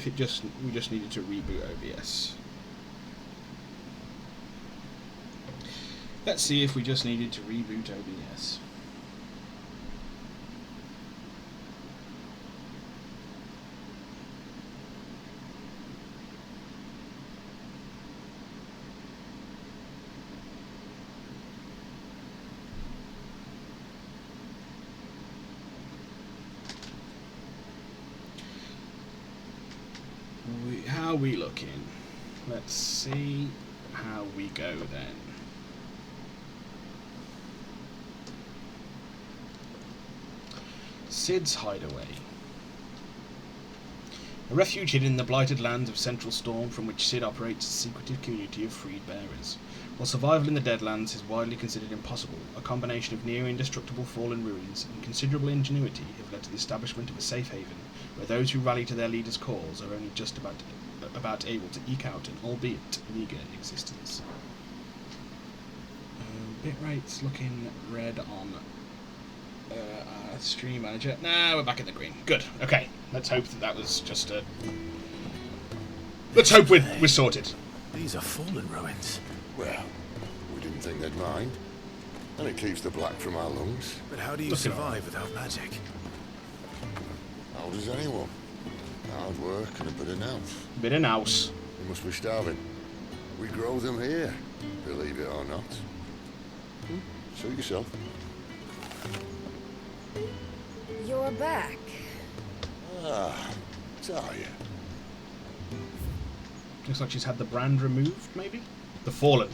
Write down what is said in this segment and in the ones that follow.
if we just needed to reboot OBS. Let's see if we just needed to reboot OBS. How are we looking? Let's see how we go then. Sid's Hideaway. A refuge hidden in the blighted lands of Central Storm from which Sid operates a secretive community of freed bearers. While survival in the Deadlands is widely considered impossible, a combination of near indestructible fallen ruins and considerable ingenuity have led to the establishment of a safe haven where those who rally to their leader's cause are only just about able to eke out an albeit meagre existence. Bitrate's looking red on stream manager. Nah, we're back in the green. Good. Okay. Let's hope that was just a... Let's hope we're sorted. These are fallen ruins. Well, we didn't think they'd mind. And it keeps the black from our lungs. But how do you survive without magic? How does anyone? Hard work and a bit of nous. Bit of nous. You must be starving. We grow them here, believe it or not. Suit yourself. You're back. Ah, Talia. Looks like she's had the brand removed, maybe? The Fallen.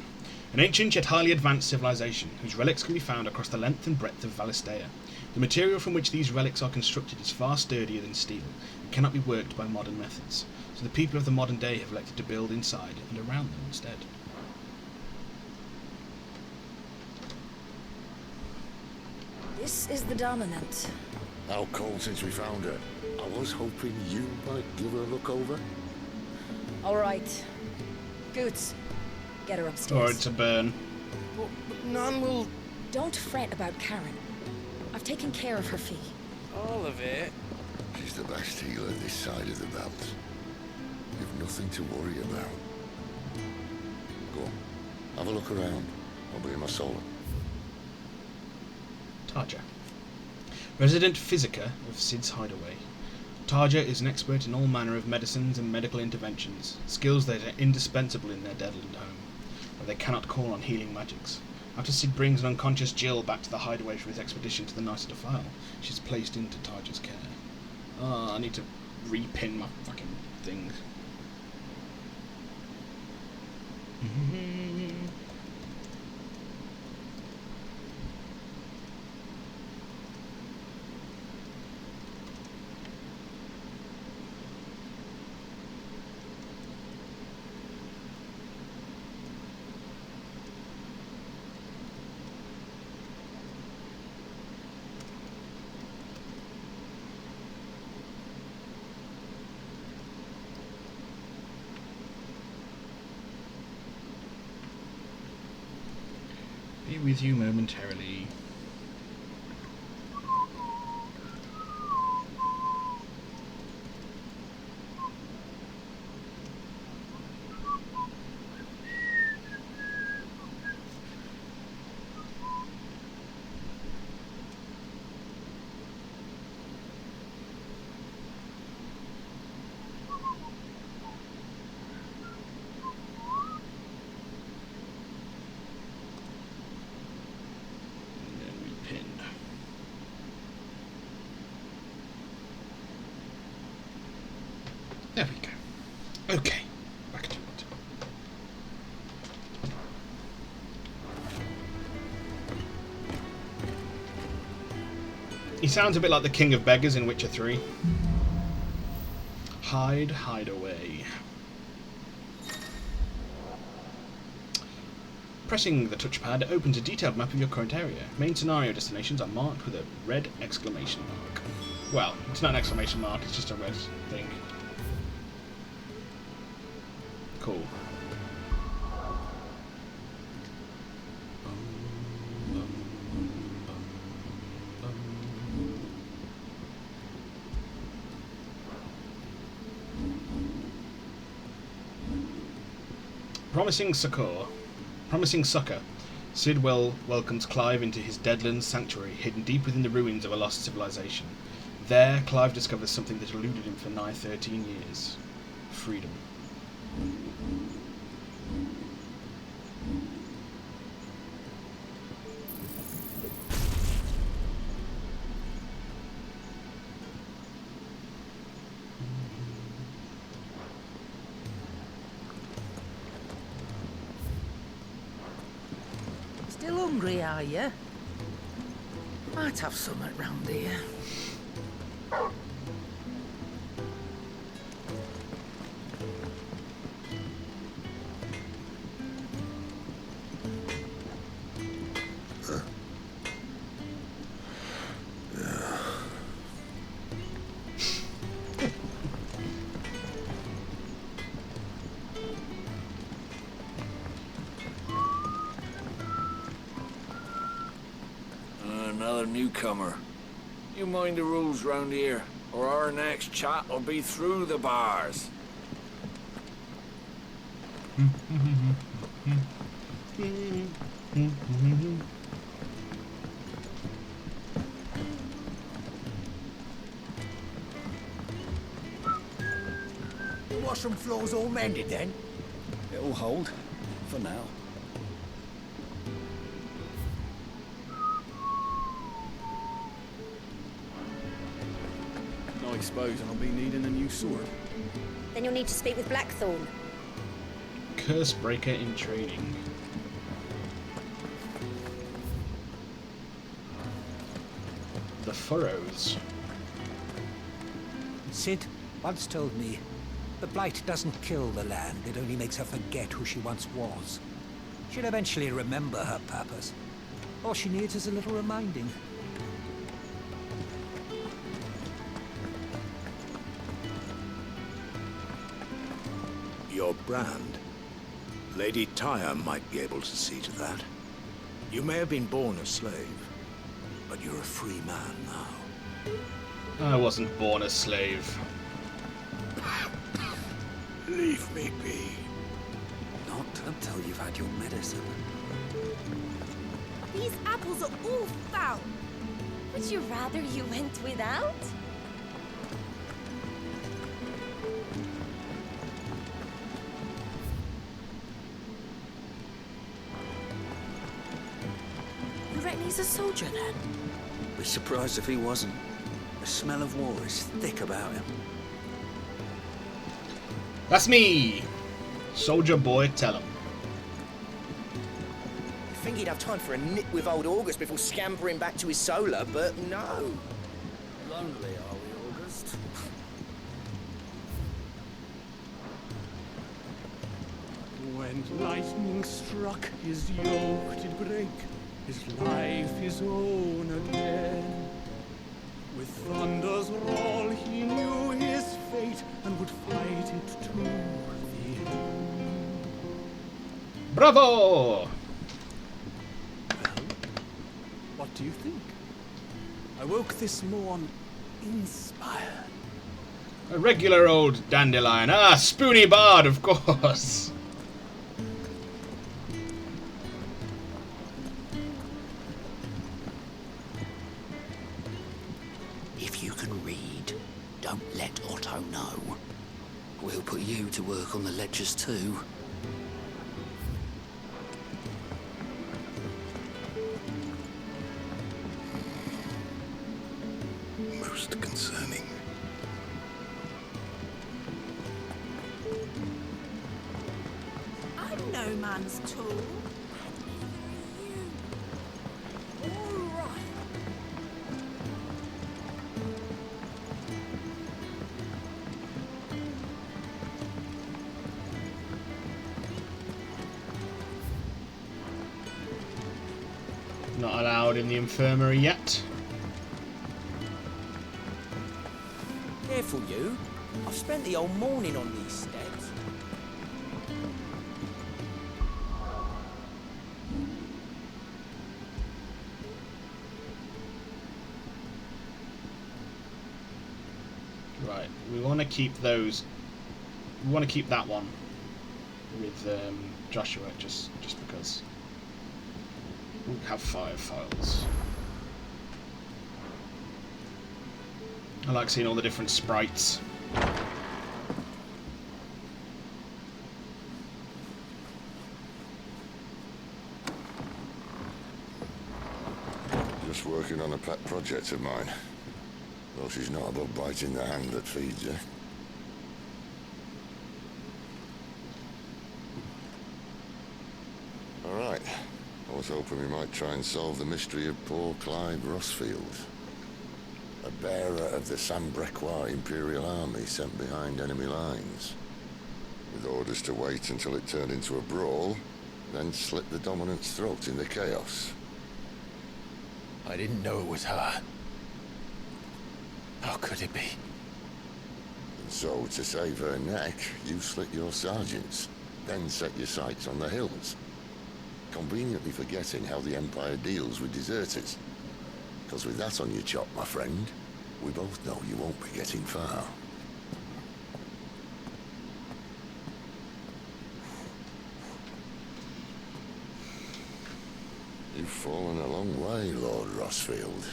An ancient yet highly advanced civilization, whose relics can be found across the length and breadth of Valistea. The material from which these relics are constructed is far sturdier than steel, and cannot be worked by modern methods, so the people of the modern day have elected to build inside and around them instead. This is the Dominant. How cold since we found her. I was hoping you might give her a look over. All right. Goots, get her upstairs. Or it's a burn. But none will... Don't fret about Karen. I've taken care of her fee. All of it? She's the best healer this side of the belt. You've nothing to worry about. Go on, have a look around. I'll be in my solar. Tarja. Resident Physica of Sid's Hideaway. Tarja is an expert in all manner of medicines and medical interventions, skills that are indispensable in their Deadland home, where they cannot call on healing magics. After Sid brings an unconscious Jill back to the hideaway for his expedition to the Nicer Defile, she's placed into Tarja's care. Oh, I need to repin my fucking thing. Be with you momentarily. There we go. Okay, back to it. He sounds a bit like the King of Beggars in Witcher 3. Hideaway. Pressing the touchpad opens a detailed map of your current area. Main scenario destinations are marked with a red exclamation mark. Well, it's not an exclamation mark, it's just a red thing. Cool. Promising succor, Sid welcomes Clive into his Deadlands sanctuary, hidden deep within the ruins of a lost civilization. There, Clive discovers something that eluded him for nigh 13 years. Freedom. Still hungry, are you? Might have something round here. Another newcomer. You mind the rules round here, or our next chat will be through the bars. The washroom floor's all mended then? It'll hold. For now. I suppose I'll be needing a new sword. Then you'll need to speak with Blackthorn. Cursebreaker in training. The Furrows. Sid once told me, the blight doesn't kill the land, it only makes her forget who she once was. She'll eventually remember her purpose. All she needs is a little reminding. Your brand. Lady Tyre might be able to see to that. You may have been born a slave, but you're a free man now. I wasn't born a slave. Leave me be. Not until you've had your medicine. These apples are all foul. Would you rather you went without? You reckon he's a soldier then? Be surprised if he wasn't. The smell of war is thick about him. That's me! Soldier boy, tell him. I think he'd have time for a nip with old August before scampering back to his solar, but no. Lonely, are we, August? When lightning struck, his yoke did break, his life his own again. With thunder's roll he knew his fate, and would fight it to the end. Bravo! Well, what do you think? I woke this morn inspired. A regular old dandelion. Ah, Spoony Bard, of course. If you can read, don't let Otto know. We'll put you to work on the ledgers too. Most concerning. I'm no man's tool. All right. Not allowed in the infirmary yet. Careful, you. I've spent the whole morning on these steps. Right, we want to keep those. We want to keep that one. with Joshua, just because. We have 5 files. I like seeing all the different sprites. Just working on a pet project of mine. Well, she's not above biting the hand that feeds her. Alright. I was hoping we might try and solve the mystery of poor Clive Rossfield. A bearer of the Sambrequois Imperial Army sent behind enemy lines. With orders to wait until it turned into a brawl, then slit the dominant's throat in the chaos. I didn't know it was her. How could it be? And so, to save her neck, you slit your sergeants, then set your sights on the hills. Conveniently forgetting how the Empire deals with deserters. Because with that on your chop, my friend, we both know you won't be getting far. You've fallen a long way, Lord Rossfield.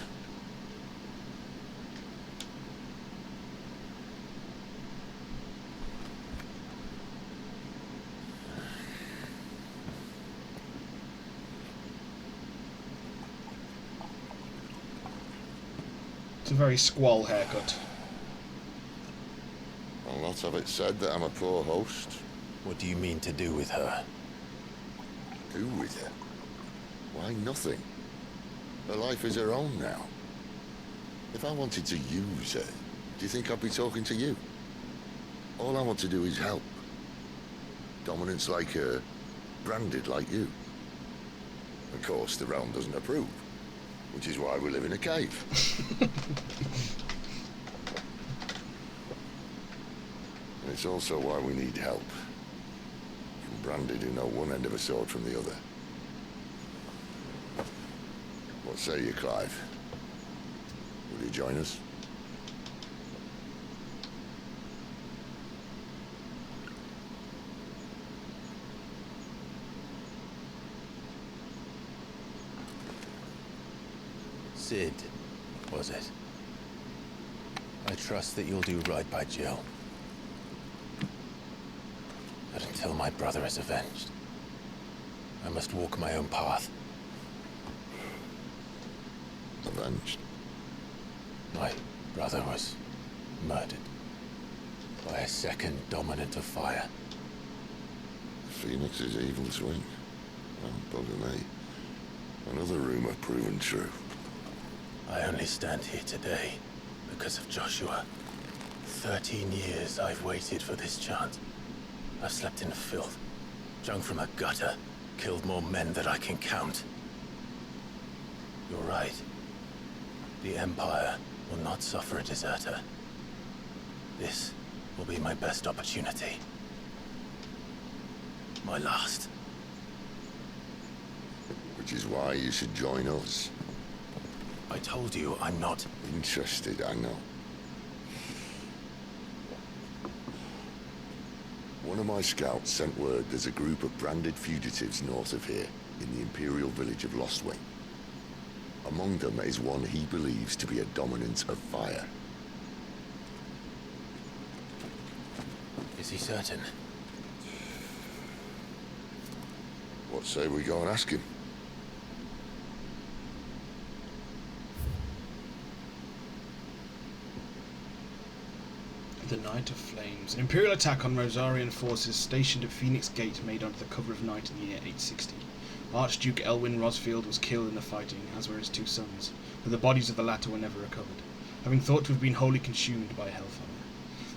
It's a very squall haircut. I'll not have it said that I'm a poor host. What do you mean to do with her? Do with her? Why, nothing. Her life is her own now. If I wanted to use her, do you think I'd be talking to you? All I want to do is help. Dominants like her, branded like you. Of course, the realm doesn't approve, which is why we live in a cave. And it's also why we need help. From branded who know one end of a sword from the other. What say you, Clive? Will you join us? Sid, was it? I trust that you'll do right by Jill. But until my brother is avenged, I must walk my own path. Avenged? My brother was murdered by a second dominant of fire. Phoenix's evil swing. Oh, bugger me. Another rumor proven true. I only stand here today because of Joshua. 13 years I've waited for this chance. I've slept in filth, drunk from a gutter, killed more men than I can count. You're right. The Empire will not suffer a deserter. This will be my best opportunity. My last. Which is why you should join us. I told you I'm not interested, I know. One of my scouts sent word there's a group of branded fugitives north of here, in the Imperial village of Lostwing. Among them is one he believes to be a dominant of fire. Is he certain? What say we go and ask him? The Night of Flames. An Imperial attack on Rosarian forces stationed at Phoenix Gate made under the cover of night in the year 860. Archduke Elwyn Rosfield was killed in the fighting, as were his 2 sons, but the bodies of the latter were never recovered, having thought to have been wholly consumed by hellfire.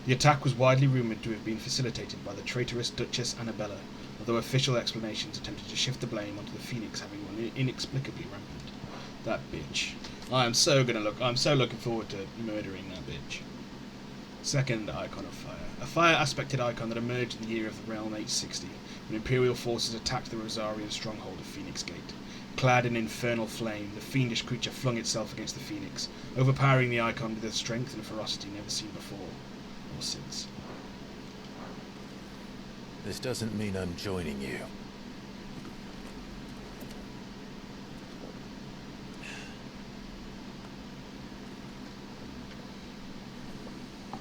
The attack was widely rumoured to have been facilitated by the traitorous Duchess Annabella, although official explanations attempted to shift the blame onto the Phoenix having run inexplicably rampant. That bitch. I'm so looking forward to murdering that bitch. Second icon of fire. A fire-aspected icon that emerged in the year of the realm 860, when Imperial forces attacked the Rosarian stronghold of Phoenix Gate. Clad in infernal flame, the fiendish creature flung itself against the Phoenix, overpowering the icon with a strength and ferocity never seen before, or since. This doesn't mean I'm joining you.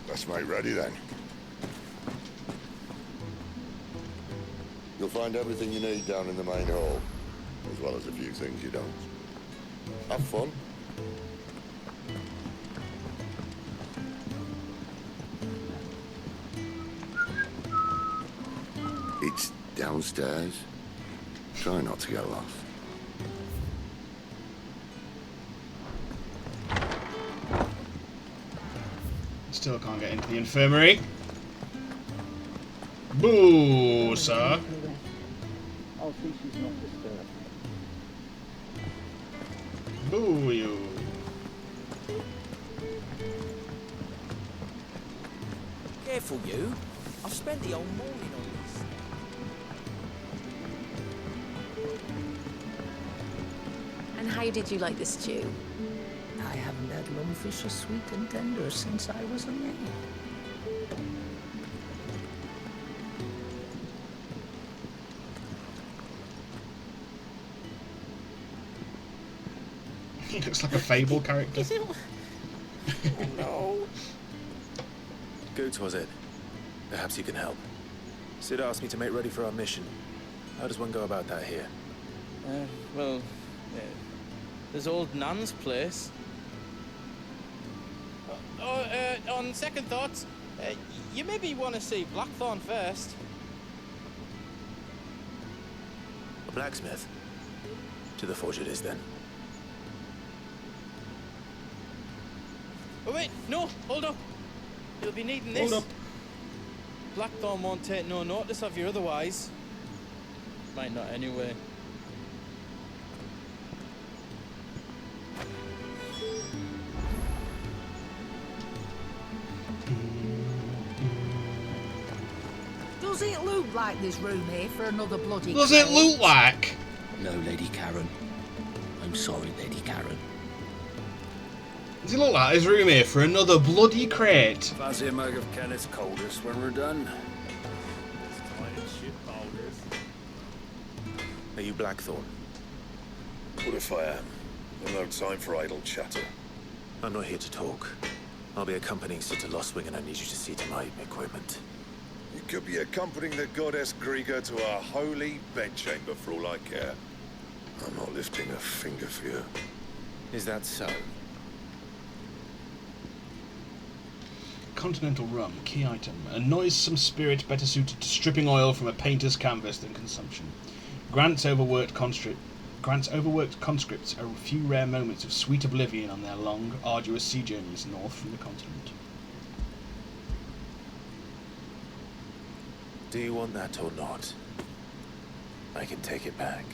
Let's make ready then. You'll find everything you need down in the main hall, as well as a few things you don't. Have fun. It's downstairs. Try not to get lost. Still can't get into the infirmary. Boo, sir. I'll see she's not disturbed. Boo, you. Careful, you. I've spent the whole morning on this. And how did you like the stew? I haven't had lungfish as sweet and tender since I was a maid. He looks like a Fable character. Oh no. Goots, was it? Perhaps you can help. Sid asked me to make ready for our mission. How does one go about that here? Well, there's old Nan's place. On second thoughts, you maybe want to see Blackthorn first. A blacksmith? To the forge it is then. Oh wait, no, hold up. You'll be needing this. Hold up. Blackthorn won't take no notice of you otherwise. Might not anyway. Does it look like there's room here for another bloody Does it look like? No, Lady Karen. I'm sorry, Lady Karen. Does it look like there's room here for another bloody crate? Fancy a mug of Kenneth's coldest when we're done. Are you Blackthorn? What if I am? There's no time for idle chatter. I'm not here to talk. I'll be accompanying Sid to Lostwing and I need you to see to my equipment. You could be accompanying the goddess Griga to our holy bedchamber for all I care. I'm not lifting a finger for you. Is that so? Continental rum, key item. A noisome spirit better suited to stripping oil from a painter's canvas than consumption. Grants overworked conscripts a few rare moments of sweet oblivion on their long, arduous sea journeys north from the continent. Do you want that or not? I can take it back.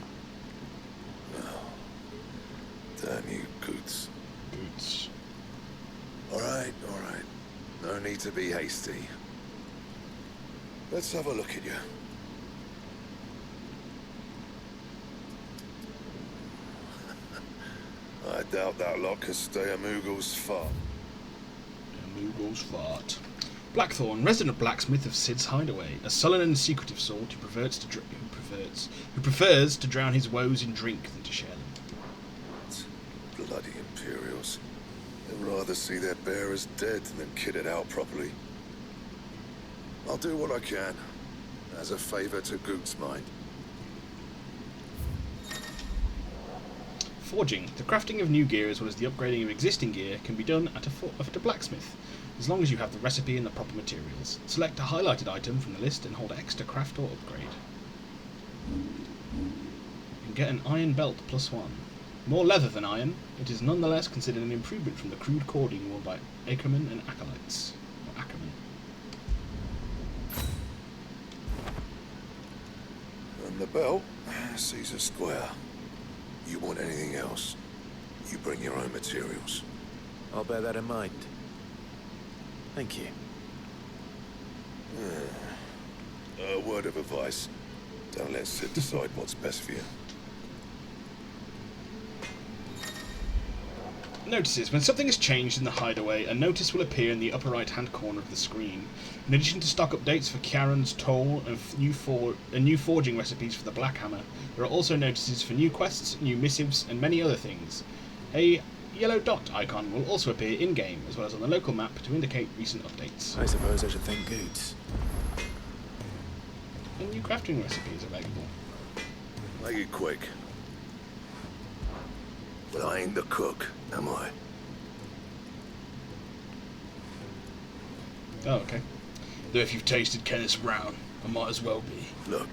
Oh, damn you, Goots. Boots. All right. No need to be hasty. Let's have a look at you. I doubt that lot could stay a Moogle's fart. A Moogle's fart. Blackthorn, resident blacksmith of Sid's hideaway, a sullen and secretive sort who prefers to drown his woes in drink than to share them. Bloody Imperials. They'd rather see their bearers dead than kitted out properly. I'll do what I can, as a favour to Goot's mind. Forging. The crafting of new gear as well as the upgrading of existing gear can be done at a blacksmith, as long as you have the recipe and the proper materials. Select a highlighted item from the list and hold X to craft or upgrade. You can get an iron belt +1. More leather than iron, it is nonetheless considered an improvement from the crude cording worn by Ackerman and Acolytes. Or Ackerman. And the belt, Caesar Square. You want anything else, you bring your own materials. I'll bear that in mind. Thank you. A word of advice. Don't let Sid decide what's best for you. Notices. When something is changed in the hideaway, a notice will appear in the upper right-hand corner of the screen. In addition to stock updates for Kiaran's toll and new forging recipes for the Black Hammer, there are also notices for new quests, new missives, and many other things. A yellow dot icon will also appear in-game, as well as on the local map, to indicate recent updates. I suppose I should thank Goots. And new crafting recipes available. Make it quick. But I ain't the cook, am I? Oh, okay. Though if you've tasted Kenneth's Brown, I might as well be. Look.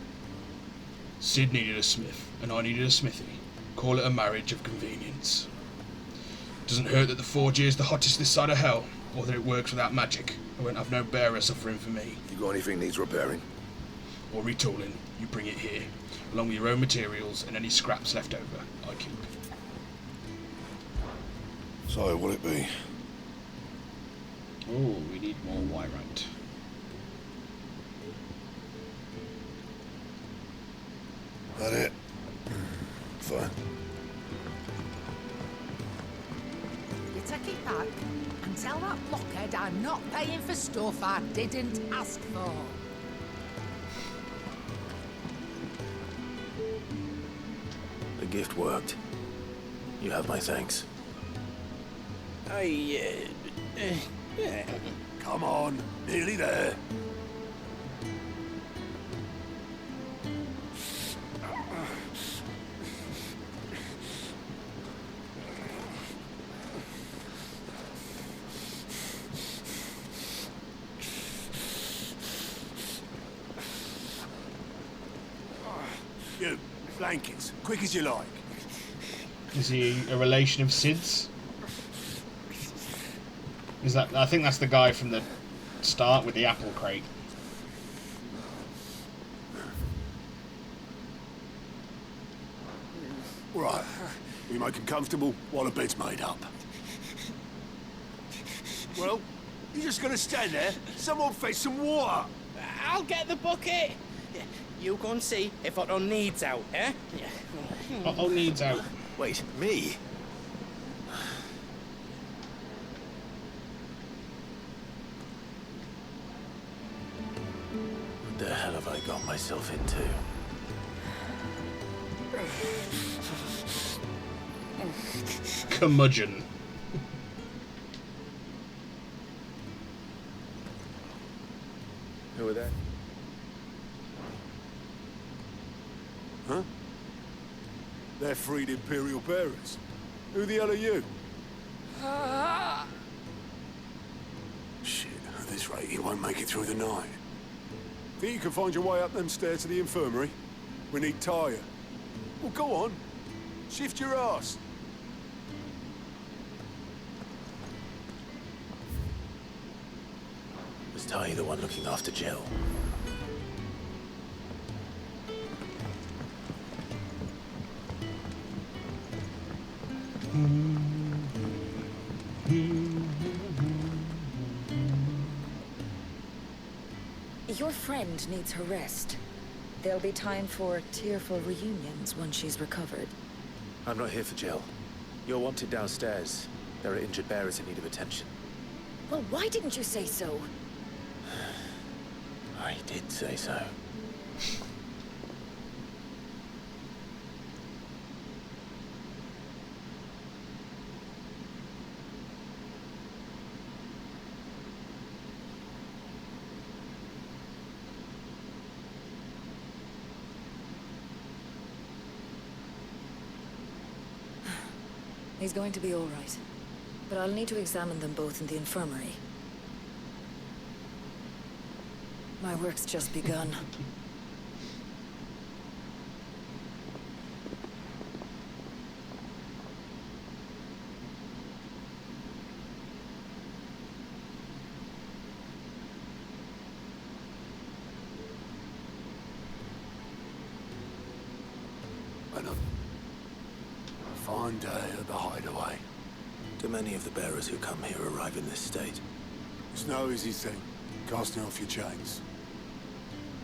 Sid needed a smith, and I needed a smithy. Call it a marriage of convenience. Doesn't hurt that the forge is the hottest this side of hell, or that it works without magic. I won't have no bearer suffering for me. You got anything needs repairing? Or retooling, you bring it here, along with your own materials and any scraps left over, I keep. So, what'll it be? Oh, we need more wyrite. That it? Fine. You take it back and tell that blockhead I'm not paying for stuff I didn't ask for. The gift worked. You have my thanks. Come on, nearly there. You, blankets, quick as you like. Is he a relation of Sid's? Is that? I think that's the guy from the start with the apple crate. Right, we make him comfortable while the bed's made up. Well, you just gonna stand there? Someone fetch some water. I'll get the bucket. You go and see if Otto needs out, eh? Otto needs out. Wait, me? What the hell have I got myself into? Curmudgeon. Who are they? Huh? They're freed Imperial bearers. Who the hell are you? Shit, at this rate, you won't make it through the night. Think you can find your way up them stairs to the infirmary? We need Tyre. Well, go on. Shift your ass. Was Ty the one looking after Jill? Your friend needs her rest. There'll be time for tearful reunions once she's recovered. I'm not here for Jill. You're wanted downstairs. There are injured bearers in need of attention. Well, why didn't you say so? I did say so. He's going to be all right. But I'll need to examine them both in the infirmary. My work's just begun. Fine day at the hideaway. Do many of the bearers who come here arrive in this state? It's no easy thing, casting off your chains.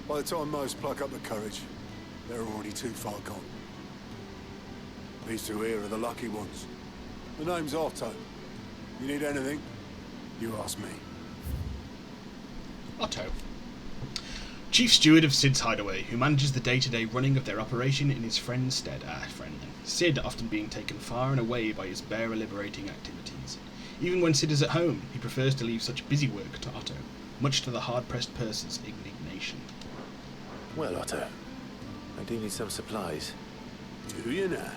By the time most pluck up the courage, they're already too far gone. These two here are the lucky ones. The name's Otto. You need anything? You ask me. Otto. Chief Steward of Sid's Hideaway, who manages the day-to-day running of their operation in his friend's stead. Friend then. Sid often being taken far and away by his bearer-liberating activities. Even when Sid is at home, he prefers to leave such busy work to Otto, much to the hard-pressed purser's indignation. Well, Otto, I do need some supplies. Do you now?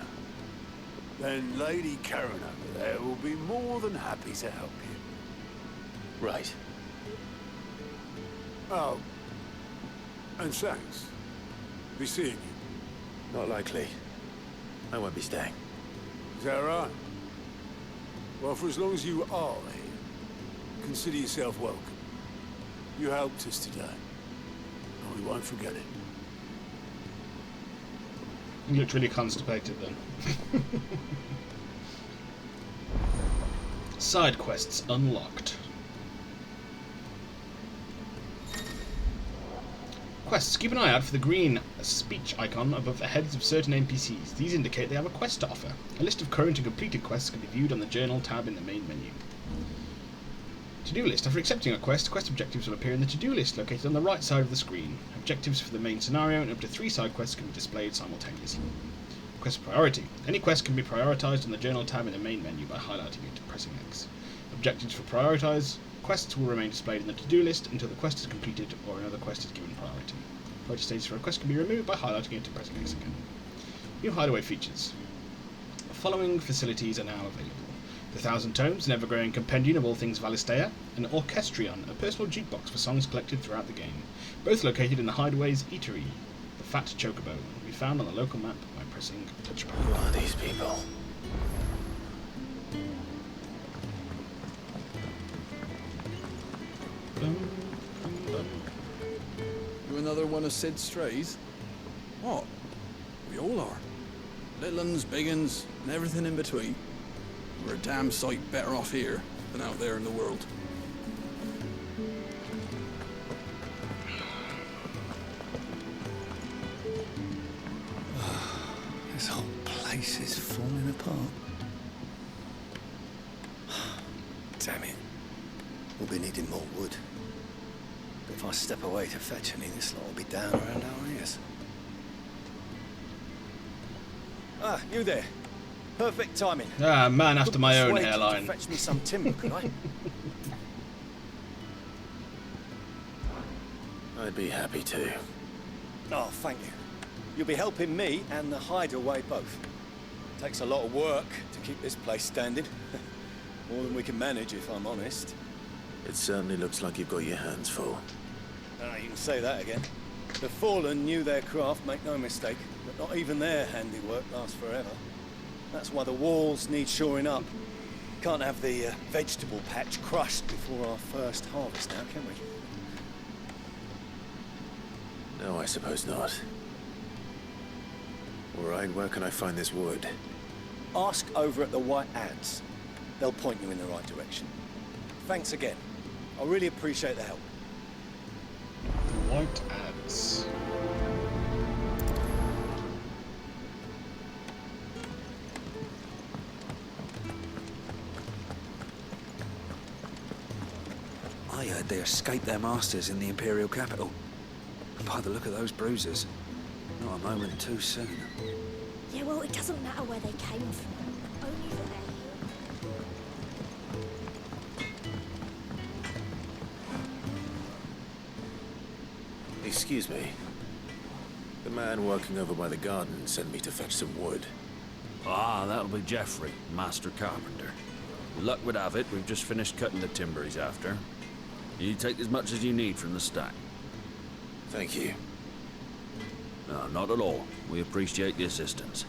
Then Lady Karen over there will be more than happy to help you. Right. Oh. And thanks. Be seeing you. Not likely. I won't be staying. Is that right? Well, for as long as you are here, consider yourself welcome. You helped us today, and we won't forget it. You looked really constipated then. Side quests unlocked. Quests. Keep an eye out for the green speech icon above the heads of certain NPCs. These indicate they have a quest to offer. A list of current and completed quests can be viewed on the Journal tab in the main menu. To-do list. After accepting a quest, quest objectives will appear in the to-do list located on the right side of the screen. Objectives for the main scenario and up to 3 side quests can be displayed simultaneously. Quest priority. Any quest can be prioritized on the Journal tab in the main menu by highlighting it and pressing X. Objectives for prioritized quests will remain displayed in the to-do list until the quest is completed or another quest is given priority. Priority status for a quest can be removed by highlighting it and pressing X again. New hideaway features. The following facilities are now available. The Thousand Tomes, an ever-growing compendium of all things Valistea, and Orchestrion, a personal jukebox for songs collected throughout the game, both located in the Hideaway's Eatery, the Fat Chocobo, will be found on the local map by pressing touchpad. Who are these people? You another one of Sid's strays? What? We all are. Little uns, big uns, and everything in between. We're a damn sight better off here than out there in the world. This whole place is falling apart. Damn it. We'll be needing more wood. But if I step away to fetch any, this lot will be down around our ears. Ah, you there. Perfect timing. Ah, man after my own Persuade you to hairline. Fetch me some timber, could I? I'd be happy to. Oh, thank you. You'll be helping me and the hideaway both. Takes a lot of work to keep this place standing. More than we can manage, if I'm honest. It certainly looks like you've got your hands full. Ah, you can say that again. The Fallen knew their craft, make no mistake, but not even their handiwork lasts forever. That's why the walls need shoring up. Can't have the vegetable patch crushed before our first harvest now, can we? No, I suppose not. All right, where can I find this wood? Ask over at the White Ants. They'll point you in the right direction. Thanks again. I really appreciate the help. White Ants. I heard they escaped their masters in the Imperial capital. By the look of those bruises, not a moment too soon. Yeah, well, it doesn't matter where they came from. Only that they're here. Excuse me. The man working over by the garden sent me to fetch some wood. Ah, that'll be Geoffrey, Master Carpenter. Luck would have it, we've just finished cutting the timber he's after. You take as much as you need from the stack. Thank you. No, not at all. We appreciate the assistance.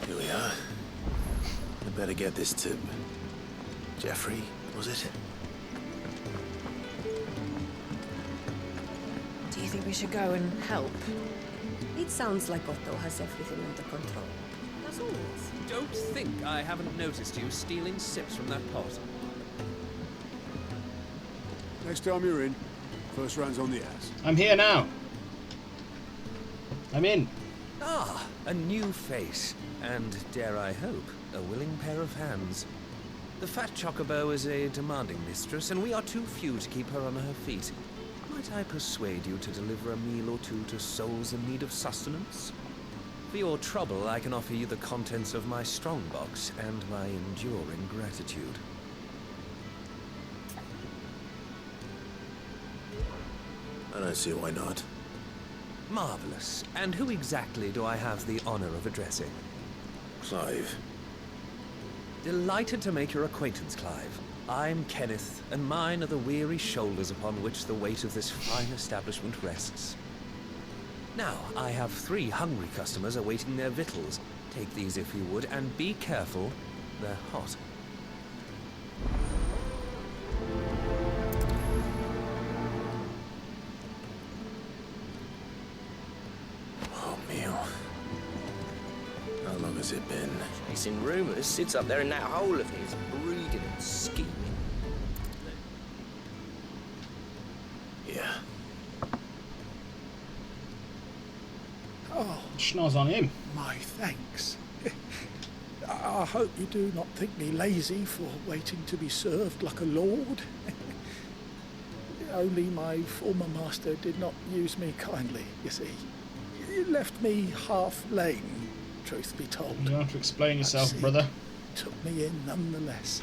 Here we are. I better get this to... Geoffrey, was it? Do you think we should go and help? It sounds like Otto has everything under control. As always. Don't think I haven't noticed you stealing sips from that pot. Next time you're in, First round's on the ass. I'm here now. I'm in. Ah, a new face, and dare I hope, a willing pair of hands. The fat chocobo is a demanding mistress, and we are too few to keep her on her feet. Might I persuade you to deliver a meal or two to souls in need of sustenance? For your trouble, I can offer you the contents of my strongbox and my enduring gratitude. I don't see why not. Marvelous. And who exactly do I have the honor of addressing? Clive. Delighted to make your acquaintance, Clive. I'm Kenneth, and mine are the weary shoulders upon which the weight of this fine establishment rests. Now, I have 3 hungry customers awaiting their victuals. Take these if you would, and be careful, they're hot. Oh, meal. How long has it been? Chasing rumours, sits up there in that hole of his, brooding and scheming. Yeah. Oh, schnoz on him. My thanks. I hope you do not think me lazy for waiting to be served like a lord. Only my former master did not use me kindly, you see. He left me half lame, truth be told. You don't have to explain yourself, brother. Took me in nonetheless.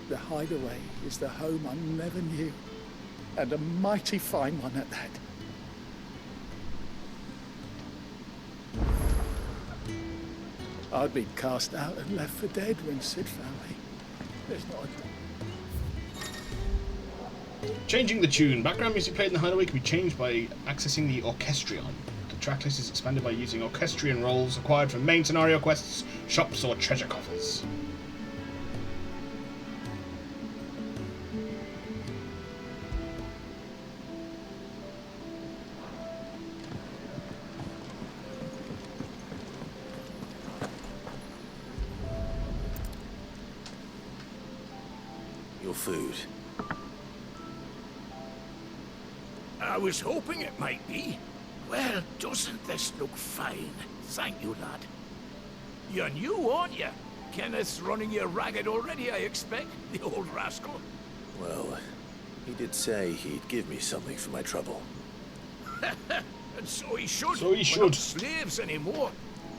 The Hideaway is the home I never knew, and a mighty fine one at that. I'd been cast out and left for dead when Sid found me. There's not a... Changing the tune. Background music played in the Hideaway can be changed by accessing the Orchestrion. The tracklist is expanded by using Orchestrion rolls acquired from main scenario quests, shops, or treasure coffers. Your food. I was hoping it might be. Well, doesn't this look fine? Thank you, lad. You're new, aren't you? Kenneth's running you ragged already, I expect, the old rascal. Well, he did say he'd give me something for my trouble. And so he should. So he We're should. not slaves anymore.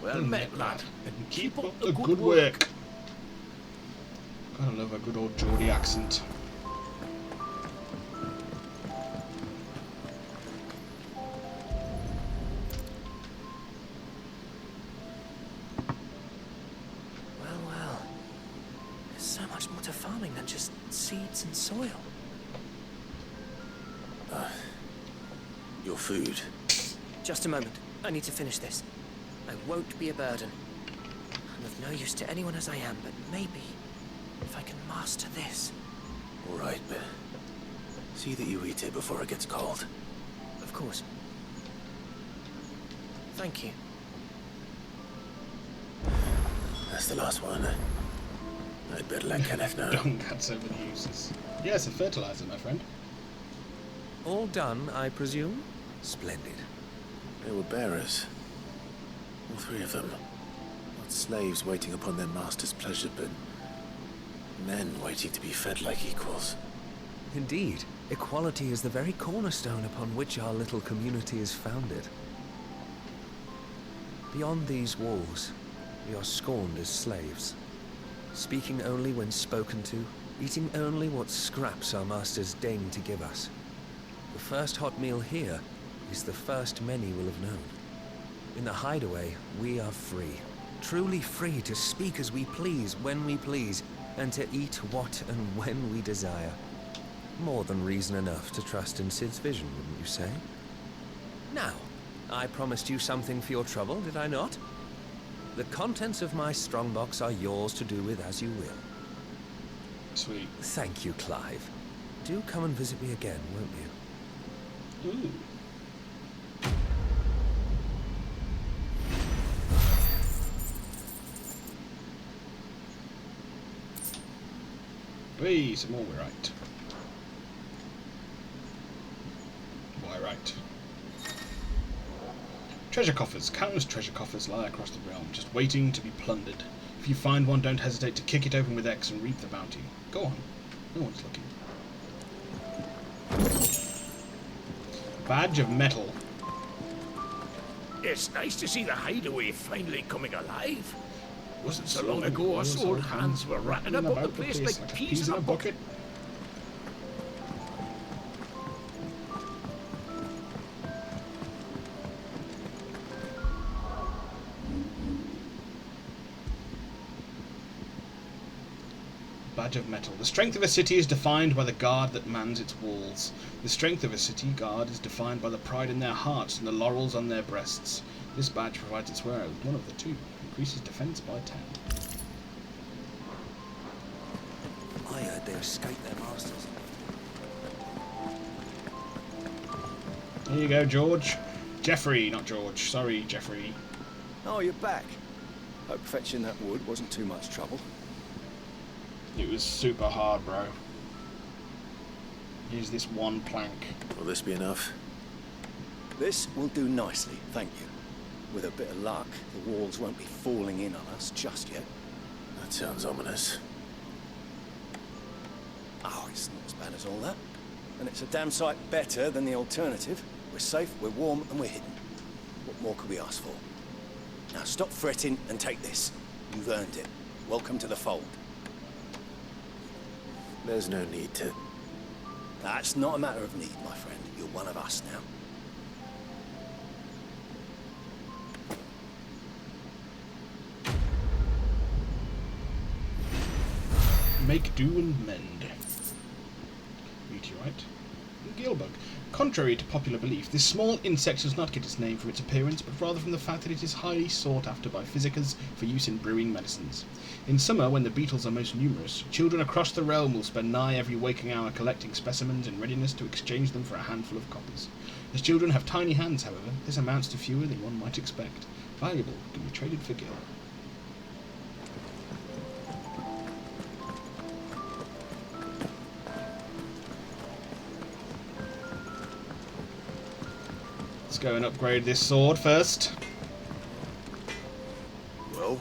Well met, lad. And keep up the good work. Gotta love a good old Geordie accent. Well. There's so much more to farming than just seeds and soil. Your food. Just a moment. I need to finish this. I won't be a burden. I'm of no use to anyone as I am, but maybe if I can master this. All right, but see that you eat it before it gets cold. Of course. Thank you. That's the last one. I'd better let Kenneth know. Don't cut over the uses. Yes, a fertilizer, my friend. All done, I presume? Splendid. They were bearers. All 3 of them. Not slaves waiting upon their master's pleasure, but men waiting to be fed like equals. Indeed, equality is the very cornerstone upon which our little community is founded. Beyond these walls, we are scorned as slaves, speaking only when spoken to, eating only what scraps our masters deign to give us. The first hot meal here is the first many will have known. In the Hideaway, we are free, truly free to speak as we please, when we please, and to eat what and when we desire. More than reason enough to trust in Sid's vision, wouldn't you say? Now, I promised you something for your trouble, did I not? The contents of my strongbox are yours to do with as you will. Sweet. Thank you, Clive. Do come and visit me again, won't you? Ooh. Hey, some more, we're right. right. Treasure coffers. Countless treasure coffers lie across the realm, just waiting to be plundered. If you find one, don't hesitate to kick it open with X and reap the bounty. Go on. No one's looking. Badge of metal. It's nice to see the hideaway finally coming alive. Wasn't so long ago our sword hands were ratting about the place like peas in a bucket. Badge of metal. The strength of a city is defined by the guard that mans its walls. The strength of a city guard is defined by the pride in their hearts and the laurels on their breasts. This badge provides its wearer with one of the two. Increases defense by 10. I heard they escaped their masters. There you go, George. Jeffrey, not George. Sorry, Jeffrey. Oh, you're back. Hope fetching that wood wasn't too much trouble. It was super hard, bro. Use this one plank. Will this be enough? This will do nicely, thank you. With a bit of luck, the walls won't be falling in on us just yet. That sounds ominous. Oh, it's not as bad as all that. And it's a damn sight better than the alternative. We're safe, we're warm, and we're hidden. What more could we ask for? Now stop fretting and take this. You've earned it. Welcome to the fold. There's no need to... That's not a matter of need, my friend. You're one of us now. Make do and mend. Meteorite. Geelbug. Contrary to popular belief, this small insect does not get its name from its appearance, but rather from the fact that it is highly sought after by physicians for use in brewing medicines. In summer, when the beetles are most numerous, children across the realm will spend nigh every waking hour collecting specimens in readiness to exchange them for a handful of coppers. As children have tiny hands, however, this amounts to fewer than one might expect. Valuable, can be traded for gil. Let's go and upgrade this sword first. Well,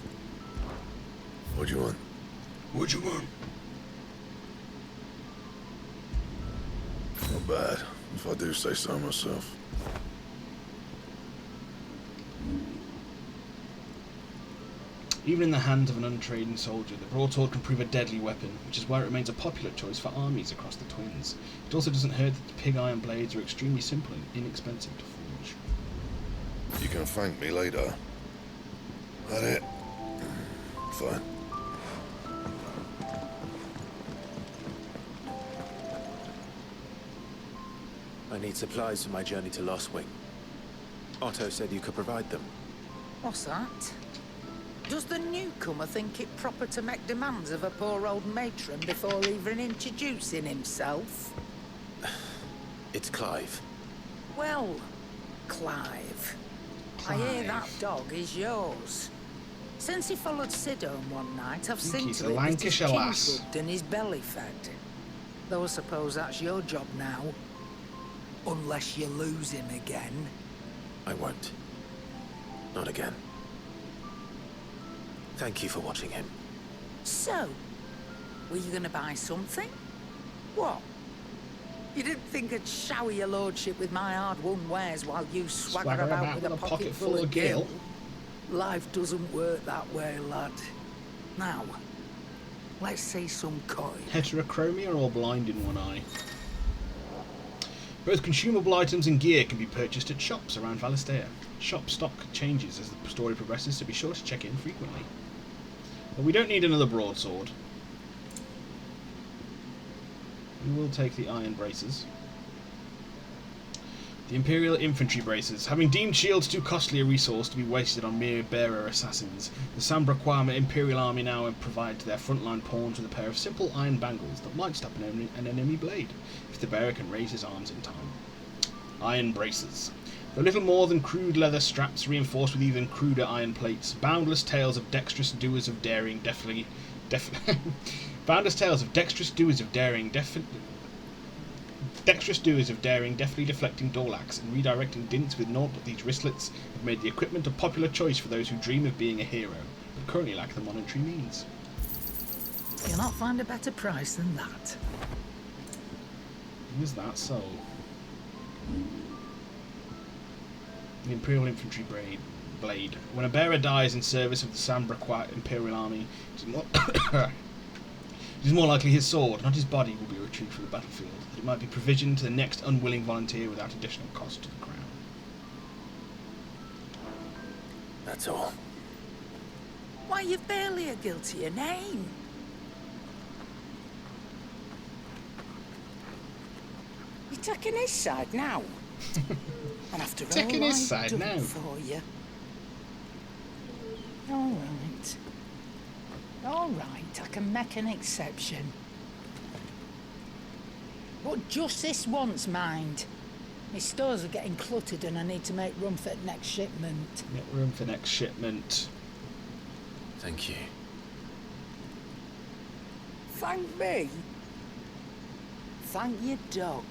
what do you want? What you want? Not bad, if I do say so myself. Even in the hands of an untrained soldier, the broadsword can prove a deadly weapon, which is why it remains a popular choice for armies across the Twins. It also doesn't hurt that the pig iron blades are extremely simple and inexpensive to forge. You can thank me later. That it? Fine. I need supplies for my journey to Lost Wing. Otto said you could provide them. What's that? Does the newcomer think it proper to make demands of a poor old matron before even introducing himself? It's Clive. Well, Clive. I hear that dog is yours. Since he followed Sid home one night, I've seen to it that his chin's rubbed and his belly fed. Though I suppose that's your job now. Unless you lose him again. I won't. Not again. Thank you for watching him. So, were you gonna buy something? What? You didn't think I'd shower your lordship with my hard-won wares while you swagger about with a pocket full of gil? Life doesn't work that way, lad. Now, let's see some coin. Heterochromia or blind in one eye? Both consumable items and gear can be purchased at shops around Valistea. Shop stock changes as the story progresses, so be sure to check in frequently. But we don't need another broadsword. We will take the iron braces. The Imperial Infantry braces. Having deemed shields too costly a resource to be wasted on mere bearer assassins, the Sambraquama Imperial Army now provide to their frontline pawns with a pair of simple iron bangles that might stop an enemy blade, if the bearer can raise his arms in time. Iron braces. Though little more than crude leather straps reinforced with even cruder iron plates, boundless tales of dexterous doers of daring Dexterous doers of daring, deftly deflecting Dorlax and redirecting dints with naught but these wristlets have made the equipment a popular choice for those who dream of being a hero, but currently lack the monetary means. You'll not find a better price than that. Who is that soul? The Imperial Infantry Blade. When a bearer dies in service of the Sambra Imperial Army, it is more likely his sword, not his body, will be retrieved from the battlefield. It might be provisioned to the next unwilling volunteer without additional cost to the crown. That's all. Why, you've barely a guiltier name. You're taking his side now. And after all taking his I've side done now for you. All right. All right, I can make an exception. But just this once, mind. My stores are getting cluttered and I need to make room for the next shipment. Make room for next shipment. Thank you. Thank me? Thank your dog.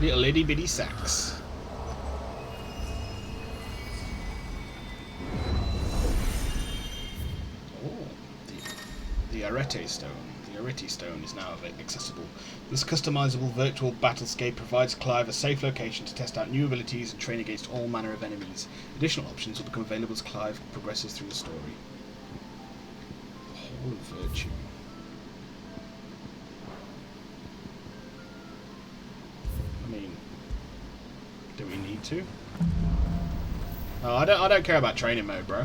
Little itty bitty sacks. Oh, the Arete Stone. The Arete Stone is now accessible. This customizable virtual battlescape provides Clive a safe location to test out new abilities and train against all manner of enemies. Additional options will become available as Clive progresses through the story. Hall of Virtue. I mean, do we need to? Oh, I don't care about training mode, bro.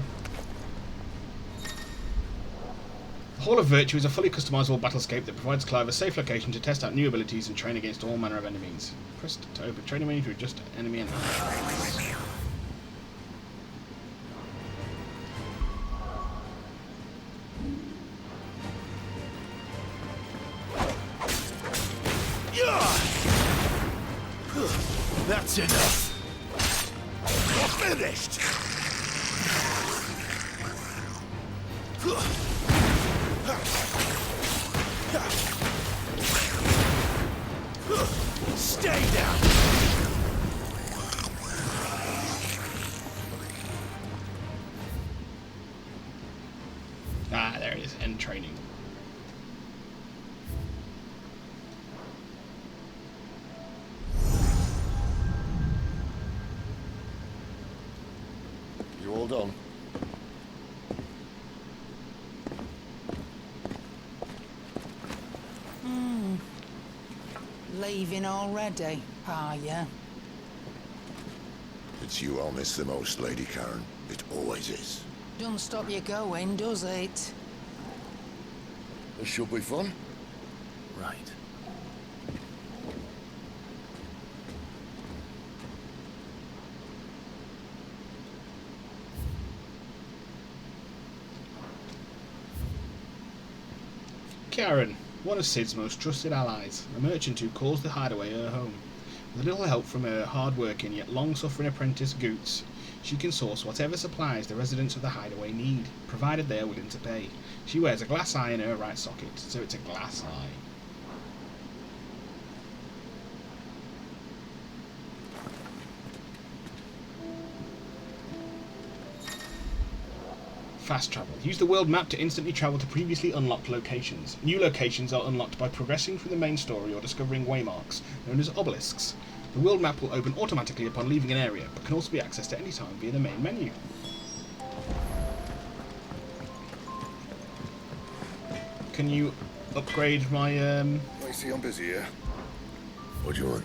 The Hall of Virtue is a fully customizable battlescape that provides Clive a safe location to test out new abilities and train against all manner of enemies. Press to open training menu to adjust enemy enhancements. That's enough. You're finished. Stay down. Ah, there it is. End training. You all done? Leaving already, are ya? It's you I'll miss the most, Lady Karen. It always is. Don't stop you going, does it? This should be fun. Right. Karen, one of Cid's most trusted allies, a merchant who calls the hideaway her home. With a little help from her hard-working yet long-suffering apprentice Goots, she can source whatever supplies the residents of the hideaway need, provided they are willing to pay. She wears a glass eye in her right socket, so it's a glass eye. Fast travel. Use the world map to instantly travel to previously unlocked locations. New locations are unlocked by progressing through the main story or discovering waymarks, known as obelisks. The world map will open automatically upon leaving an area, but can also be accessed at any time via the main menu. Can you upgrade my I see I'm busy here. What do you want?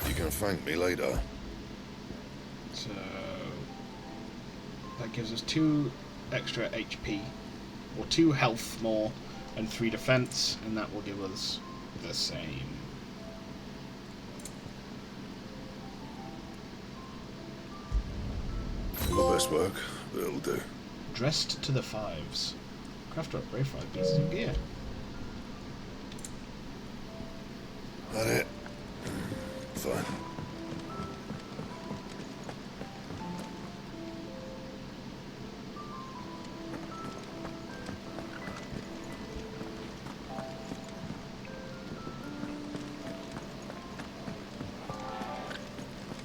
You can thank me later. So that gives us 2 extra HP, or 2 health more, and 3 defense, and that will give us the same. Not the best work, but it'll do. Dressed to the 5s. Craft or upgrade 5 pieces of gear. That it? Fine.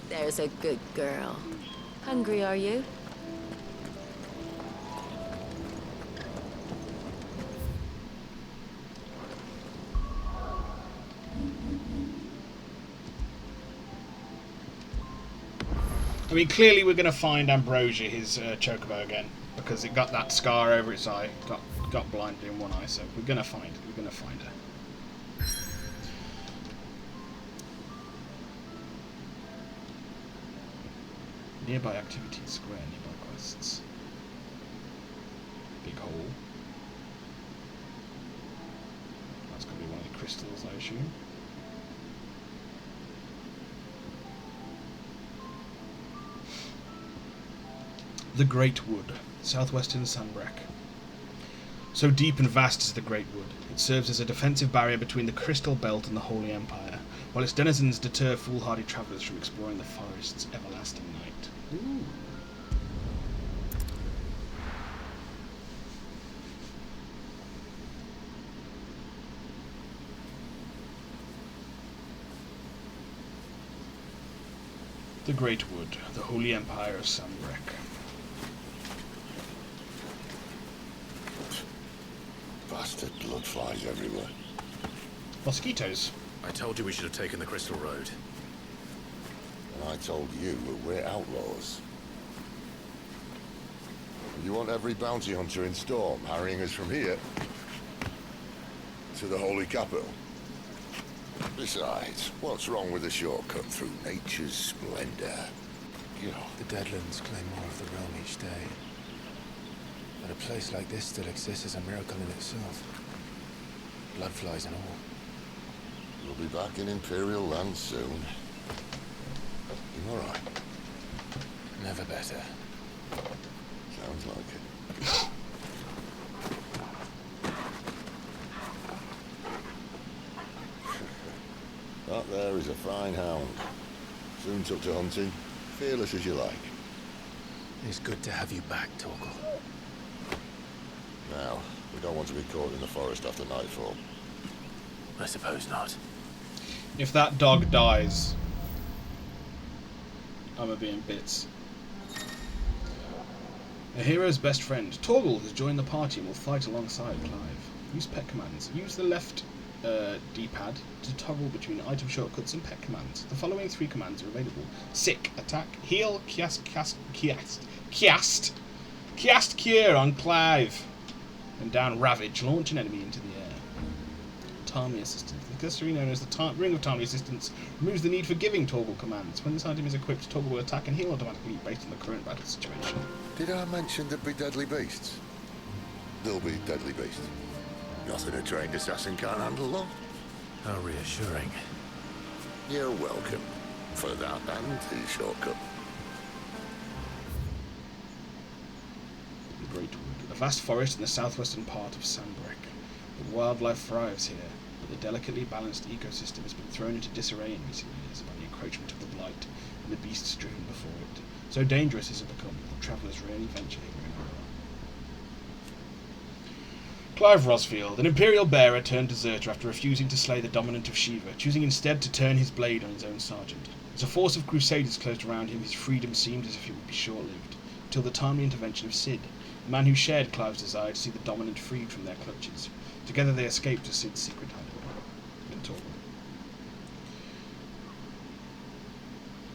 There's a good girl. Hungry, are you? I mean, clearly we're going to find Ambrosia, his chocobo again, because it got that scar over its eye, got blinded in one eye. So we're going to find her. Nearby activities, square, nearby quests. Big hole. That's going to be one of the crystals, I assume. The Great Wood, southwestern Sanbreque. So deep and vast is the Great Wood. It serves as a defensive barrier between the Crystal Belt and the Holy Empire, while its denizens deter foolhardy travellers from exploring the forest's everlasting night. Ooh. The Great Wood, the Holy Empire of Sanbreque. Bastard blood flies everywhere. Mosquitoes. I told you we should have taken the Crystal Road. And I told you that we're outlaws. You want every bounty hunter in Storm harrying us from here to the Holy Capital? Besides, what's wrong with a shortcut through nature's splendor? The Deadlands claim more of the realm each day. But a place like this still exists is a miracle in itself. Bloodflies and all. We'll be back in Imperial land soon. You alright? Never better. Sounds like it. That there is a fine hound. Soon took to hunting. Fearless as you like. It's good to have you back, Torgal. Now, we don't want to be caught in the forest after nightfall. I suppose not. If that dog dies, I'm gonna be in bits. A hero's best friend, Torgal, has joined the party and will fight alongside Clive. Use pet commands. Use the left D-pad to toggle between item shortcuts and pet commands. The following 3 commands are available: Sick, attack, heal, cast cure on Clive, and down Ravage, launch an enemy into the air. Timely assistance. The accessory known as the Ring of Timely Assistance removes the need for giving Torgal commands. When this item is equipped, Torgal will attack and heal automatically based on the current battle situation. Did I mention there'd be deadly beasts? There'll be deadly beasts. Nothing a trained assassin can't handle, though. How reassuring. You're welcome for that and the shortcut. The Great Wood, a vast forest in the southwestern part of Sanbreque. The wildlife thrives here, but the delicately balanced ecosystem has been thrown into disarray in recent years by the encroachment of the Blight and the beasts driven before it. So dangerous has it become that travellers rarely venture here in Aurora. Clive Rosfield, an Imperial bearer turned deserter after refusing to slay the dominant of Shiva, choosing instead to turn his blade on his own sergeant. As a force of crusaders closed around him, his freedom seemed as if it would be short-lived, until the timely intervention of Cid, a man who shared Clive's desire to see the dominant freed from their clutches. Together they escaped to Cid's secret hideaway in Torgal.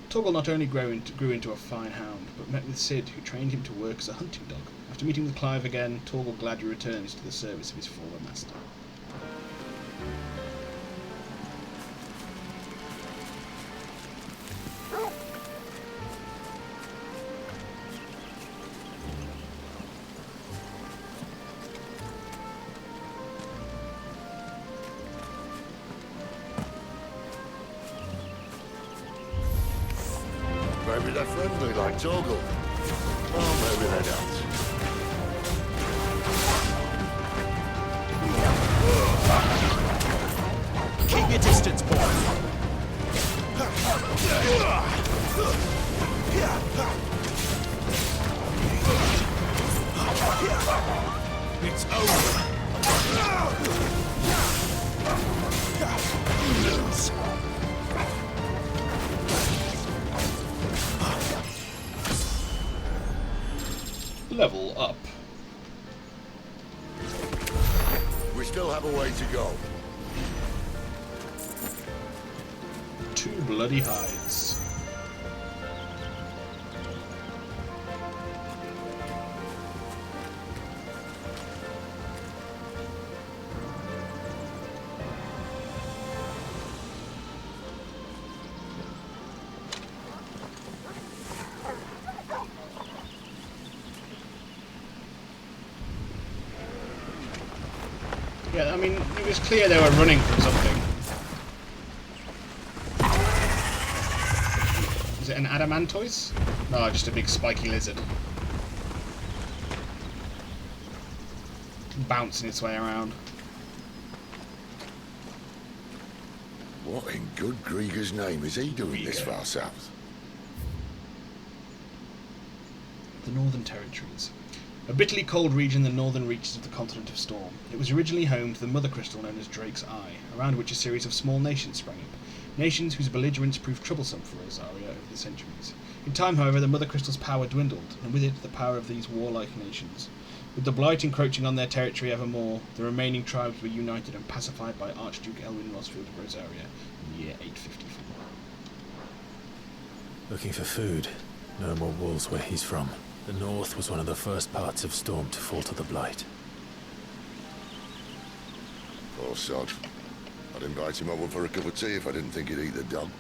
Torgal not only grew into a fine hound, but met with Cid, who trained him to work as a hunting dog. After meeting with Clive again, Torgal gladly returns to the service of his former master. Maybe they're friendly like Torgal. Or maybe they don't. Keep your distance, boys. It's over. Lose. Level up. We still have a way to go. 2 bloody hides. Yeah, I mean, it was clear they were running from something. Is it an adamantoise? No, just a big spiky lizard. Bouncing its way around. What in good Grieger's name is he doing this far south? The Northern Territories. A bitterly cold region in the northern reaches of the continent of Storm. It was originally home to the mother crystal known as Drake's Eye, around which a series of small nations sprang up. Nations whose belligerence proved troublesome for Rosaria over the centuries. In time, however, the mother crystal's power dwindled, and with it the power of these warlike nations. With the Blight encroaching on their territory evermore, the remaining tribes were united and pacified by Archduke Elwin Rosfield of Rosaria in the year 854. Looking for food. No more wolves where he's from. The north was one of the first parts of Storm to fall to the Blight. Poor sod. I'd invite him over for a cup of tea if I didn't think he'd eat the dog.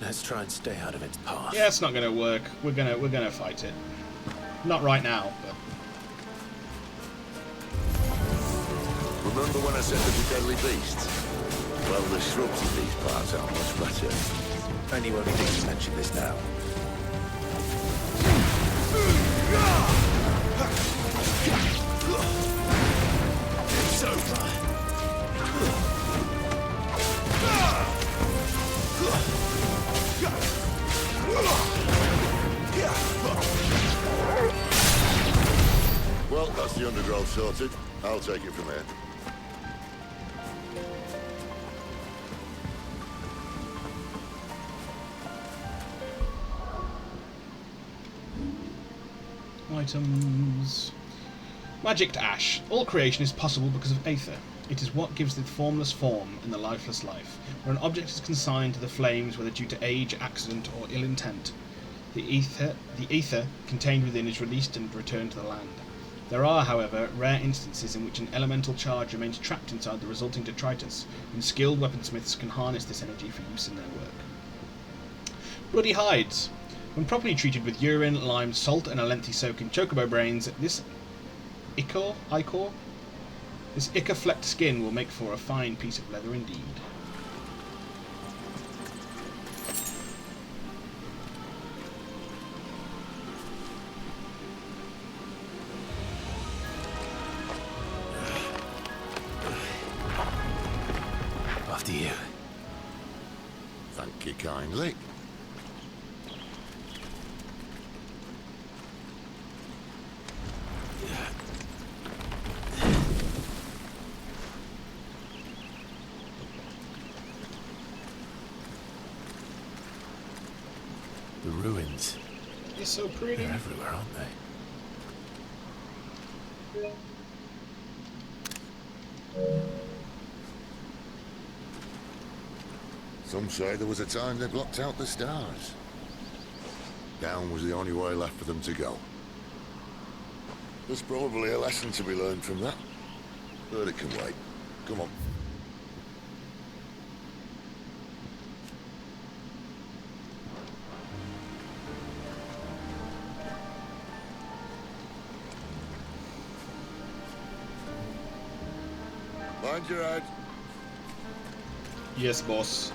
Let's try and stay out of its path. Yeah, it's not going to work. We're gonna fight it. Not right now, but. Remember when I said there'd be deadly beasts? Well, the shrubs in these parts are much better. Only won't need to mention this now. It's over. Well, that's the undergrowth sorted. I'll take it from here. Items. Magicked ash. All creation is possible because of aether. It is what gives the formless form and the lifeless life. When an object is consigned to the flames, whether due to age, accident, or ill intent, the aether contained within is released and returned to the land. There are, however, rare instances in which an elemental charge remains trapped inside the resulting detritus, and skilled weaponsmiths can harness this energy for use in their work. Bloody hides. When properly treated with urine, lime, salt, and a lengthy soak in chocobo brains, this ichor-flecked skin will make for a fine piece of leather indeed. After you. Thank you kindly. The ruins. It's so pretty. They're everywhere, aren't they? Some say there was a time they blocked out the stars. Down was the only way left for them to go. There's probably a lesson to be learned from that. But it can wait. Come on. Mind your head. Yes, boss.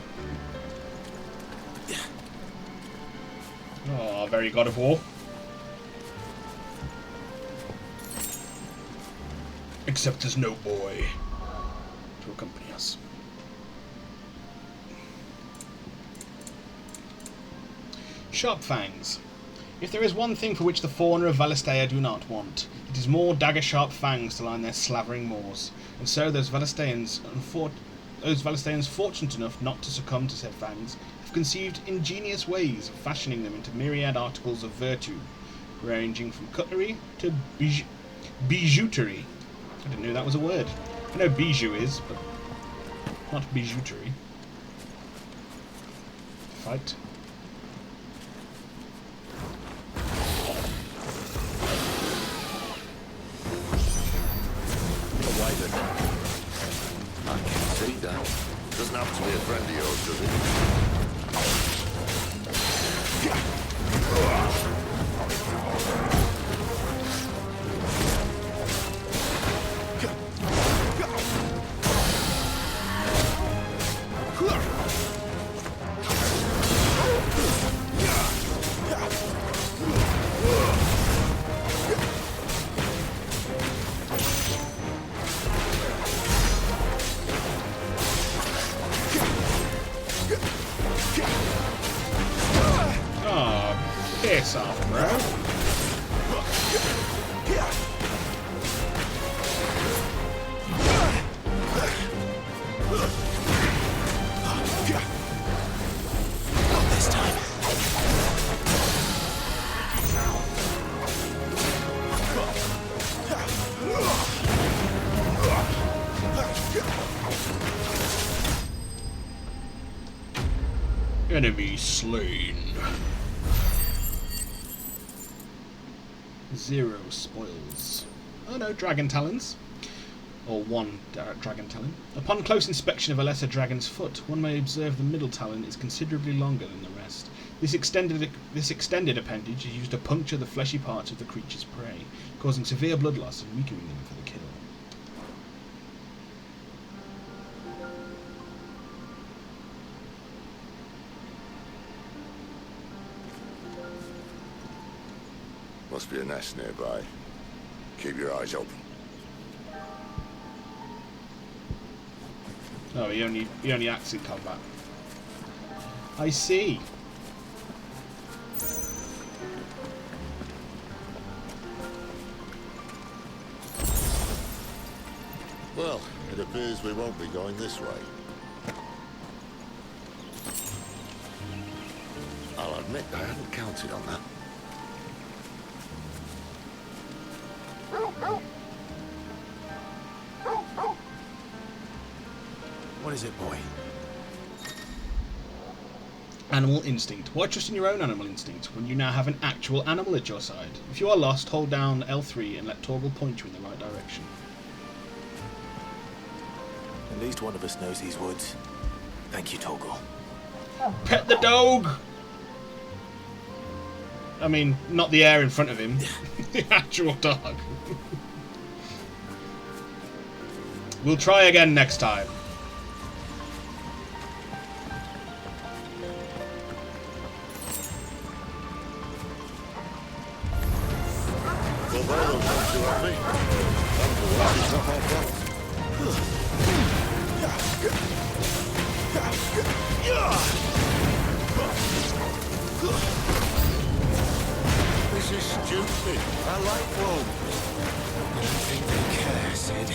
Oh, very God of War. Except there's no boy to accompany us. Sharp fangs. If there is one thing for which the fauna of Valistea do not want, it is more dagger-sharp fangs to line their slavering maws. And so those Valisteans fortunate enough not to succumb to said fangs have conceived ingenious ways of fashioning them into myriad articles of virtue, ranging from cutlery to bijouterie. I didn't know that was a word. I know bijou is, but not bijouterie. Fight. I can see that. Doesn't have to be a friend of yours, does it? Piss off, bro. Not this time. Enemy slain. 0 spoils. Oh no, dragon talons. Or 1 dragon talon. Upon close inspection of a lesser dragon's foot, one may observe the middle talon is considerably longer than the rest. This extended appendage is used to puncture the fleshy parts of the creature's prey, causing severe blood loss and weakening them for the kill. Must be a nest nearby. Keep your eyes open. Oh, he only acts in combat. I see. Well, it appears we won't be going this way. I'll admit I hadn't counted on that. What is it, boy? Animal instinct. Why trust in your own animal instinct when you now have an actual animal at your side? If you are lost, hold down L3 and let Torgal point you in the right direction. At least one of us knows these woods. Thank you, Torgal. Pet the dog! I mean, not the air in front of him. The actual dog. We'll try again next time. Well, by those ones you have me. I'm the one who's not my fault. This is stupid. I like wolves. I don't think they care, Sid.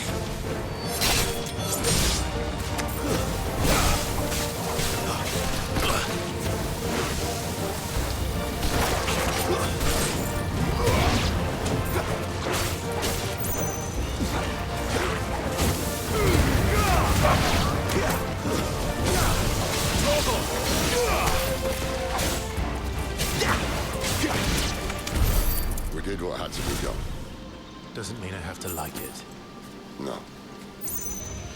We did what had to be done. Doesn't mean I have to like it. No.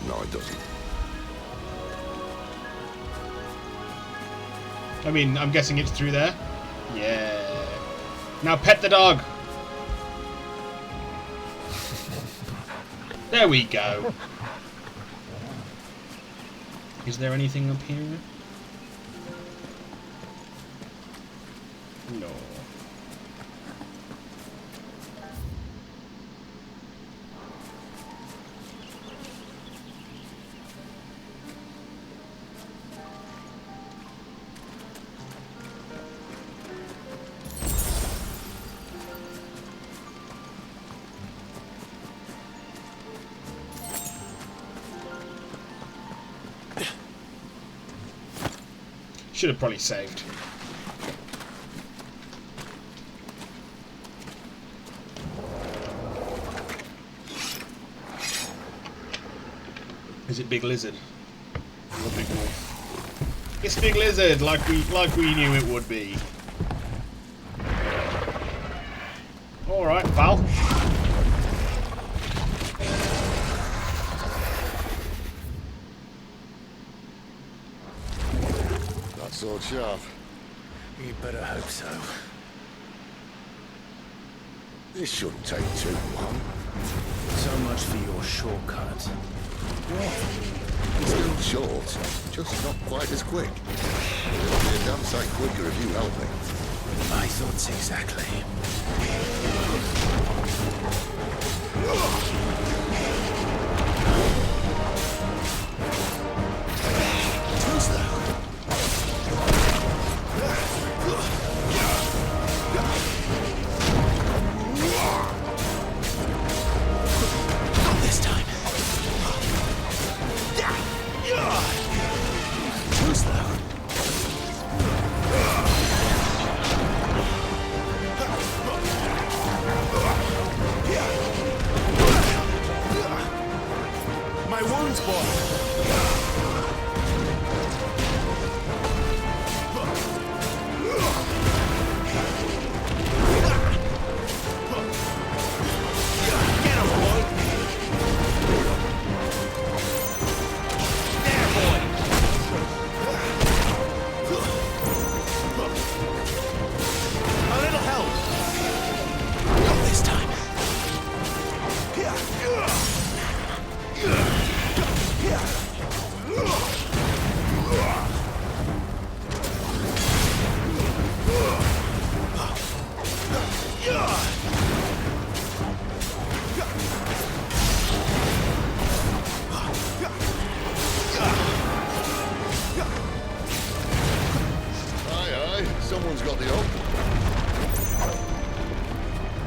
No, it doesn't. I mean, I'm guessing it's through there. Yeah. Now pet the dog. There we go. Is there anything up here? No. Should have probably saved. Is it Big Lizard? Or Big Wolf? It's Big Lizard, like we knew it would be. All right, pal. That sword sharp. You better hope so. This shouldn't take too long. So much for your shortcut. It's still short, just not quite as quick. It'll be a damn sight quicker if you help me. My thoughts exactly. Who's that? Not this time. Too slow. My wounds, boy. Someone's got the hook.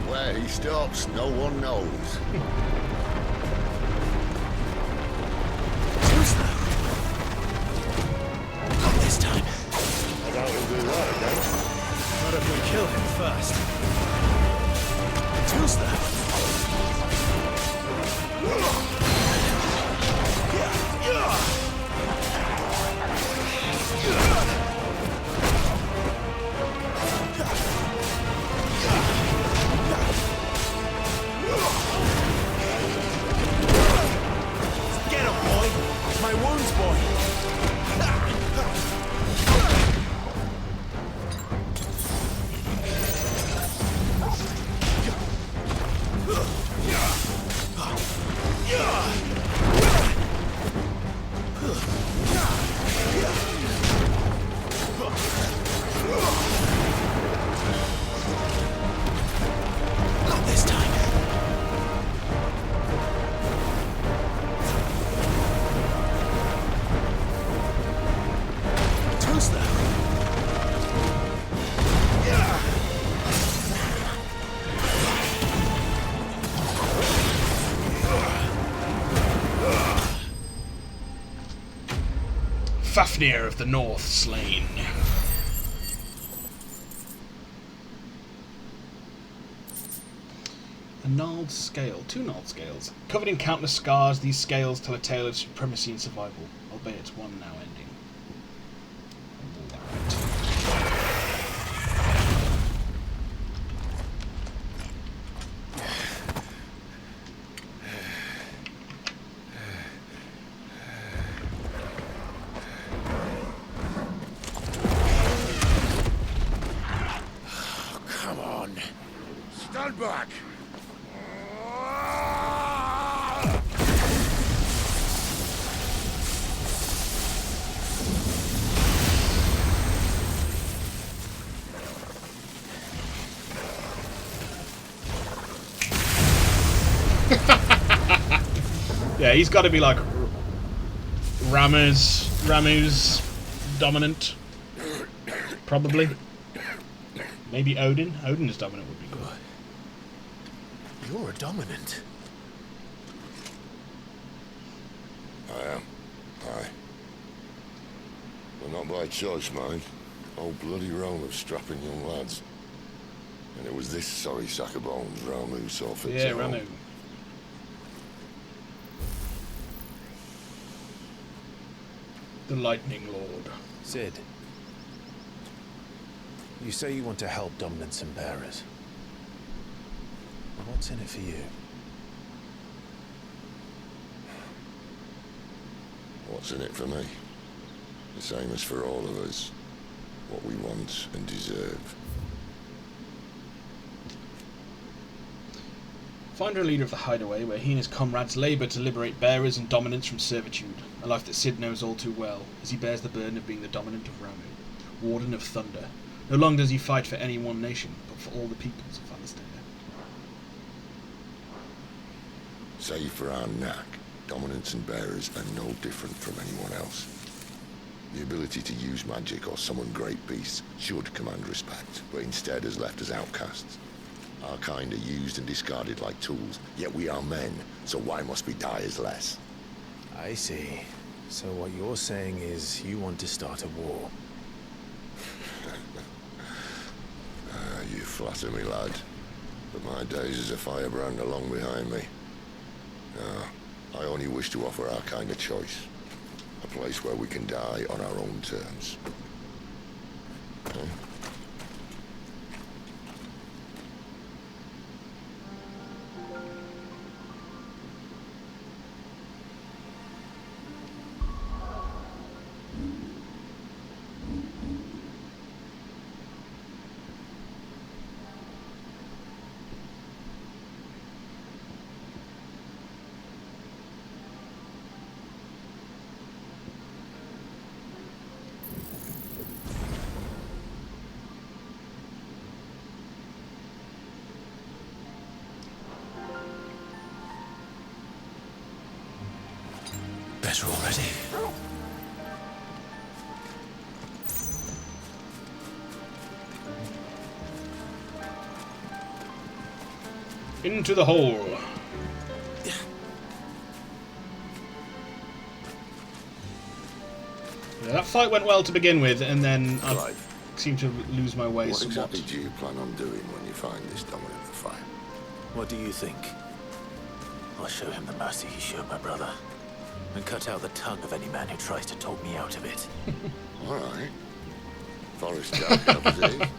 Where he stops, no one knows. Too slow. Not this time. I doubt he'll do that again. Not if we kill him first. Too slow. Get him, boy! My wounds, boy! Not this time. Too slow. Fafnir of the North slain. A gnarled scale. 2 gnarled scales. Covered in countless scars, these scales tell a tale of supremacy and survival, albeit one now ending. Come on. Stand back. Yeah, he's got to be like Ramu's dominant, probably. Maybe Odin. Odin's dominant would be good. You're a dominant. I am. Aye. But not by choice, mind. Old bloody Rome of strapping young lads. And it was this sorry sack of bones Ramu saw fit to hold. Ramu. The Lightning Lord. Cid. You say you want to help dominants and bearers. What's in it for you? What's in it for me? The same as for all of us. What we want and deserve. Finder and leader of the Hideaway, where he and his comrades labour to liberate bearers and dominants from servitude, a life that Cid knows all too well, as he bears the burden of being the dominant of Ramu, Warden of Thunder. No longer does he fight for any one nation, but for all the peoples of Alistair. Save for our knack, dominants and bearers are no different from anyone else. The ability to use magic or summon great beasts should command respect, but instead has left us outcasts. Our kind are used and discarded like tools, yet we are men, so why must we die as less? I see. So what you're saying is you want to start a war. You flatter me, lad. But my days as a firebrand are long behind me. No, I only wish to offer our kind a choice. A place where we can die on our own terms. Huh? Better already. Into the hole. Yeah, that fight went well to begin with, and then I seem to lose my way What somewhat. exactly do you plan on doing when you find this dominant of fire? What do you think? I'll show him the mercy he showed my brother. And cut out the tongue of any man who tries to talk me out of it. All right. Forest Jack, I believe.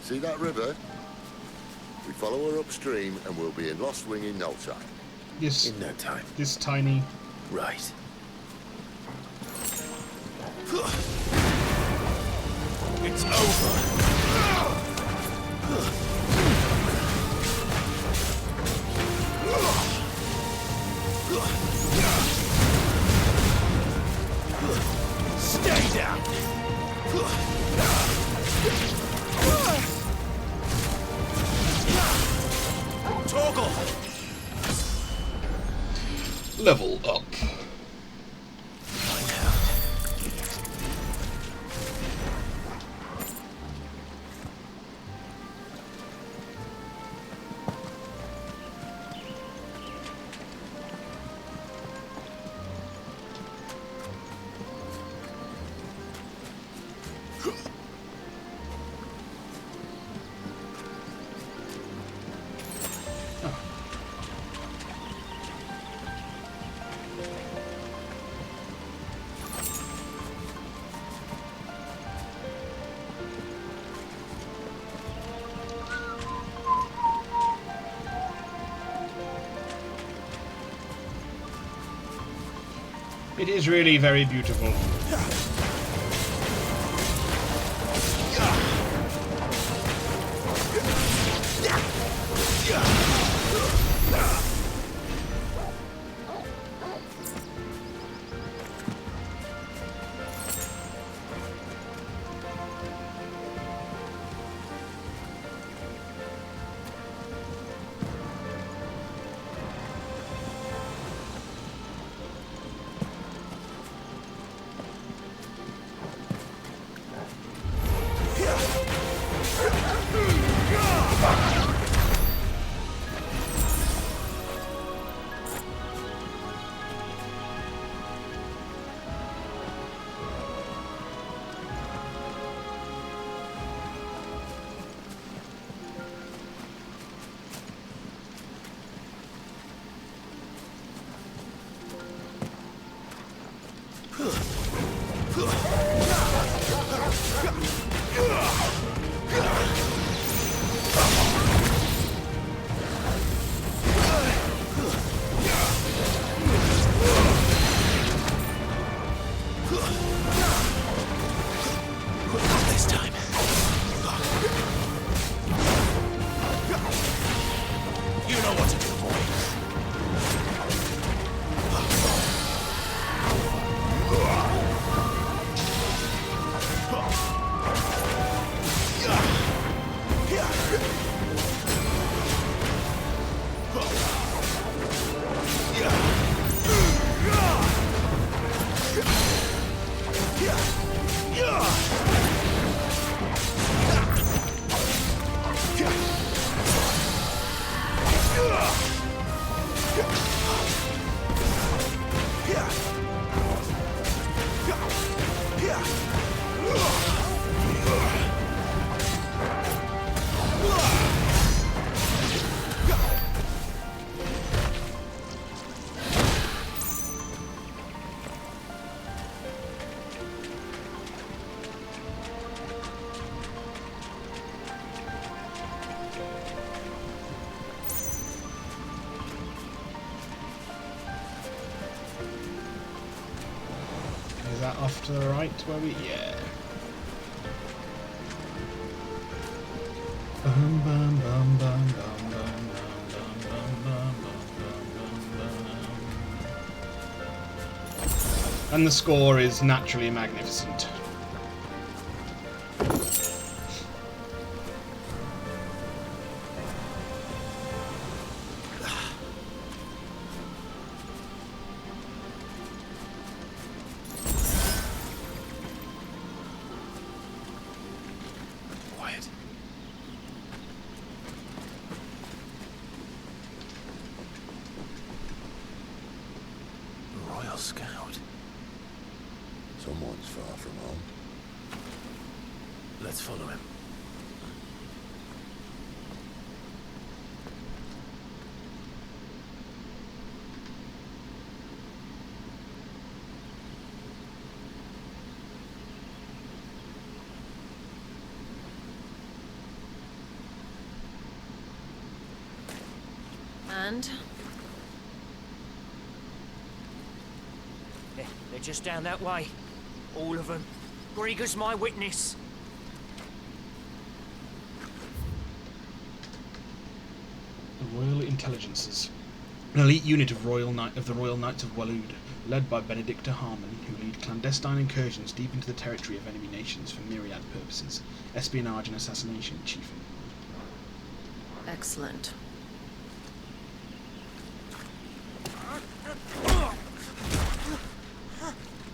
See that river? We follow her upstream and we'll be in Lost Wing in no time. Yes. In no time. This tiny. Right. It's over. Torgal! Level up. It is really very beautiful. Is that off to the right where we... yeah. Bum, bum, bum, bum, bum, bum, bum, bum, bum, bum, bum. And the score is naturally magnificent. Scout. Someone's far from home. Let's follow him. And? They're just down that way. All of them. Grieger's my witness. The Royal Intelligences. An elite unit of the Royal Knights of Waloed, led by Benedicta Harmon, who lead clandestine incursions deep into the territory of enemy nations for myriad purposes. Espionage and assassination, chiefly. Excellent.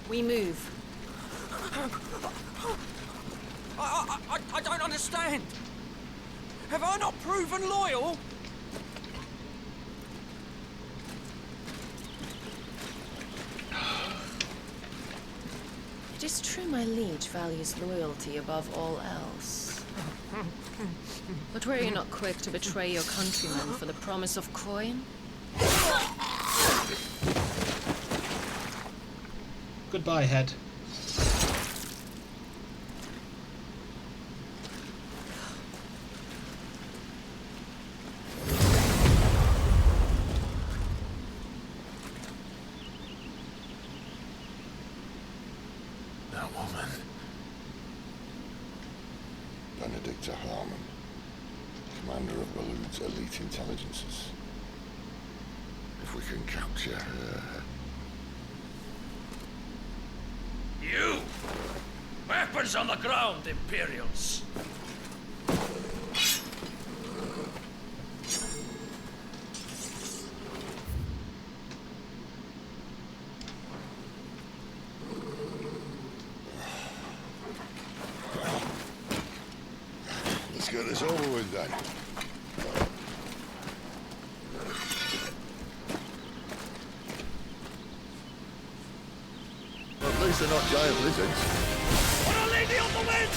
We move. I don't understand. Have I not proven loyal? It is true my liege values loyalty above all else. But were you not quick to betray your countrymen for the promise of coin? Goodbye, head. That woman. Benedicta Harmon, commander of Waloed's elite intelligences. If we can capture her... You! Weapons on the ground, Imperials! Let's get this over with then. At least they're not giant lizards. What a lady on the wind!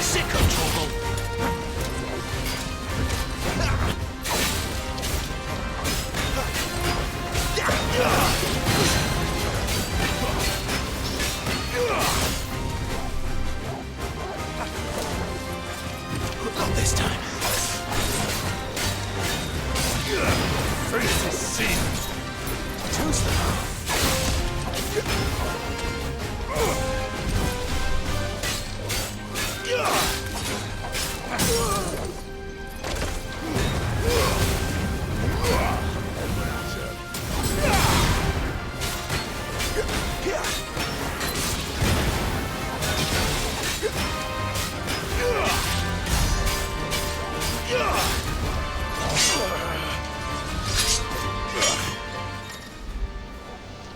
Sick of trouble! Not this time. First is sin. Choose them.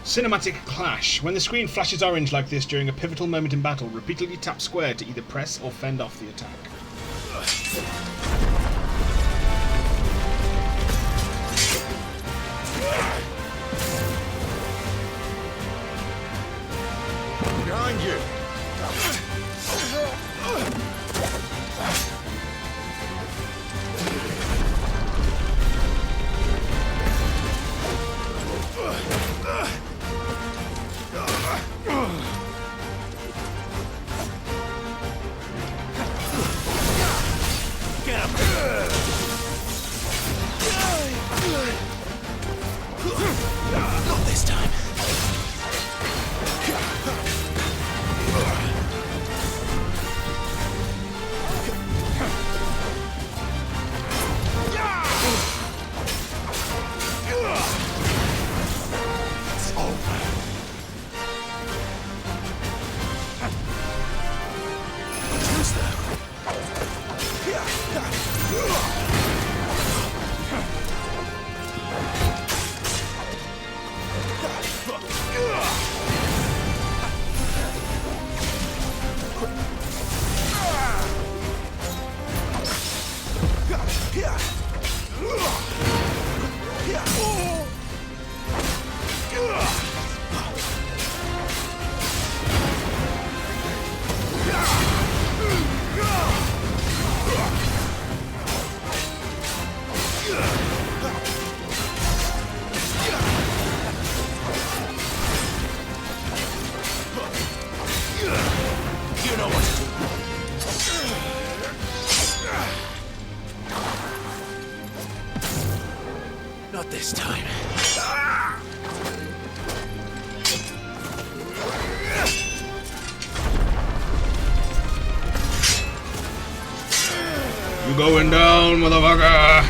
Cinematic clash. When the screen flashes orange like this during a pivotal moment in battle, repeatedly tap square to either press or fend off the attack. Behind you! Not this time. Not this time. You going down, motherfucker!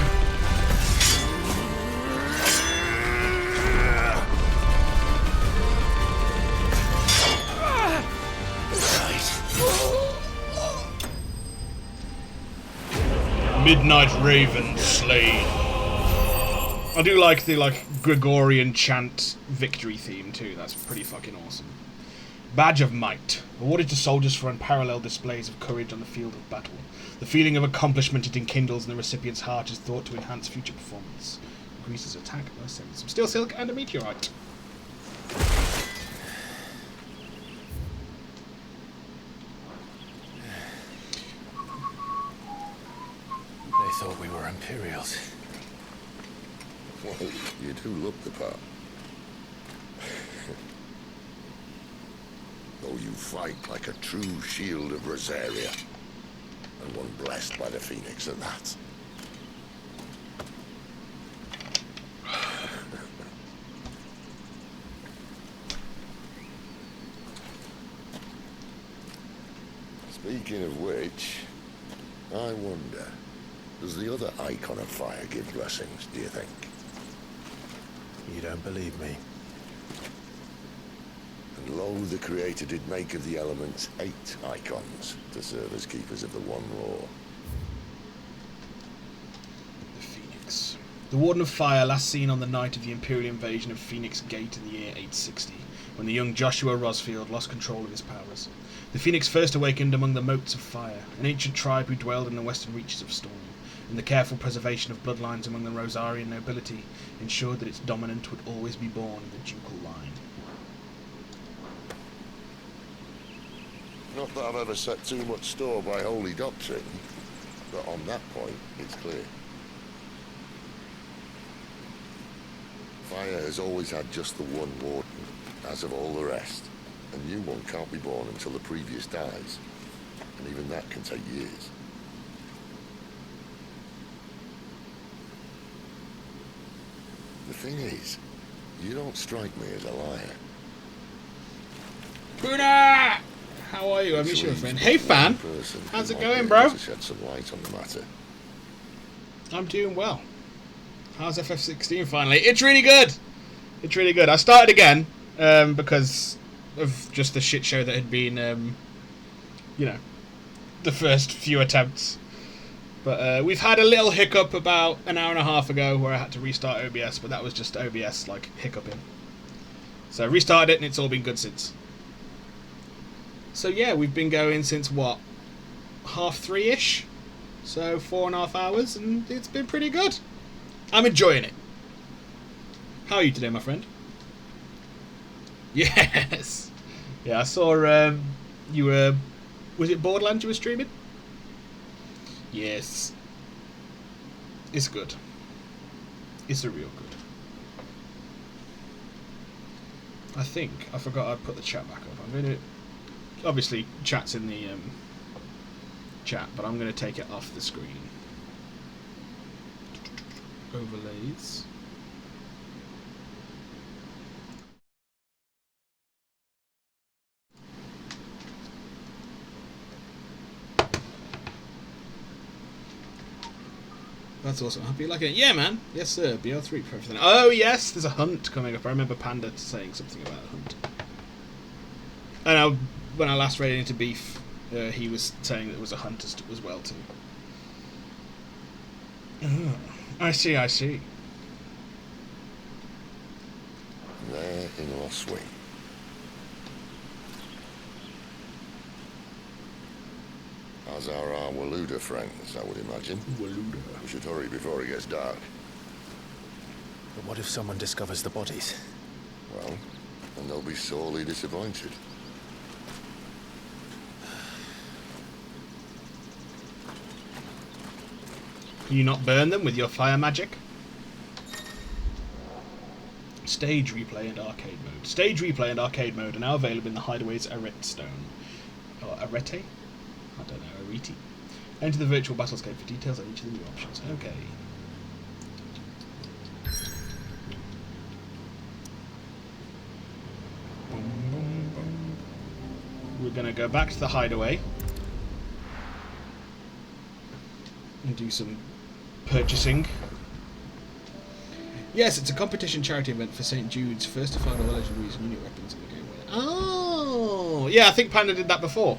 Midnight Raven slain. I do like the Gregorian chant victory theme too. That's pretty fucking awesome. Badge of Might. Awarded to soldiers for unparalleled displays of courage on the field of battle. The feeling of accomplishment it enkindles in the recipient's heart is thought to enhance future performance. Increases attack by 7. Some steel silk and a meteorite. They thought we were Imperials. Well, you do look the part. Though you fight like a true shield of Rosaria. And one blessed by the Phoenix at that. Speaking of which, I wonder, does the other icon of fire give blessings, do you think? You don't believe me? And lo, the Creator did make of the elements 8 icons to serve as keepers of the One Law. The Phoenix. The Warden of Fire, last seen on the night of the Imperial invasion of Phoenix Gate in the year 860, when the young Joshua Rosfield lost control of his powers. The Phoenix first awakened among the Motes of Fire, an ancient tribe who dwelled in the western reaches of Storm, and the careful preservation of bloodlines among the Rosarian nobility ensured that its dominant would always be born of the ducal line. Not that I've ever set too much store by holy doctrine, but on that point, it's clear. Fire has always had just the one warden, as of all the rest. A new one can't be born until the previous dies, and even that can take years. The thing is, you don't strike me as a liar. Puna! How are you? I miss you, friend. Hey, fan! How's it going, bro? To shed some light on the matter. I'm doing well. How's FF16 finally? It's really good! It's really good. I started again, because of just the shit show that had been, you know, the first few attempts. But we've had a little hiccup about an hour and a half ago where I had to restart OBS, but that was just OBS, like, hiccuping. So I restarted it and it's all been good since. So yeah, we've been going since, what, 3:30-ish? So 4.5 hours, and it's been pretty good. I'm enjoying it. How are you today, my friend? Yes! Yeah, I saw you were... Was it Borderlands you were streaming? Yes. It's good. It's a real good. I think I forgot I put the chat back up. I'm going to... Obviously, chat's in the chat, but I'm going to take it off the screen. Overlays. That's awesome. Hope you like it. Yeah, man. Yes, sir. BR3 for everything. Oh, yes. There's a hunt coming up. I remember Panda saying something about a hunt. And when I last raided into Beef, he was saying that there was a hunt as well, too. Oh, I see, I see. There in Lost Wing. As are our Waluda friends, I would imagine. Waluda. We should hurry before it gets dark. But what if someone discovers the bodies? Well, then they'll be sorely disappointed. Can you not burn them with your fire magic? Stage replay and arcade mode. Stage replay and arcade mode are now available in the Hideaway's Arete Stone. Or Arete? I don't know, Arete. Enter the virtual battlescape for details on each of the new options. Okay. We're going to go back to the Hideaway and do some purchasing. Yes, it's a competition charity event for St. Jude's, first to find all legendaries and unit weapons in the game. Oh! Yeah, I think Panda did that before.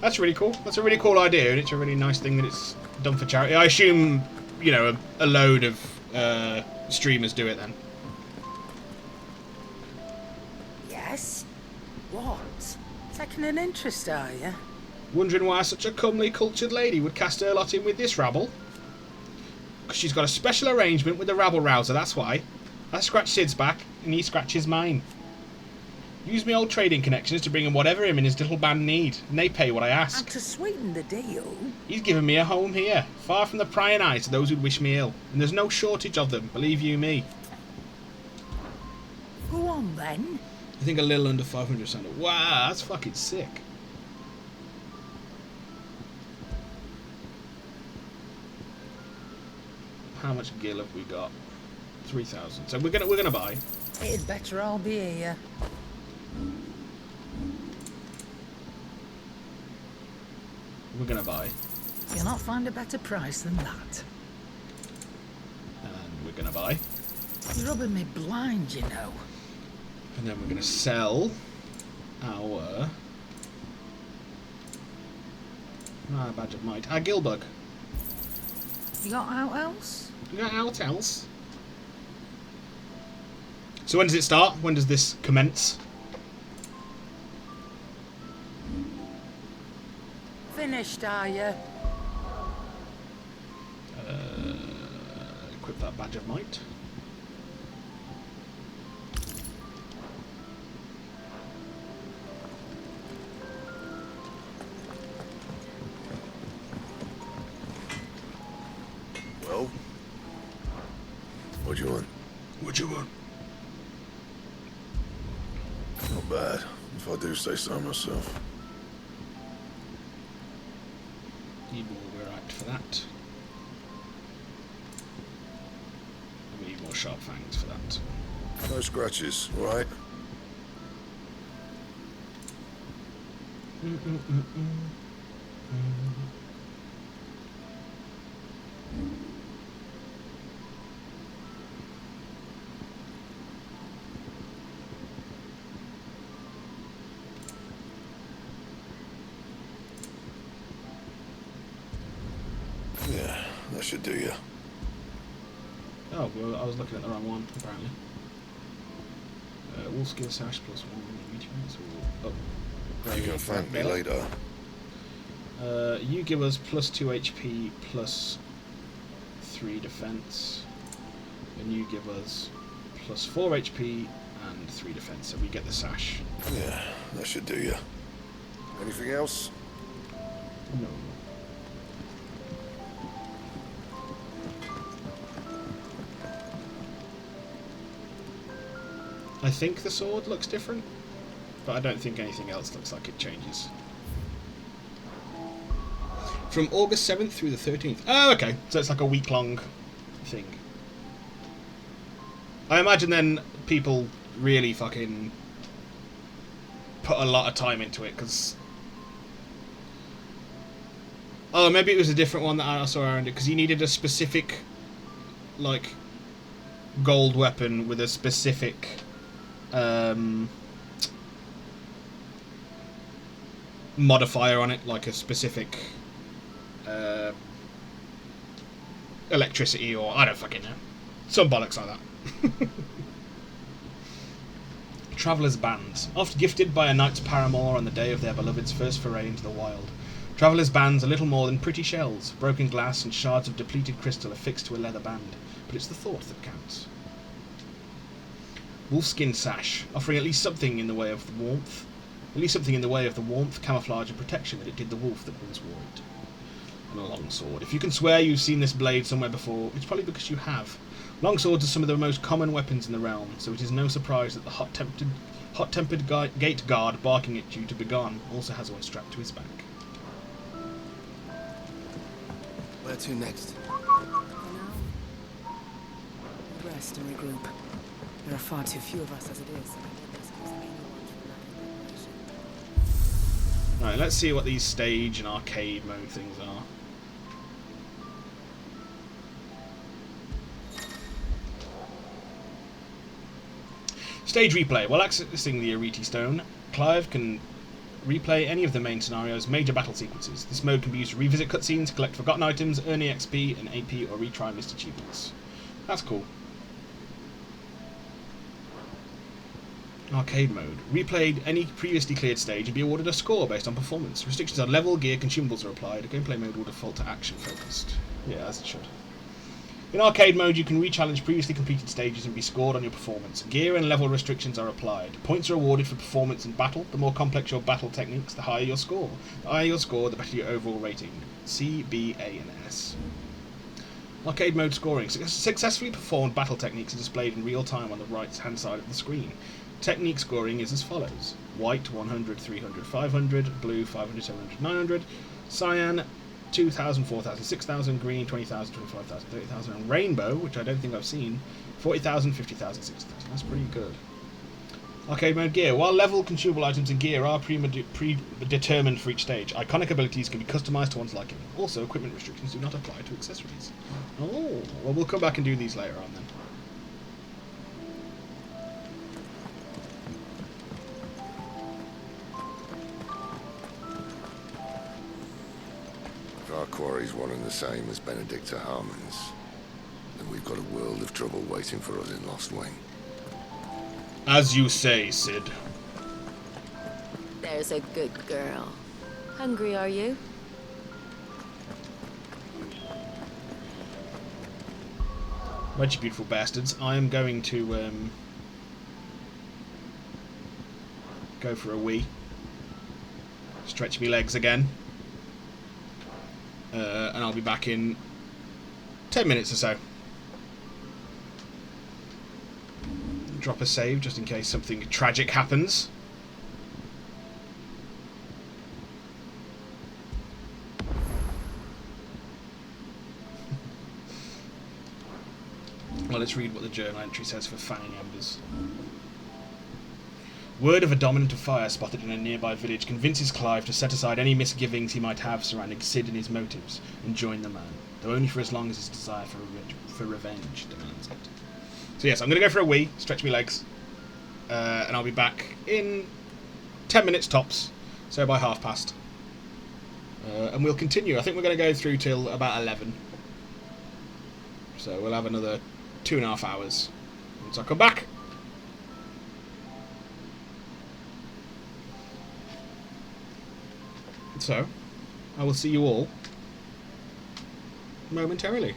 That's really cool. That's a really cool idea, and it's a really nice thing that it's done for charity. I assume, you know, a load of streamers do it then. Yes? What? Taking an interest, are you? Wondering why such a comely, cultured lady would cast her lot in with this rabble? Because she's got a special arrangement with the rabble-rouser, that's why. I scratch Sid's back, and he scratches mine. Use me old trading connections to bring him whatever him and his little band need, and they pay what I ask. And to sweeten the deal... He's given me a home here, far from the prying eyes of those who'd wish me ill, and there's no shortage of them, believe you me. Go on, then. I think a little under 500 sounded. Wow, that's fucking sick. How much gil have we got? 3,000. So we're gonna buy. It'd better all be here. We're gonna buy. You'll not find a better price than that. And we're gonna buy. You're rubbing me blind, you know. And then we're gonna sell our badge of might. Our gilbug. You got out else? You got out else? So when does it start? When does this commence? Finished, are you? Equip that badge of might. Well, what do you want? What do you want? Not bad, if I do say so myself. You will be right for that. We need more sharp fangs for that. No scratches, right? Yeah, that should do you. Oh, well, I was looking at the wrong one, apparently. Wolfskin sash plus 1 meteorites. Oh, You can thank me later. You give us plus 2 HP plus 3 defense, and you give us plus 4 HP and 3 defense, so we get the sash. Yeah, that should do you. Anything else? No. I think the sword looks different, but I don't think anything else looks like it changes. From August 7th through the 13th. Oh, okay. So it's like a week-long thing. I imagine then people really fucking put a lot of time into it, because... Oh, maybe it was a different one that I saw around it, because you needed a specific, like, gold weapon with a specific... modifier on it, like a specific electricity, or I don't fucking know, some bollocks like that. Travellers' bands, oft gifted by a knight's paramour on the day of their beloved's first foray into the wild. Travellers' bands are little more than pretty shells, broken glass and shards of depleted crystal affixed to a leather band, but it's the thought that counts. Wolfskin sash, offering at least something in the way of the warmth. At least something in the way of the warmth, camouflage and protection that it did the wolf that once wore it. And a long sword. If you can swear you've seen this blade somewhere before, it's probably because you have. Long swords are some of the most common weapons in the realm, so it is no surprise that the hot-tempered gate guard barking at you to begone also has one strapped to his back. Where to next? Rest and regroup. There are far too few of us as it is. Right, let's see what these stage and arcade mode things are. Stage replay. While accessing the Arete Stone, Clive can Replay any of the main scenario's major battle sequences. This mode can be used to revisit cutscenes, collect forgotten items, earn EXP and AP, or retry missed achievements. That's cool. Arcade mode. Replayed any previously cleared stage and be awarded a score based on performance. Restrictions on level, gear, consumables are applied. A gameplay mode will default to action focused. Yeah, as it should. In arcade mode, you can re-challenge previously completed stages and be scored on your performance. Gear and level restrictions are applied. Points are awarded for performance in battle. The more complex your battle techniques, the higher your score. The higher your score, the better your overall rating. C, B, A, and S. Arcade mode scoring. Successfully performed battle techniques are displayed in real time on the right-hand side of the screen. Technique scoring is as follows. White, 100, 300, 500. Blue, 500, 700, 900. Cyan, 2,000, 4,000, 6,000. Green, 20,000, 25,000, 30,000. And Rainbow, which I don't think I've seen, 40,000, 50,000, 60,000. That's pretty good. Arcade mode gear. While level, consumable items and gear are predetermined for each stage, iconic abilities can be customized to one's liking. Also, equipment restrictions do not apply to accessories. Oh, well, we'll come back and do these later on then. If our quarry's one and the same as Benedicta Harmon's, then we've got a world of trouble waiting for us in Lost Wing. As you say, Sid. There's a good girl. Hungry, are you? Right, you beautiful bastards. I am going to go for a wee. Stretch me legs again. And I'll be back in 10 minutes or so. Drop a save just in case something tragic happens. Well, let's read what the journal entry says for fanning embers. Word of a dominant of fire spotted in a nearby village convinces Clive to set aside any misgivings he might have surrounding Sid and his motives and join the man, though only for as long as his desire for revenge demands it. So yes, I'm going to go for a wee, stretch my legs, and I'll be back in 10 minutes tops, so by past. And we'll continue. I think we're going to go through till about 11. So we'll have another 2.5 hours once I come back. So, I will see you all momentarily.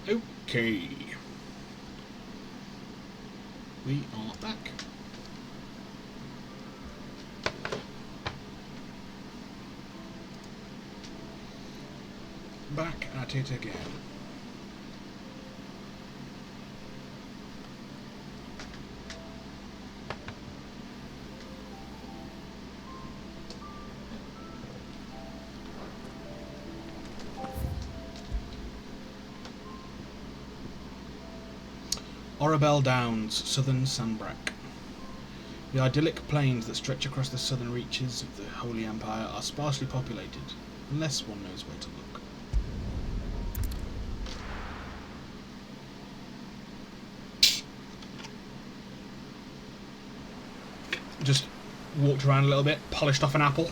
Okay. We are back. Back at it again. Orabel Downs, southern Sanbreque. The idyllic plains that stretch across the southern reaches of the Holy Empire are sparsely populated, unless one knows where to look. Just walked around a little bit, polished off an apple.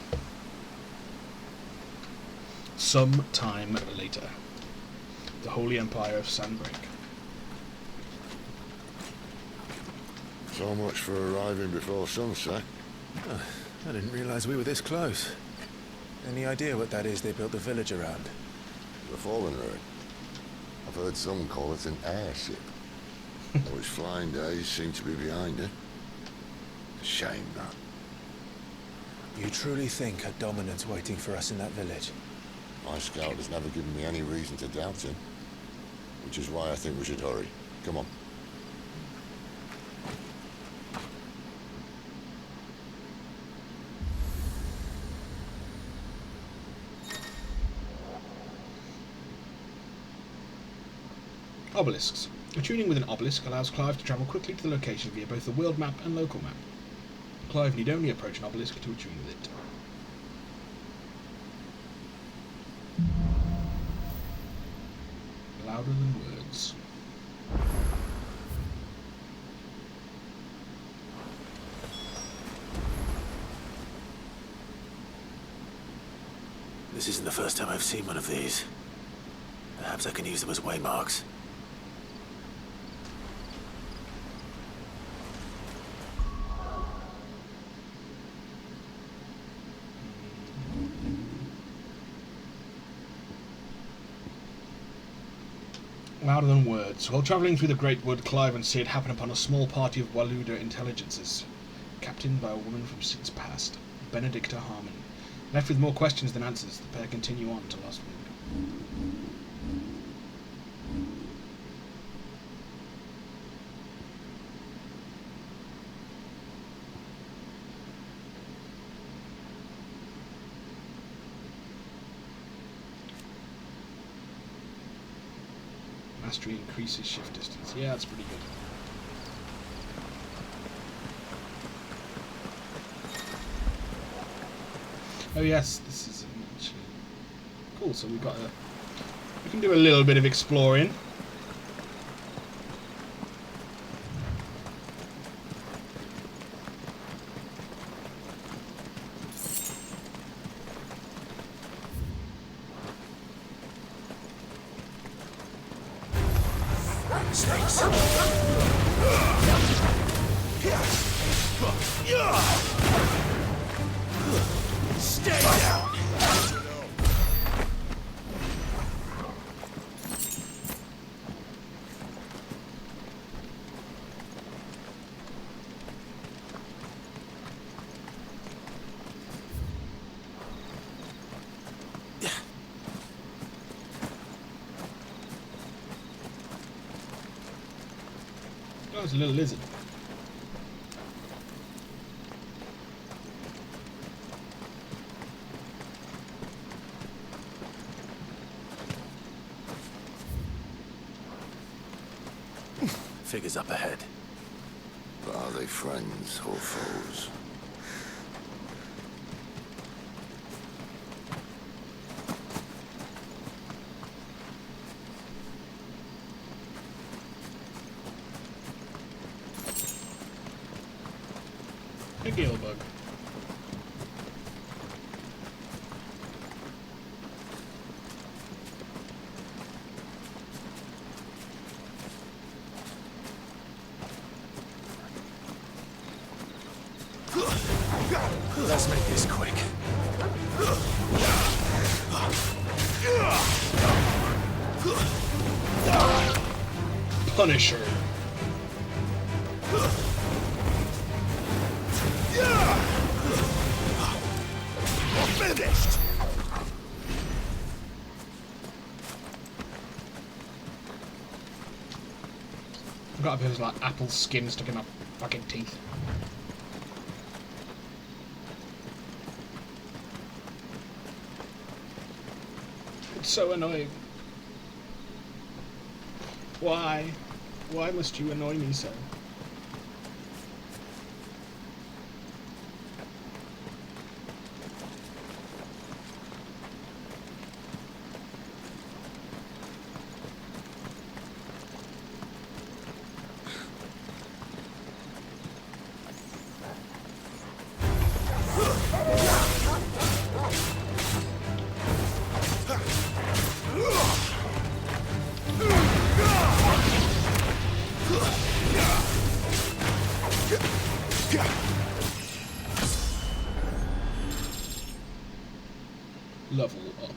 Some time later. The Holy Empire of Sanbreque. So much for arriving before sunset. Oh, I didn't realize we were this close. Any idea what that is they built the village around? The Fallen Road. I've heard some call it an airship. Though its flying days seem to be behind it. Shame that. You truly think a dominant's waiting for us in that village? My scout has never given me any reason to doubt him. Which is why I think we should hurry. Come on. Obelisks. Tuning with an obelisk allows Clive to travel quickly to the location via both the world map and local map. Clive need only approach an obelisk to attune with it. Louder than words. This isn't the first time I've seen one of these. Perhaps I can use them as waymarks. Louder than words. While travelling through the Great Wood, Clive and Cid happen upon a small party of Waluda intelligences, captained by a woman from Cid's past, Benedicta Harmon. Left with more questions than answers, the pair continue on to Lost Wood. Mastery increases shift distance. Yeah, that's pretty good. Oh yes, this is actually cool. So we can do a little bit of exploring. Stay down! Oh, it's a little lizard. Figures up ahead. But are they friends or foes? A gale bug. Let's make this quick. Punisher. Finished. I've got a bit of like apple skin stuck in my fucking teeth. It's so annoying. Why? Why must you annoy me so? Level up.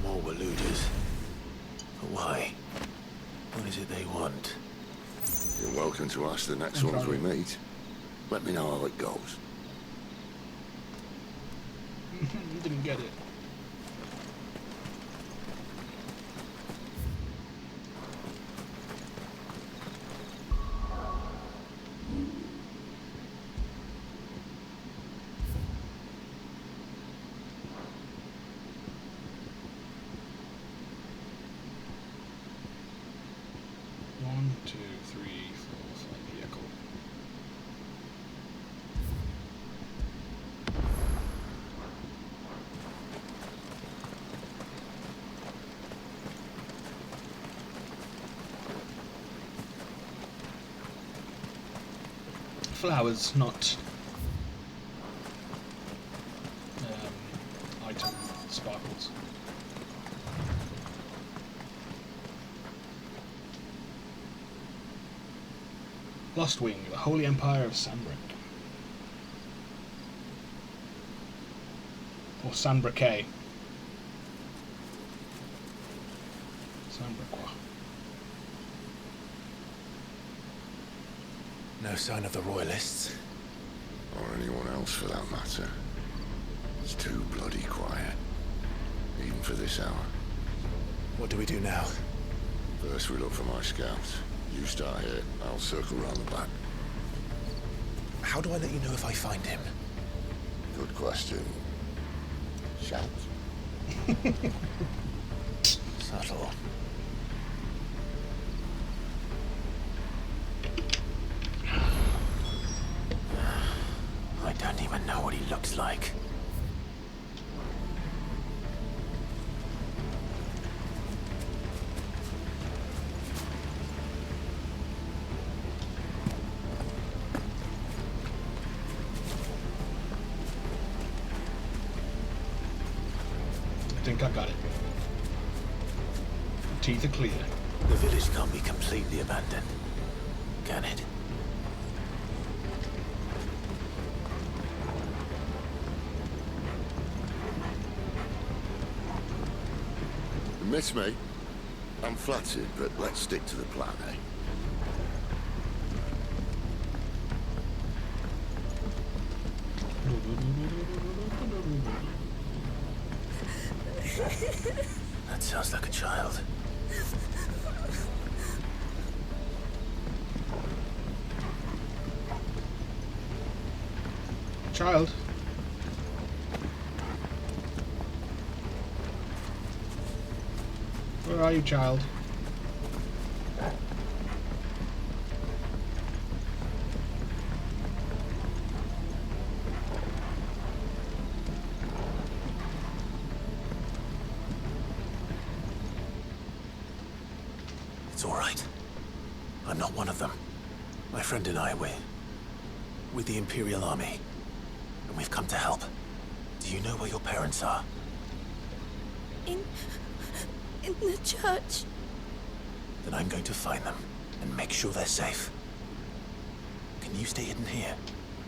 More Waluders. But why? What is it they want? You're welcome to ask the next ones we meet. Let me know how it goes. You didn't get it. One, two, three, four, five. Vehicle. Flowers, not item sparkles. Lost Wing, the Holy Empire of Sanbreque. Or Sanbreque. Sanbreque. No sign of the Royalists. Or anyone else for that matter. It's too bloody quiet. Even for this hour. What do we do now? First we look for my scouts. You start here, I'll circle round the back. How do I let you know if I find him? Good question. Shout. Subtle. I don't even know what he looks like. I think I got it. Teeth are clear. The village can't be completely abandoned, can it? Miss me? I'm flattered, but let's stick to the plan, eh? That sounds like a child. Child? Where are you, child? It's all right. I'm not one of them. My friend and I, we're with the Imperial Army. And we've come to help. Do you know where your parents are? In the church. Then I'm going to find them and make sure they're safe. Can you stay hidden here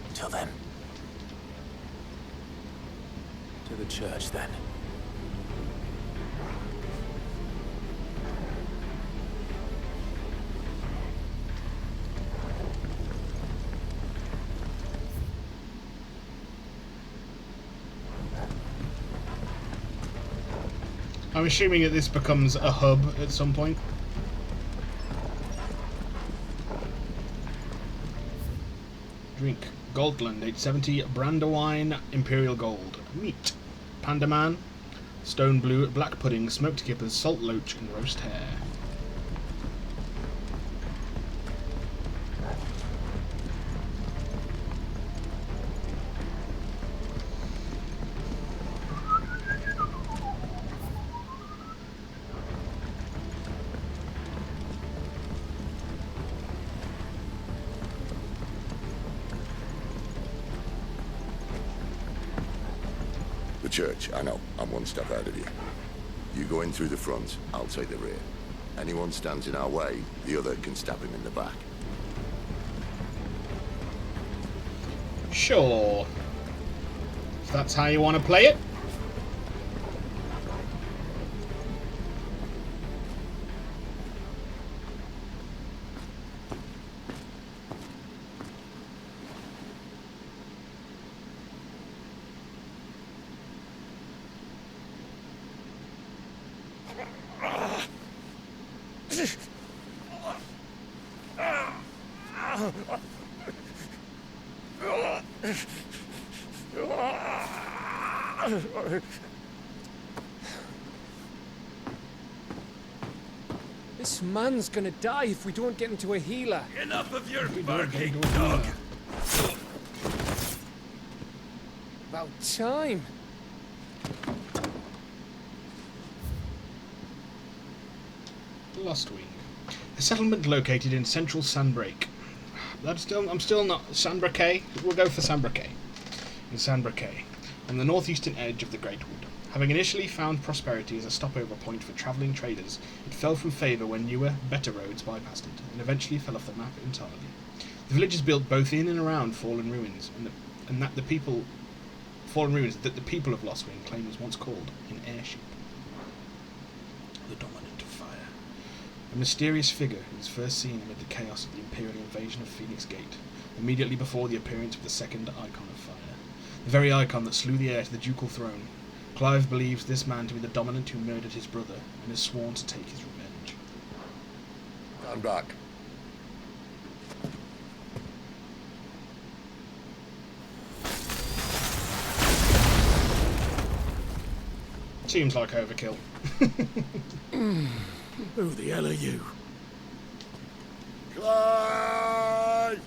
until then? To the church, then. I'm assuming that this becomes a hub at some point. Drink. Goldland, 870. Brandywine, Imperial Gold. Meat. Panda Man. Stone Blue, Black Pudding, Smoked Kippers, Salt Loach, and Roast Hare. The church, I know. I'm one step ahead of you. You go in through the front, I'll take the rear. Anyone stands in our way, the other can stab him in the back. Sure. If that's how you want to play it. This man's gonna die if we don't get into a healer. Enough of your barking, dog! About time. Lost Wing. A settlement located in central Sandbrake. I'm still not... Sandbrake? We'll go for Sandbrake. In Sandbrake, on the northeastern edge of the Great Wood. Having initially found prosperity as a stopover point for travelling traders, it fell from favour when newer, better roads bypassed it, and eventually fell off the map entirely. The village is built both in and around fallen ruins, that the people of Lost Wing claim was once called an airship. The dominant fire. A mysterious figure is first seen amid the chaos of the Imperial invasion of Phoenix Gate, immediately before the appearance of the second Icon of Fire. The very icon that slew the heir to the ducal throne. Clive believes this man to be the dominant who murdered his brother, and is sworn to take his revenge. I'm back. Seems like overkill. Who the hell are you? Clive!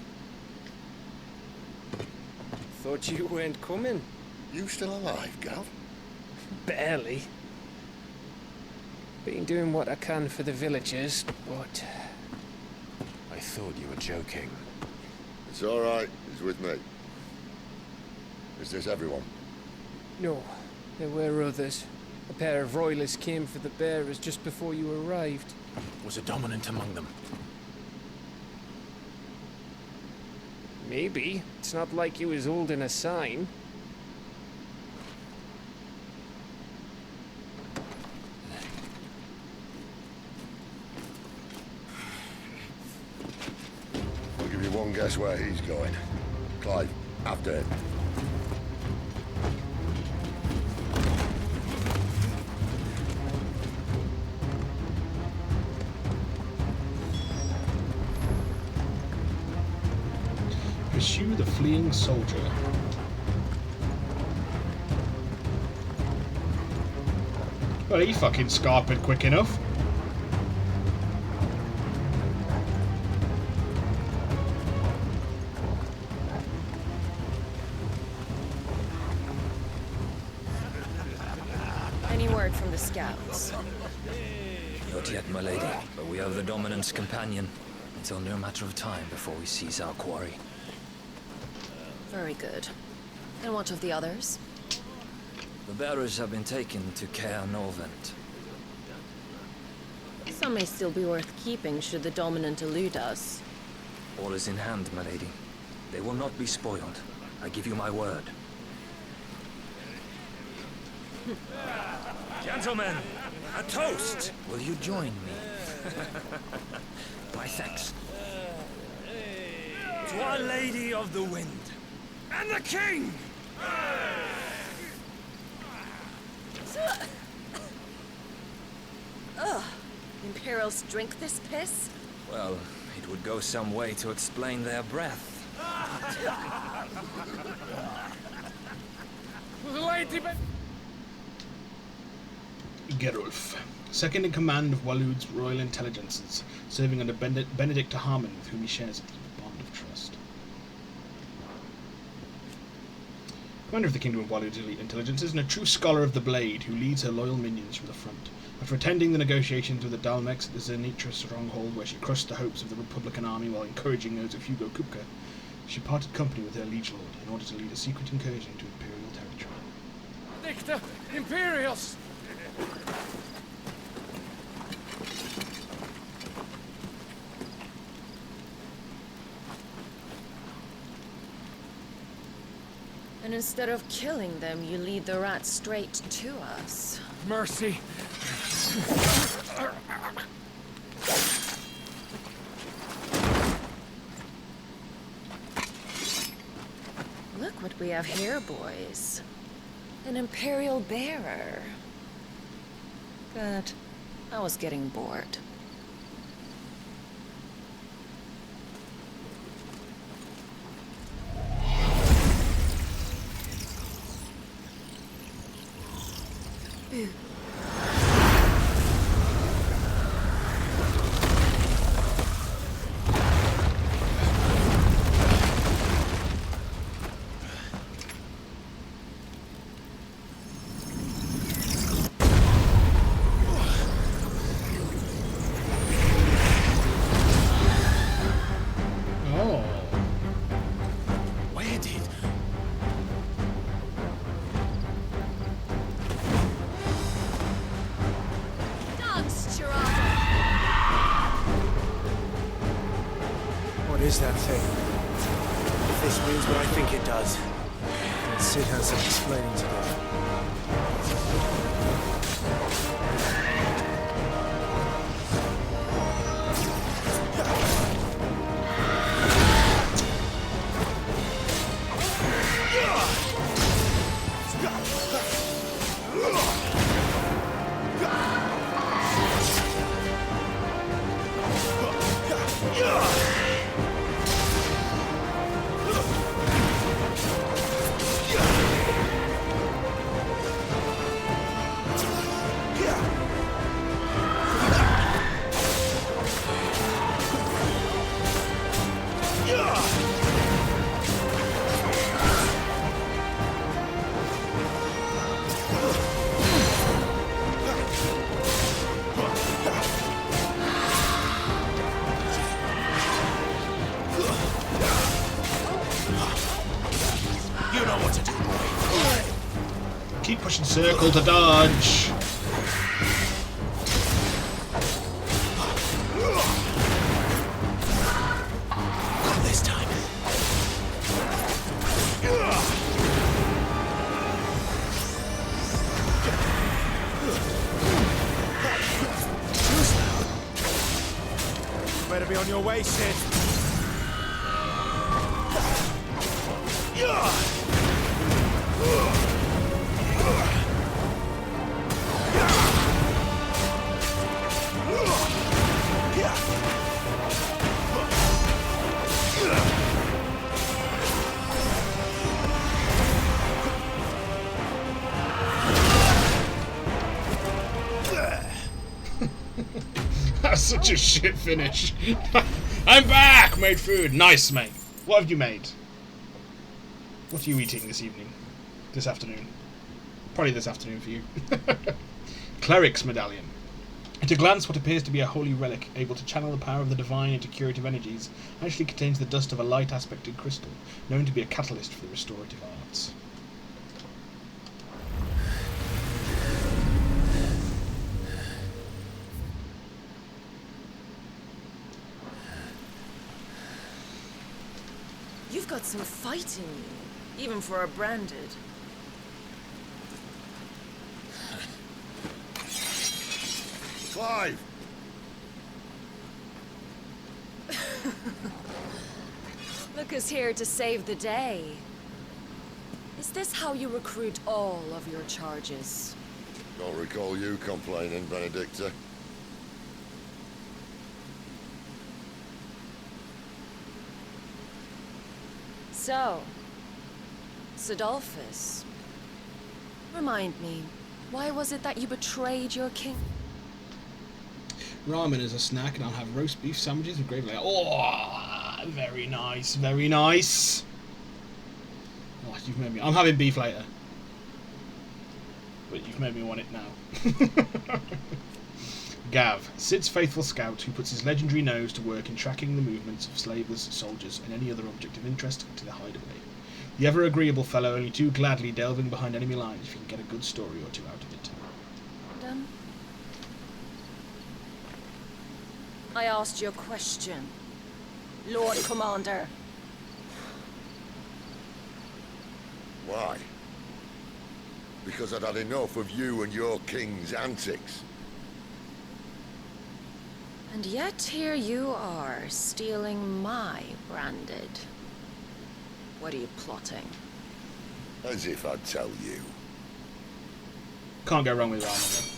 Thought you weren't coming. You still alive, Gav? Barely. Been doing what I can for the villagers, but... I thought you were joking. It's all right. He's with me. Is this everyone? No, there were others. A pair of royalists came for the bearers just before you arrived. Was a dominant among them? Maybe. It's not like he was holding a sign. can guess where he's going. Clive, after him. Pursue the fleeing soldier. Well, he fucking scarpered quick enough. Any word from the scouts? Not yet, my lady, but we have the Dominant's companion. It's only a matter of time before we seize our quarry. Very good. And what of the others? The bearers have been taken to Caer Norvent. Some may still be worth keeping should the Dominant elude us. All is in hand, my lady. They will not be spoiled. I give you my word. Gentlemen, a toast! Will you join me? My thanks. To Our Lady of the Wind and the King! Ugh. Imperials drink this piss? Well, it would go some way to explain their breath. Gerulf, second in command of Waloed's royal intelligences, serving under Benedict Harmon, with whom he shares a deep bond of trust. Commander of the Kingdom of Waloed's elite intelligences and a true scholar of the blade, who leads her loyal minions from the front. After attending the negotiations with the Dalmex at the Zenitra stronghold, where she crushed the hopes of the Republican army while encouraging those of Hugo Kupka, she parted company with her liege lord in order to lead a secret incursion into Imperial territory. Victor! Imperials! And instead of killing them, you lead the rats straight to us. Mercy! Look what we have here, boys. An Imperial bearer. Good. I was getting bored. Ooh. Is that thing? If this means what I think it does, then Sid has some explaining to do. Keep pushing circle to dodge. Not this time. Better be on your way, Sid. That's such a shit finish. I'm back! Made food. Nice, mate. What have you made? What are you eating this evening? This afternoon? Probably this afternoon for you. Cleric's Medallion. At a glance, what appears to be a holy relic, able to channel the power of the divine into curative energies, actually contains the dust of a light-aspected crystal, known to be a catalyst for the restorative arts. You've got some fight in you, even for a branded. Clive! Look who's here to save the day. Is this how you recruit all of your charges? Don't recall you complaining, Benedicta. So, Sidolphus, remind me, why was it that you betrayed your king? Ramen as a snack, and I'll have roast beef sandwiches with gravy. Oh, very nice, very nice. Oh, you've made me. I'm having beef later, but you've made me want it now. Gav, Sid's faithful scout who puts his legendary nose to work in tracking the movements of slavers, soldiers, and any other object of interest to the hideaway. The ever agreeable fellow, only too gladly delving behind enemy lines if you can get a good story or two out of it. Done. I asked you a question, Lord Commander. Why? Because I'd had enough of you and your king's antics. And yet here you are, stealing my branded. What are you plotting? As if I'd tell you. Can't go wrong with ramen.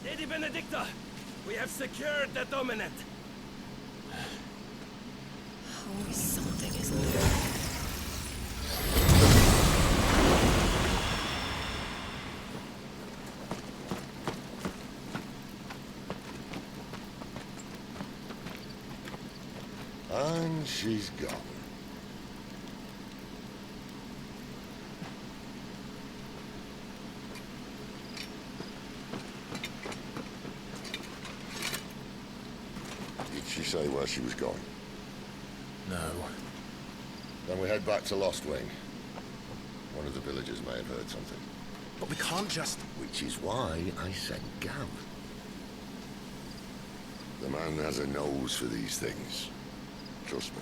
Lady Benedicta, we have secured the dominant. Always something, isn't there? And she's gone. Did she say where she was going? No. Then we head back to Lost Wing. One of the villagers may have heard something. But we can't just... Which is why I sent Gav. The man has a nose for these things. Trust me.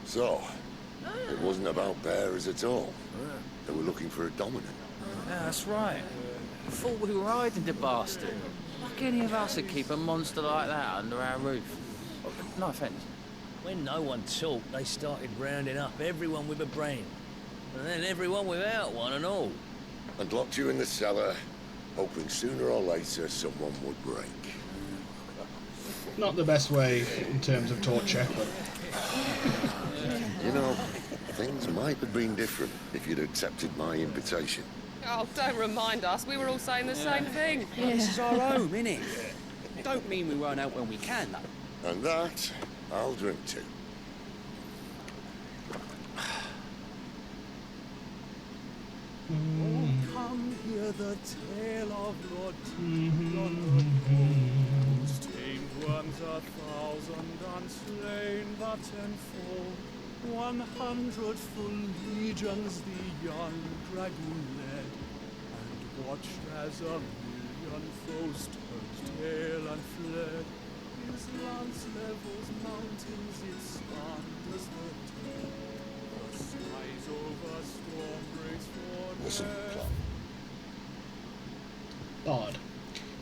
So, it wasn't about bearers at all. They were looking for a dominant. Yeah, that's right. I thought we were hiding the bastard. Like any of us would keep a monster like that under our roof. No offence. When no one talked, they started rounding up everyone with a brain. And then everyone without one and all. And locked you in the cellar, hoping sooner or later someone would break. Not the best way in terms of torture, but... You know, things might have been different if you'd accepted my invitation. Oh, don't remind us. We were all saying the same thing. Well, this is our home, innit? Don't mean we run out when we can, though. And that, I'll drink to. Oh, come hear the tale of Lord Tyrion, whose tamed worms 1,000 unslain but tenfold. 100 full legions the young dragoon led, and watched as 1,000,000 foes turned tail and fled. His lance levels mountains, it slanders the dead. The skies over storm breaks for Listen, Plum. Bard.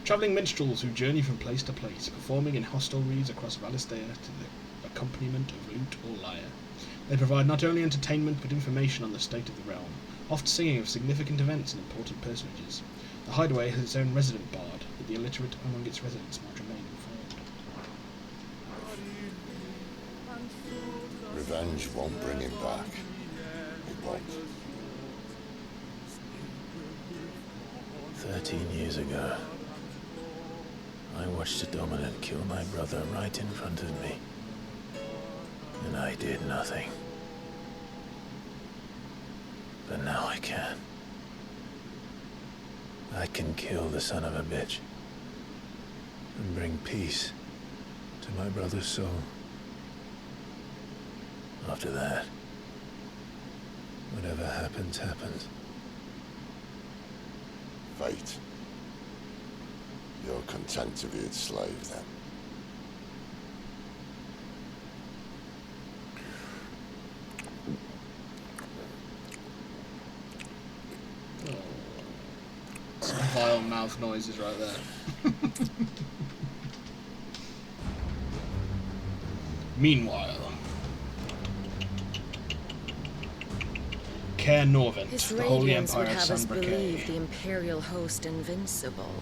Travelling minstrels who journey from place to place, performing in hostelries across Valistea to the accompaniment of lute or lyre. They provide not only entertainment but information on the state of the realm, oft singing of significant events and important personages. The Hideaway has its own resident bard, but the illiterate among its residents might remain informed. Revenge won't bring him back. It won't. 13 years ago, I watched a dominant kill my brother right in front of me. And I did nothing. But now I can. I can kill the son of a bitch and bring peace to my brother's soul. After that, whatever happens, happens. Fate. You're content to be its slave, then? Some vile mouth noises right there. Meanwhile, Caer Norvent, His the Holy radiance Empire would of have us San believe the Imperial host invincible.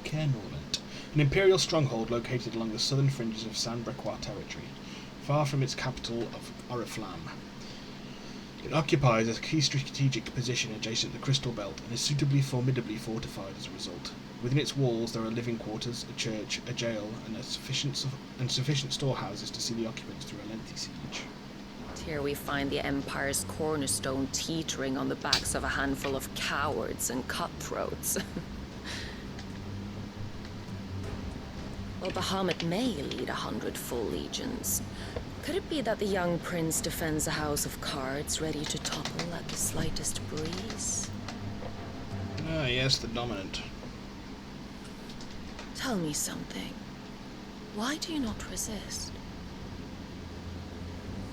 Caer Norvent, an Imperial stronghold located along the southern fringes of San Brequois territory, far from its capital of Oriflamme. It occupies a key strategic position adjacent to the Crystal Belt and is suitably formidably fortified as a result. Within its walls there are living quarters, a church, a jail, and sufficient storehouses to see the occupants through a lengthy siege. Here we find the Empire's cornerstone teetering on the backs of a handful of cowards and cutthroats. Well, Bahamut may lead 100 full legions. Could it be that the young prince defends a house of cards ready to topple at the slightest breeze? Ah, yes, the dominant. Tell me something. Why do you not resist?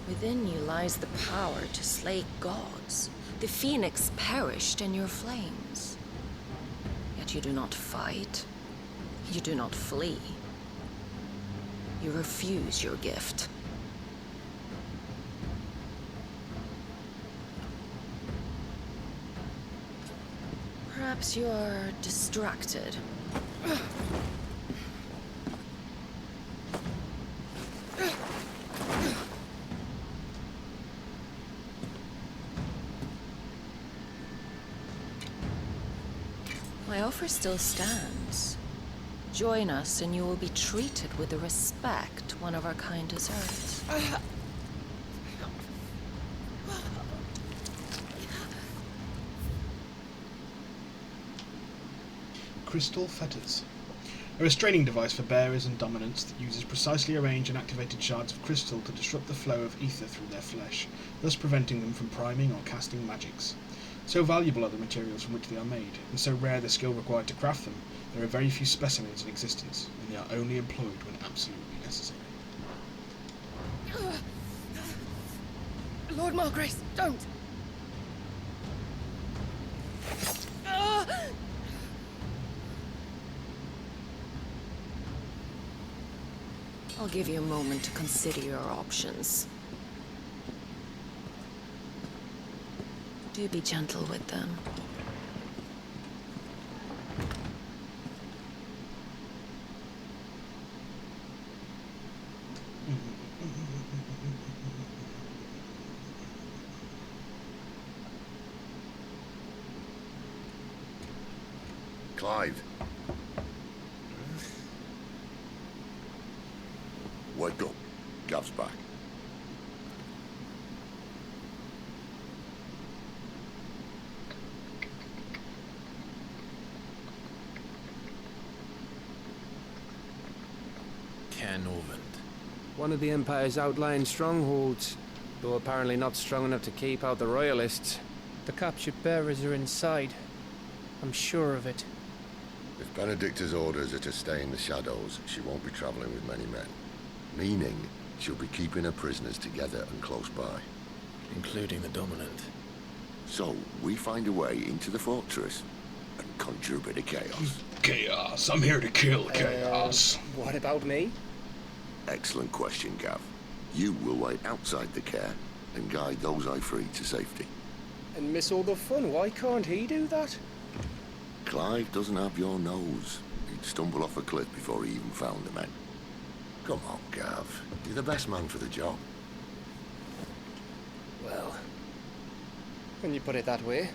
Within you lies the power to slay gods. The phoenix perished in your flames. Yet you do not fight. You do not flee. You refuse your gift. Perhaps you're distracted. My offer still stands. Join us and you will be treated with the respect one of our kind deserves. Crystal fetters. A restraining device for bearers and dominants that uses precisely arranged and activated shards of crystal to disrupt the flow of ether through their flesh, thus preventing them from priming or casting magics. So valuable are the materials from which they are made, and so rare the skill required to craft them, there are very few specimens in existence, and they are only employed when absolutely necessary. Lord Margrace, don't! I'll give you a moment to consider your options. Do be gentle with them. Clive. Wake up. Gav's back. Caer Norvent. One of the Empire's outlying strongholds, though apparently not strong enough to keep out the Royalists. The captured bearers are inside. I'm sure of it. If Benedicta's orders are to stay in the shadows, she won't be traveling with many men. Meaning, she'll be keeping her prisoners together and close by. Including the dominant. So, we find a way into the fortress and conjure a bit of chaos. Chaos. I'm here to kill chaos. What about me? Excellent question, Gav. You will wait outside the care and guide those I free to safety. And miss all the fun. Why can't he do that? Clive doesn't have your nose. He'd stumble off a cliff before he even found the men. Come on, Gav. You're the best man for the job. Well, when you put it that way.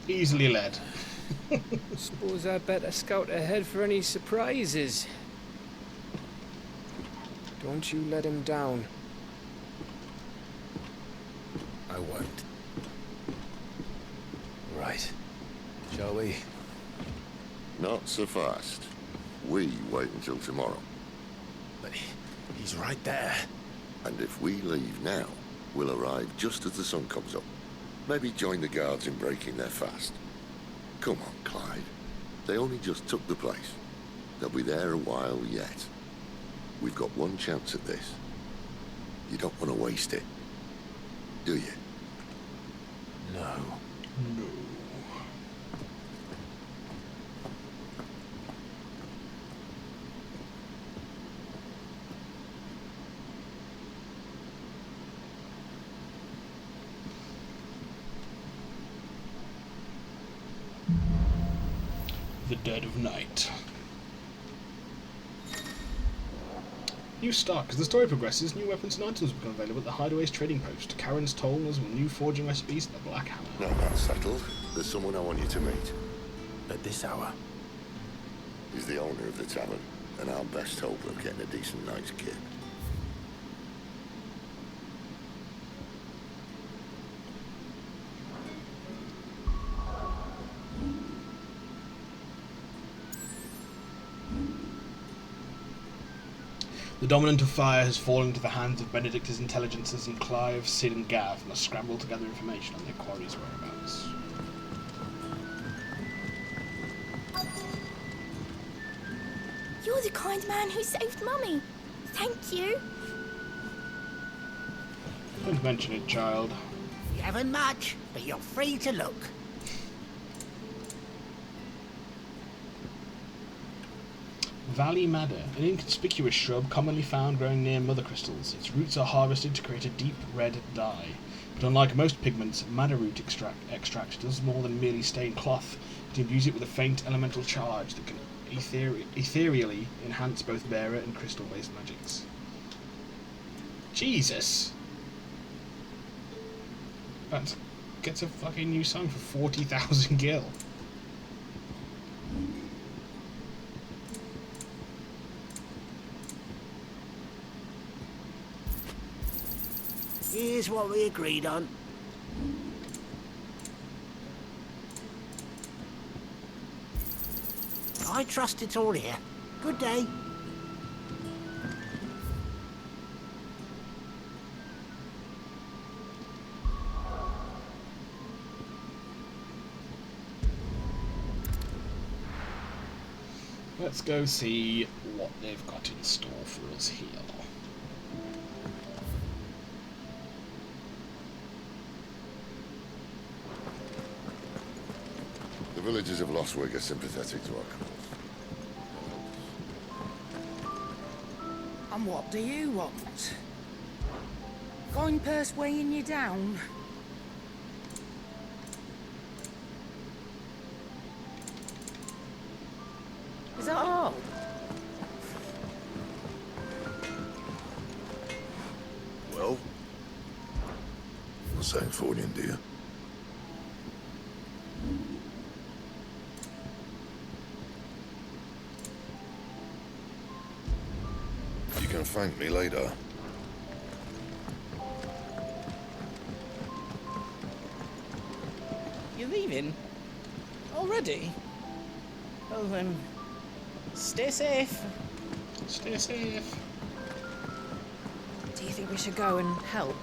Easily led. Suppose I'd better scout ahead for any surprises. Don't you let him down. I won't. Right. Shall we? Not so fast. We wait until tomorrow. But he's right there. And if we leave now, we'll arrive just as the sun comes up. Maybe join the guards in breaking their fast. Come on, Clyde. They only just took the place. They'll be there a while yet. We've got one chance at this. You don't want to waste it, do you? No. No. The dead of night. New stock. As the story progresses, new weapons and items become available at the Hideaway's trading post. Karen's told us with new forging recipes and the Black Hammer. No, that's settled. There's someone I want you to meet. At this hour? He's the owner of the tavern, and our best hope of getting a decent night's kip. The dominant of fire has fallen into the hands of Benedict's intelligences, and Clive, Sid and Gav must scramble to gather information on their quarry's whereabouts. You're the kind man who saved Mummy. Thank you. Don't mention it, child. You haven't much, but you're free to look. Valley Madder, an inconspicuous shrub commonly found growing near mother crystals. Its roots are harvested to create a deep red dye. But unlike most pigments, madder root extract does more than merely stain cloth. It imbues it with a faint elemental charge that can ethereally enhance both bearer and crystal-based magics. Jesus! That gets a fucking new song for 40,000 gil. Here's what we agreed on. I trust it's all here. Good day. Let's go see what they've got in store for us here. The villagers of Lostwig are sympathetic to our cause. And what do you want? Coin purse weighing you down? Is that all? Well? What's saying for you, dear? You can thank me later. You're leaving? Already? Oh, then... stay safe. Stay safe. Do you think we should go and help?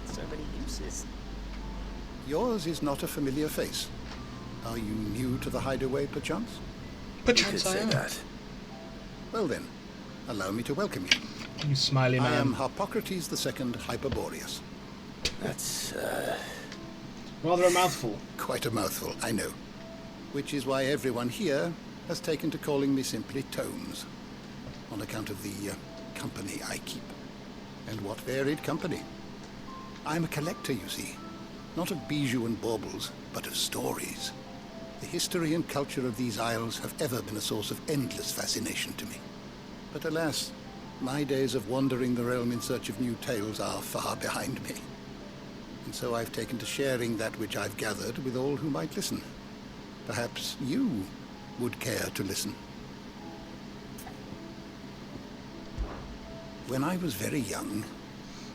So many uses. Yours is not a familiar face. Are you new to the Hideaway, perchance? Perchance I am. Well then, allow me to welcome you. You smiley man. I am Harpocrates II Hyperboreus. That's, rather a mouthful. Quite a mouthful, I know. Which is why everyone here has taken to calling me simply Tomes, on account of the company I keep. And what varied company. I'm a collector, you see. Not of bijou and baubles, but of stories. The history and culture of these isles have ever been a source of endless fascination to me. But alas, my days of wandering the realm in search of new tales are far behind me. And so I've taken to sharing that which I've gathered with all who might listen. Perhaps you would care to listen. When I was very young,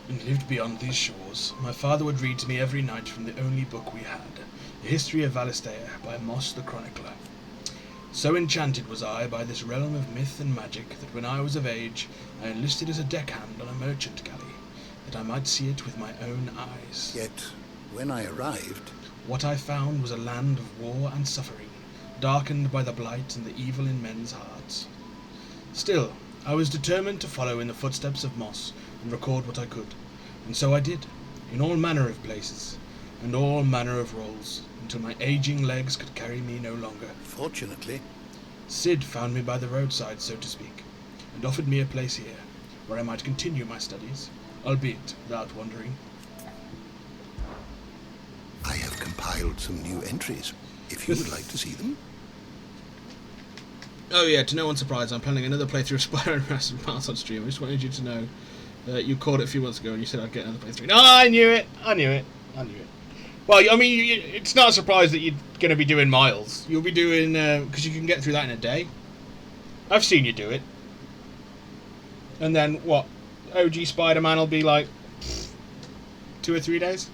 and lived beyond these shores, my father would read to me every night from the only book we had, The History of Valistea by Moss the Chronicler. So enchanted was I by this realm of myth and magic that when I was of age, I enlisted as a deckhand on a merchant galley, that I might see it with my own eyes. Yet, when I arrived, what I found was a land of war and suffering, darkened by the blight and the evil in men's hearts. Still, I was determined to follow in the footsteps of Moss and record what I could, and so I did, in all manner of places, and all manner of roles, until my aging legs could carry me no longer. Fortunately, Sid found me by the roadside, so to speak, and offered me a place here, where I might continue my studies, albeit without wandering. I have compiled some new entries, if you would like to see them. Oh yeah, to no one's surprise, I'm planning another playthrough of Spider-Man Miles on stream. I just wanted you to know that you called it a few months ago and you said I'd get another playthrough. No, I knew it! Well, I mean, it's not a surprise that you're going to be doing Miles. You'll be doing, because you can get through that in a day. I've seen you do it. And then, what? OG Spider-Man will be like 2 or 3 days?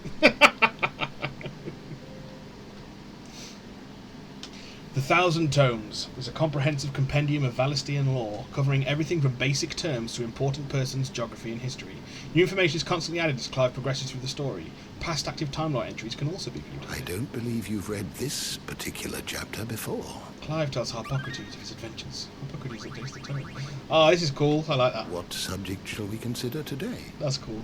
The 1,000 Tomes is a comprehensive compendium of Valistean lore, covering everything from basic terms to important persons, geography and history. New information is constantly added as Clive progresses through the story. Past active timeline entries can also be viewed. I don't believe you've read this particular chapter before. Clive tells Harpocrates of his adventures. Harpocrates updates the tome. Oh, this is cool. I like that. What subject shall we consider today? That's cool.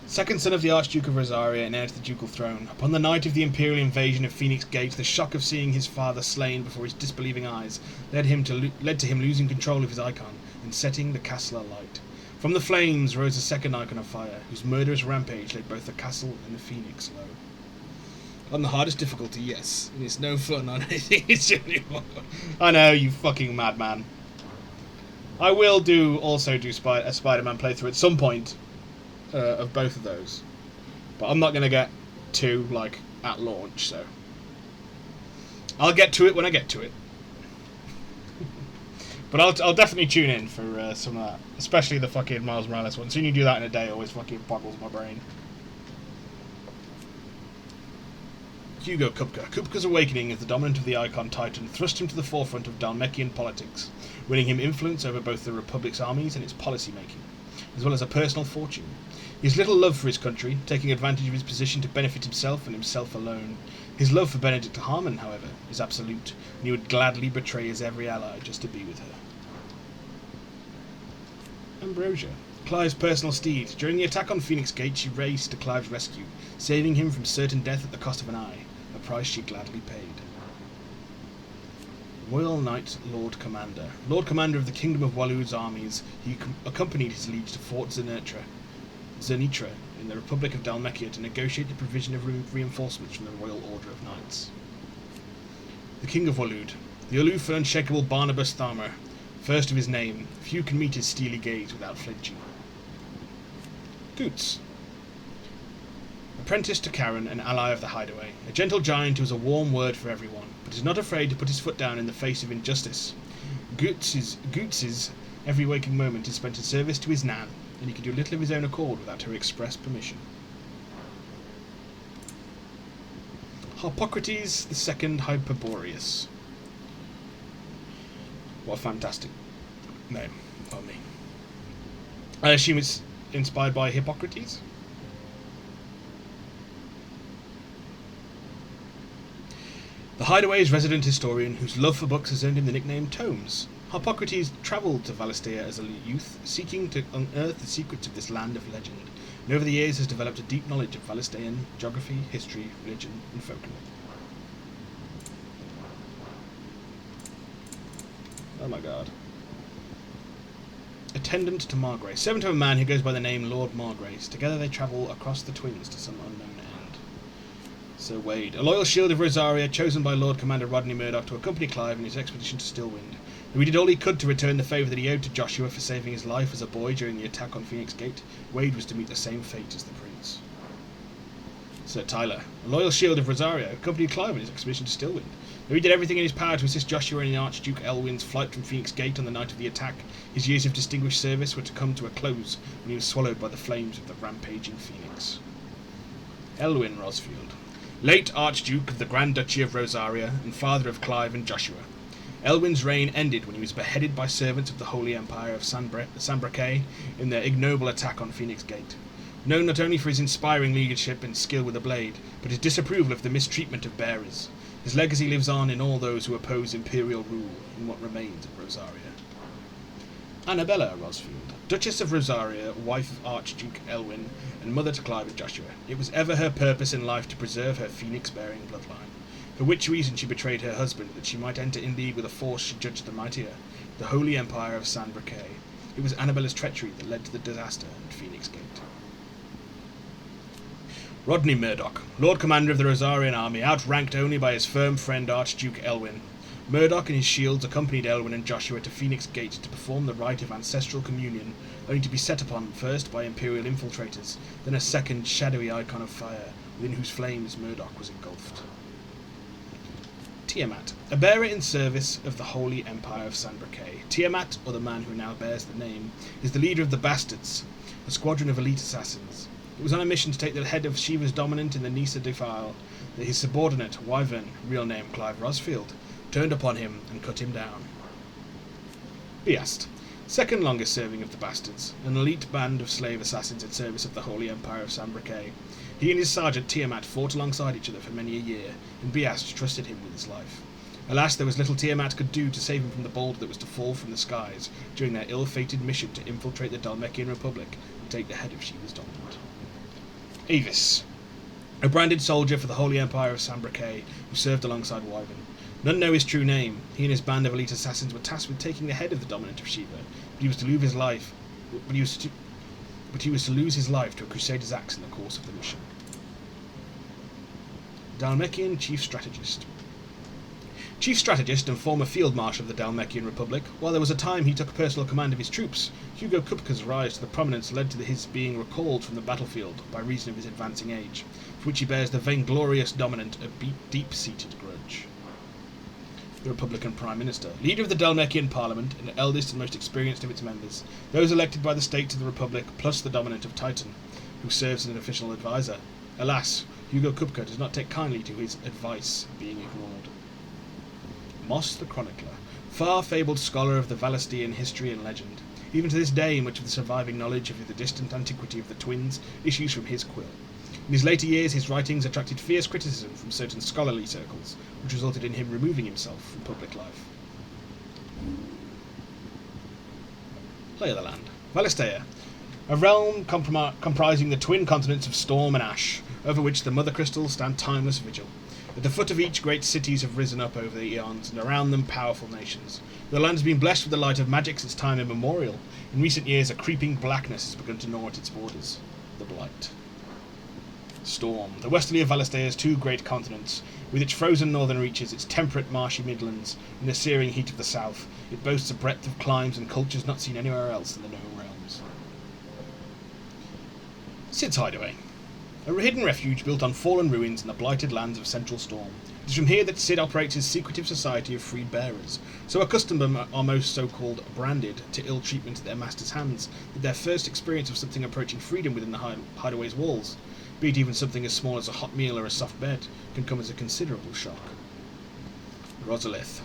Second son of the Archduke of Rosaria and heir to the ducal throne, upon the night of the imperial invasion of Phoenix Gate, the shock of seeing his father slain before his disbelieving eyes led to him losing control of his icon and setting the castle alight. From the flames rose a second icon of fire, whose murderous rampage laid both the castle and the Phoenix low. On the hardest difficulty, yes, and it's no fun on anything anymore. I know, you fucking madman. I will also do a Spider-Man playthrough at some point. Of both of those, but I'm not going to get to like at launch, so I'll get to it when I get to it. But I'll definitely tune in for some of that, especially the fucking Miles Morales one. Soon you do that in a day, it always fucking boggles my brain. Hugo Kupka. Kupka's awakening as the dominant of the Icon Titan thrust him to the forefront of Dalmekian politics, winning him influence over both the Republic's armies and its policy making, as well as a personal fortune. His little love for his country, taking advantage of his position to benefit himself and himself alone. His love for Benedict Harmon, however, is absolute, and he would gladly betray his every ally just to be with her. Ambrosia. Clive's personal steed. During the attack on Phoenix Gate, she raced to Clive's rescue, saving him from certain death at the cost of an eye, a price she gladly paid. Royal Knight Lord Commander. Lord Commander of the Kingdom of Walu's armies, he accompanied his liege to Fort Zernitra in the Republic of Dalmekia to negotiate the provision of reinforcements from the Royal Order of Knights. The King of Walud. The aloof and unshakable Barnabas Tharmer. First of his name, few can meet his steely gaze without flinching. Goots. Apprentice to Karen, an ally of the Hideaway. A gentle giant who has a warm word for everyone, but is not afraid to put his foot down in the face of injustice. Goots's every waking moment is spent in service to his Nan, and he can do little of his own accord without her express permission. Harpocrates II Hyperboreus. What a fantastic name. Pardon me. I assume it's inspired by Hippocrates? The Hideaway's resident historian, whose love for books has earned him the nickname Tomes. Harpocrates travelled to Valistea as a youth, seeking to unearth the secrets of this land of legend, and over the years has developed a deep knowledge of Valistean geography, history, religion, and folklore. Oh my god. Attendant to Margrace. Servant of a man who goes by the name Lord Margrace. Together they travel across the Twins to some unknown end. Sir Wade. A loyal shield of Rosaria, chosen by Lord Commander Rodney Murdoch to accompany Clive in his expedition to Stillwind. Though he did all he could to return the favour that he owed to Joshua for saving his life as a boy during the attack on Phoenix Gate, Wade was to meet the same fate as the prince. Sir Tyler. A loyal shield of Rosaria, accompanied Clive in his expedition to Stillwind. Though he did everything in his power to assist Joshua in the Archduke Elwyn's flight from Phoenix Gate on the night of the attack, his years of distinguished service were to come to a close when he was swallowed by the flames of the rampaging Phoenix. Elwyn Rosfield. Late Archduke of the Grand Duchy of Rosaria and father of Clive and Joshua. Elwyn's reign ended when he was beheaded by servants of the Holy Empire of Sambraque in their ignoble attack on Phoenix Gate. Known not only for his inspiring leadership and skill with a blade, but his disapproval of the mistreatment of bearers. His legacy lives on in all those who oppose imperial rule in what remains of Rosaria. Annabella Rosfield, Duchess of Rosaria, wife of Archduke Elwyn, and mother to Clive and Joshua. It was ever her purpose in life to preserve her phoenix-bearing bloodline, for which reason she betrayed her husband, that she might enter in league with a force she judged the mightier, the Holy Empire of Sambraque. It was Annabella's treachery that led to the disaster at Phoenix Gate. Rodney Murdoch, Lord Commander of the Rosarian army, outranked only by his firm friend Archduke Elwyn. Murdoch and his shields accompanied Elwyn and Joshua to Phoenix Gate to perform the rite of ancestral communion, only to be set upon first by Imperial infiltrators, then a second shadowy icon of fire, within whose flames Murdoch was engulfed. Tiamat, a bearer in service of the Holy Empire of Sambraque. Tiamat, or the man who now bears the name, is the leader of the Bastards, a squadron of elite assassins. It was on a mission to take the head of Shiva's dominant in the Nisa defile that his subordinate, Wyvern, real name Clive Rosfield, turned upon him and cut him down. Biast, second longest serving of the Bastards, an elite band of slave assassins in service of the Holy Empire of Sambraque. He and his sergeant Tiamat fought alongside each other for many a year, and Biast trusted him with his life. Alas, there was little Tiamat could do to save him from the boulder that was to fall from the skies during their ill-fated mission to infiltrate the Dalmekian Republic and take the head of Shiva's dominant. Avis, a branded soldier for the Holy Empire of Sambraque, who served alongside Wyvern. None know his true name. He and his band of elite assassins were tasked with taking the head of the dominant of Shiva, but he was to lose his life. But he was to lose his life to a crusader's axe in the course of the mission. Dalmekian Chief Strategist. Chief Strategist and former Field Marshal of the Dalmekian Republic, while there was a time he took personal command of his troops, Hugo Kupka's rise to the prominence led to his being recalled from the battlefield by reason of his advancing age, for which he bears the vainglorious dominant a deep-seated grudge. The Republican Prime Minister, leader of the Dalmekian Parliament, and eldest and most experienced of its members, those elected by the States of the Republic, plus the dominant of Titan, who serves as an official advisor. Alas, Hugo Kupka does not take kindly to his advice being ignored. Moss the Chronicler, far-fabled scholar of the Valistean history and legend. Even to this day, much of the surviving knowledge of the distant antiquity of the twins issues from his quill. In his later years, his writings attracted fierce criticism from certain scholarly circles, which resulted in him removing himself from public life. Lay of the land. Valistea, a realm comprising the twin continents of Storm and Ash, over which the Mother Crystals stand timeless vigil. At the foot of each, great cities have risen up over the eons, and around them powerful nations. The land has been blessed with the light of magic since time immemorial. In recent years, a creeping blackness has begun to gnaw at its borders. The Blight. Storm, the westerly of Valistea's two great continents. With its frozen northern reaches, its temperate marshy midlands, and the searing heat of the south, it boasts a breadth of climes and cultures not seen anywhere else in the known realms. Sid's Hideaway. A hidden refuge built on fallen ruins in the blighted lands of Central Storm. It is from here that Sid operates his secretive society of freed bearers, so accustomed are most so-called branded to ill treatment at their master's hands, that their first experience of something approaching freedom within the hideaway's walls, be it even something as small as a hot meal or a soft bed, can come as a considerable shock. Rosalith.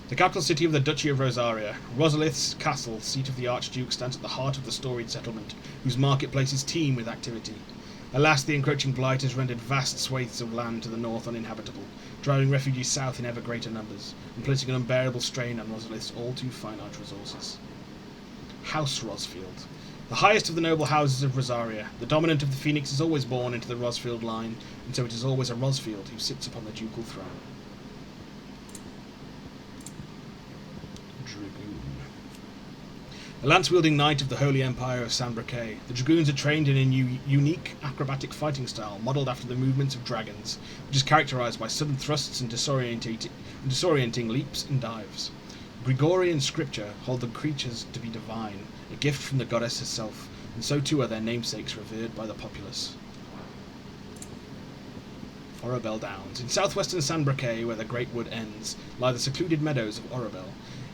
The capital city of the Duchy of Rosaria, Rosalith's castle, seat of the Archduke, stands at the heart of the storied settlement, whose marketplaces teem with activity. Alas, the encroaching blight has rendered vast swathes of land to the north uninhabitable, driving refugees south in ever greater numbers, and placing an unbearable strain on Rosalith's all too finite resources. House Rosfield. The highest of the noble houses of Rosaria, the dominant of the Phoenix is always born into the Rosfield line, and so it is always a Rosfield who sits upon the ducal throne. Dragoon. A lance-wielding knight of the Holy Empire of San Briquet, the Dragoons are trained in a unique acrobatic fighting style modelled after the movements of dragons, which is characterised by sudden thrusts and disorienting leaps and dives. Gregorian scripture hold the creatures to be divine, a gift from the goddess herself, and so too are their namesakes revered by the populace. Orabel Downs. In southwestern San Briquet, where the Great Wood ends, lie the secluded meadows of Orabel.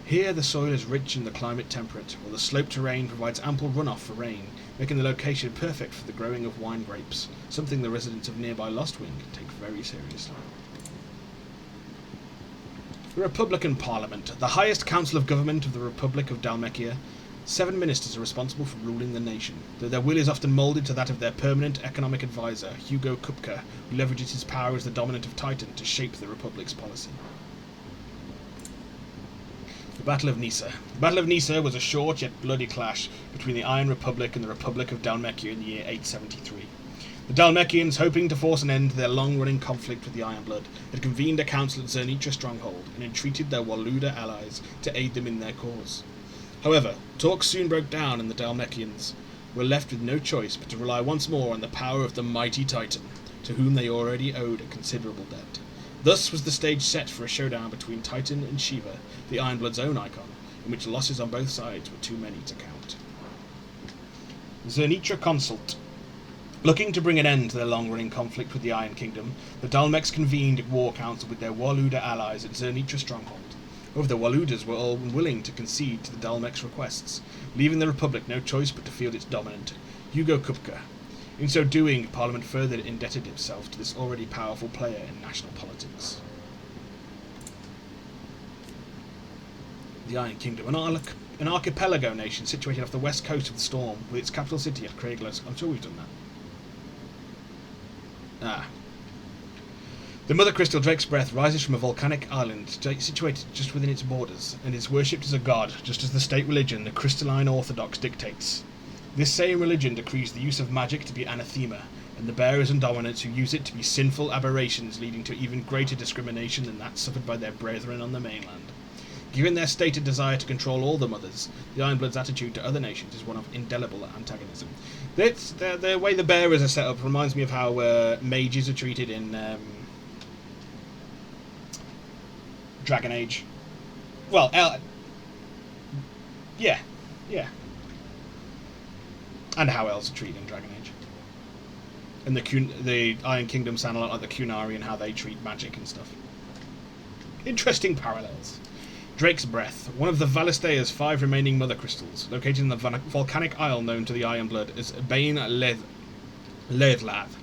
Here the soil is rich and the climate temperate, while the slope terrain provides ample runoff for rain, making the location perfect for the growing of wine grapes, something the residents of nearby Lostwing take very seriously. The Republican Parliament, the highest council of government of the Republic of Dalmekia. 7 ministers are responsible for ruling the nation, though their will is often moulded to that of their permanent economic advisor, Hugo Kupka, who leverages his power as the dominant of Titan to shape the Republic's policy. The Battle of Nisa. The Battle of Nisa was a short yet bloody clash between the Iron Republic and the Republic of Dalmekia in the year 873. The Dalmekians, hoping to force an end to their long-running conflict with the Ironblood, had convened a council at Zernitra stronghold and entreated their Waluda allies to aid them in their cause. However, talks soon broke down and the Dalmekians were left with no choice but to rely once more on the power of the mighty Titan, to whom they already owed a considerable debt. Thus was the stage set for a showdown between Titan and Shiva, the Ironblood's own icon, in which losses on both sides were too many to count. Zernitra Consult. Looking to bring an end to their long-running conflict with the Iron Kingdom, the Dalmecs convened a war council with their Waluda allies at Zernitra stronghold. However, the Waludas were all unwilling to concede to the Dalmecs' requests, leaving the Republic no choice but to field its dominant, Hugo Kupka. In so doing, Parliament further indebted itself to this already powerful player in national politics. The Iron Kingdom, an archipelago nation situated off the west coast of the Storm, with its capital city at Craiglas. I'm sure we've done that. The Mother Crystal Drake's Breath rises from a volcanic island situated just within its borders, and is worshipped as a god, just as the state religion, the Crystalline Orthodox, dictates. This same religion decrees the use of magic to be anathema, and the bearers and dominants who use it to be sinful aberrations, leading to even greater discrimination than that suffered by their brethren on the mainland. Given their stated desire to control all the mothers, the Ironblood's attitude to other nations is one of indelible antagonism. The way the bearers are set up reminds me of how mages are treated in Dragon Age. Well, yeah. And how elves are treated in Dragon Age. And the Iron Kingdom sound a lot like the Qunari and how they treat magic and stuff. Interesting parallels. Drake's Breath, one of the Valistea's 5 remaining mother crystals, located in the volcanic isle known to the Ironblood as Bain Leithlath,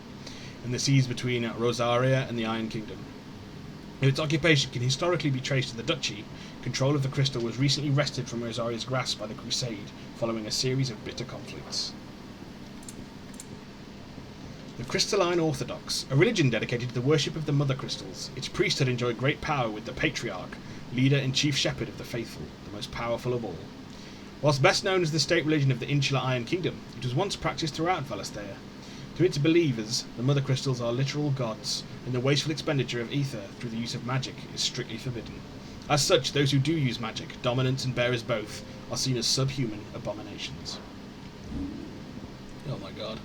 in the seas between Rosaria and the Iron Kingdom. Its occupation can historically be traced to the Duchy. Control of the crystal was recently wrested from Rosaria's grasp by the Crusade, following a series of bitter conflicts. The Crystalline Orthodox, a religion dedicated to the worship of the Mother Crystals. Its priesthood enjoyed great power with the Patriarch, leader and chief shepherd of the faithful, the most powerful of all. Whilst best known as the state religion of the insular Iron Kingdom, it was once practiced throughout Valistea. To its believers, the Mother Crystals are literal gods, and the wasteful expenditure of ether through the use of magic is strictly forbidden. As such, those who do use magic, dominants and bearers both, are seen as subhuman abominations. Oh my god.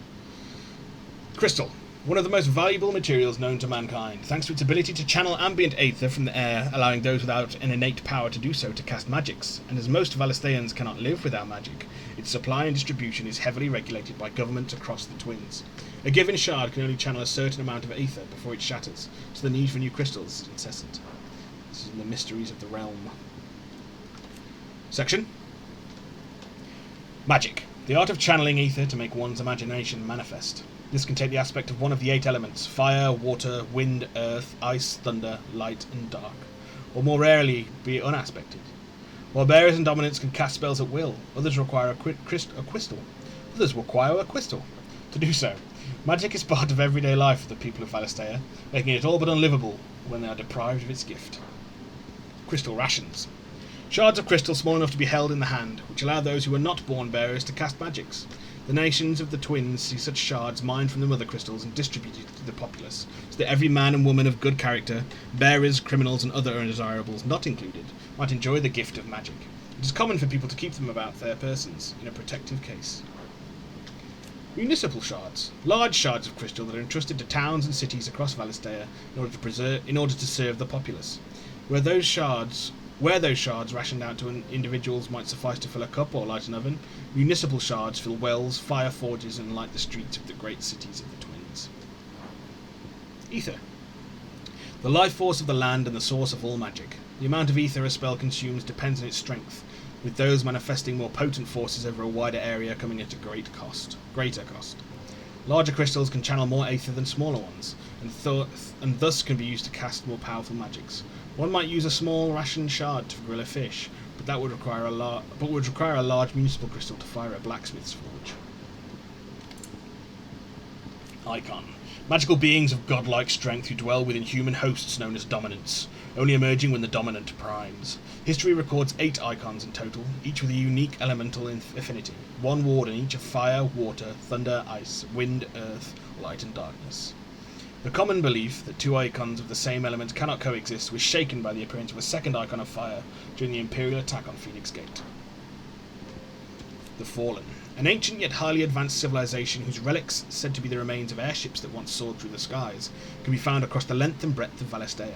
Crystal. One of the most valuable materials known to mankind, thanks to its ability to channel ambient aether from the air, allowing those without an innate power to do so to cast magics, and as most Valisteans cannot live without magic, its supply and distribution is heavily regulated by governments across the Twins. A given shard can only channel a certain amount of aether before it shatters, so the need for new crystals is incessant. This is in the mysteries of the realm. Section. Magic. The art of channeling ether to make one's imagination manifest. This can take the aspect of one of the 8 elements: fire, water, wind, earth, ice, thunder, light, and dark, or more rarely be unaspected. While bearers and dominants can cast spells at will, others require a crystal. To do so, Magic is part of everyday life for the people of Valistea, making it all but unlivable when they are deprived of its gift. Crystal rations. Shards of crystal small enough to be held in the hand, which allow those who are not born bearers to cast magics. The nations of the twins see such shards mined from the mother crystals and distributed to the populace, so that every man and woman of good character, bearers, criminals, and other undesirables not included, might enjoy the gift of magic. It is common for people to keep them about their persons, in a protective case. Municipal shards. Large shards of crystal that are entrusted to towns and cities across Valistea in order to serve the populace. Where those shards rationed out to individuals might suffice to fill a cup or light an oven, municipal shards fill wells, fire forges, and light the streets of the great cities of the twins. Ether. The life force of the land and the source of all magic. The amount of ether a spell consumes depends on its strength, with those manifesting more potent forces over a wider area coming at a greater cost. Larger crystals can channel more ether than smaller ones, and thus can be used to cast more powerful magics. One might use a small rationed shard to grill a fish, but that would require a large municipal crystal to fire a blacksmith's forge. Icon. Magical beings of godlike strength who dwell within human hosts known as dominants, only emerging when the dominant primes. History records 8 icons in total, each with a unique elemental affinity, one ward in each of fire, water, thunder, ice, wind, earth, light and darkness. The common belief that 2 icons of the same element cannot coexist was shaken by the appearance of a second icon of fire during the Imperial attack on Phoenix Gate. The Fallen. An ancient yet highly advanced civilization whose relics, said to be the remains of airships that once soared through the skies, can be found across the length and breadth of Valistea.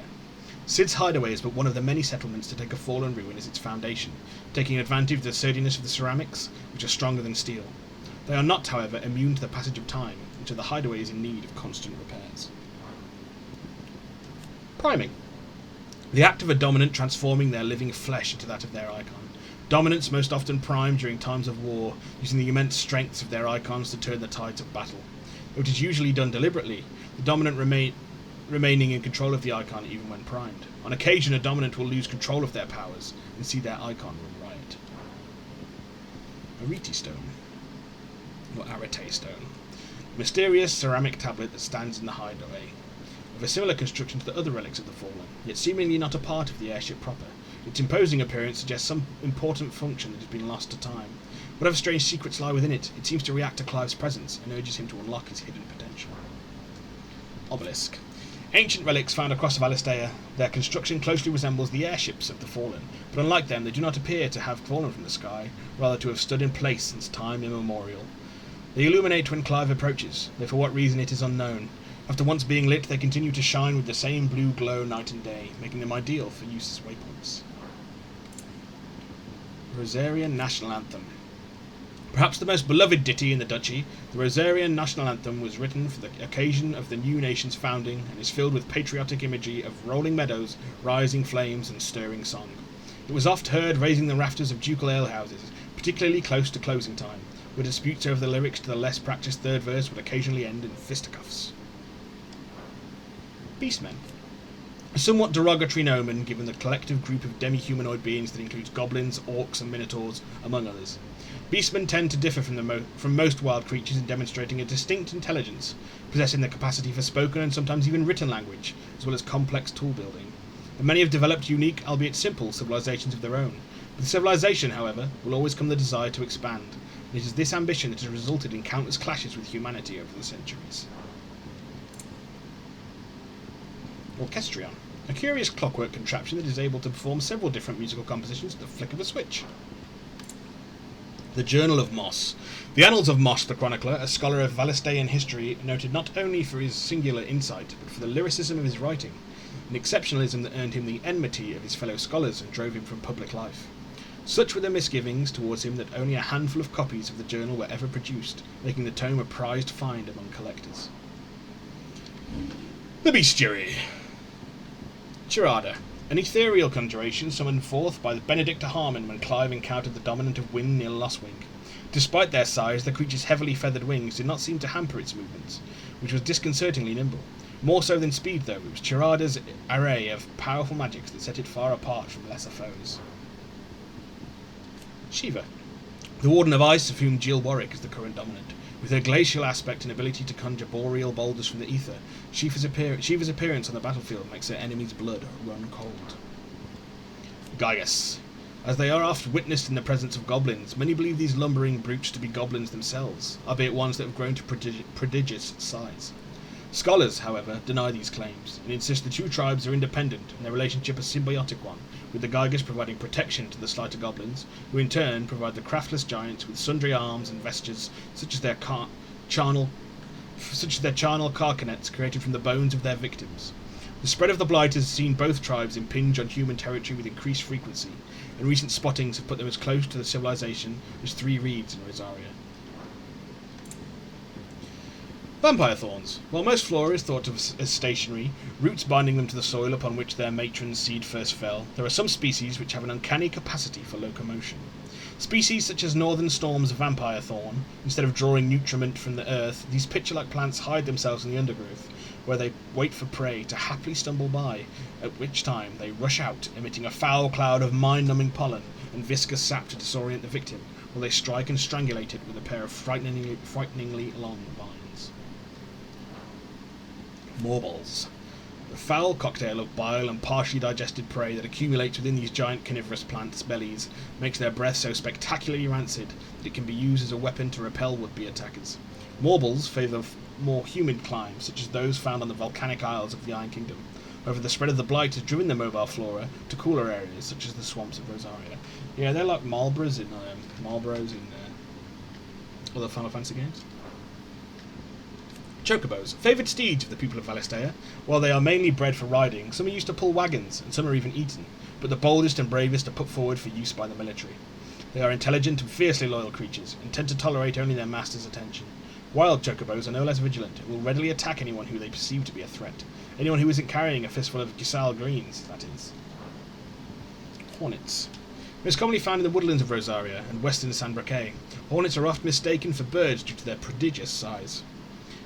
Sid's Hideaway is but one of the many settlements to take a fallen ruin as its foundation, taking advantage of the sturdiness of the ceramics, which are stronger than steel. They are not, however, immune to the passage of time, and so the hideaway is in need of constant repairs. Priming. The act of a dominant transforming their living flesh into that of their icon. Dominants most often prime during times of war, using the immense strengths of their icons to turn the tides of battle. Though it is usually done deliberately, the dominant remaining in control of the icon even when primed. On occasion, a dominant will lose control of their powers and see their icon run riot. Arete Stone, or Arete Stone. A mysterious ceramic tablet that stands in the hideaway, of a similar construction to the other relics of the Fallen, yet seemingly not a part of the airship proper. Its imposing appearance suggests some important function that has been lost to time. Whatever strange secrets lie within it, it seems to react to Clive's presence and urges him to unlock his hidden potential. Obelisk. Ancient relics found across Valistea. Their construction closely resembles the airships of the Fallen, but unlike them they do not appear to have fallen from the sky, rather to have stood in place since time immemorial. They illuminate when Clive approaches, though for what reason it is unknown. After once being lit, they continue to shine with the same blue glow night and day, making them ideal for use as waypoints. Rosarian National Anthem. Perhaps the most beloved ditty in the Duchy, the Rosarian National Anthem was written for the occasion of the new nation's founding and is filled with patriotic imagery of rolling meadows, rising flames and stirring song. It was oft heard raising the rafters of ducal alehouses, particularly close to closing time, where disputes over the lyrics to the less practised third verse would occasionally end in fisticuffs. Beastmen. A somewhat derogatory nomen given the collective group of demi-humanoid beings that includes goblins, orcs and minotaurs, among others. Beastmen tend to differ from most wild creatures in demonstrating a distinct intelligence, possessing the capacity for spoken and sometimes even written language, as well as complex tool building. And many have developed unique, albeit simple, civilizations of their own. With civilization, however, will always come the desire to expand, and it is this ambition that has resulted in countless clashes with humanity over the centuries. Orchestrion. A curious clockwork contraption that is able to perform several different musical compositions at the flick of a switch. The Journal of Moss. The Annals of Moss the Chronicler, a scholar of Valistean history, noted not only for his singular insight, but for the lyricism of his writing, an exceptionalism that earned him the enmity of his fellow scholars and drove him from public life. Such were the misgivings towards him that only a handful of copies of the journal were ever produced, making the tome a prized find among collectors. The Bestiary. Tirada, an ethereal conjuration summoned forth by Benedict Harmon when Clive encountered the dominant of wind near Lostwing. Despite their size, the creature's heavily feathered wings did not seem to hamper its movements, which was disconcertingly nimble. More so than speed, though, it was Tirada's array of powerful magics that set it far apart from lesser foes. Shiva, the Warden of Ice, of whom Jill Warwick is the current dominant. With her glacial aspect and ability to conjure boreal boulders from the ether, Shiva's appearance on the battlefield makes her enemy's blood run cold. Gaius. As they are oft witnessed in the presence of goblins, many believe these lumbering brutes to be goblins themselves, albeit ones that have grown to prodigious size. Scholars, however, deny these claims, and insist the two tribes are independent and their relationship a symbiotic one, with the Gygas providing protection to the slighter goblins, who in turn provide the craftless giants with sundry arms and vestures such as their charnel carcanets created from the bones of their victims. The spread of the blight has seen both tribes impinge on human territory with increased frequency, and recent spottings have put them as close to the civilization as 3 reeds in Rosaria. Vampire thorns. While most flora is thought of as stationary, roots binding them to the soil upon which their matron's seed first fell, there are some species which have an uncanny capacity for locomotion. Species such as Northern Storm's vampire thorn, instead of drawing nutriment from the earth, these pitcher-like plants hide themselves in the undergrowth, where they wait for prey to happily stumble by, at which time they rush out, emitting a foul cloud of mind-numbing pollen and viscous sap to disorient the victim, while they strike and strangulate it with a pair of frighteningly long vines. Morballs. The foul cocktail of bile and partially digested prey that accumulates within these giant carnivorous plants' bellies makes their breath so spectacularly rancid that it can be used as a weapon to repel would-be attackers. Morballs favour more humid climes, such as those found on the volcanic isles of the Iron Kingdom. However, the spread of the blight has driven the mobile flora to cooler areas, such as the swamps of Rosaria. Yeah, they're like Marlboros in other Final Fantasy games. Chocobos, favoured steeds of the people of Valistea. While they are mainly bred for riding, some are used to pull wagons, and some are even eaten, but the boldest and bravest are put forward for use by the military. They are intelligent and fiercely loyal creatures, and tend to tolerate only their master's attention. Wild chocobos are no less vigilant, and will readily attack anyone who they perceive to be a threat. Anyone who isn't carrying a fistful of Giselle greens, that is. Hornets. Most commonly found in the woodlands of Rosaria and western San Braque, hornets are often mistaken for birds due to their prodigious size.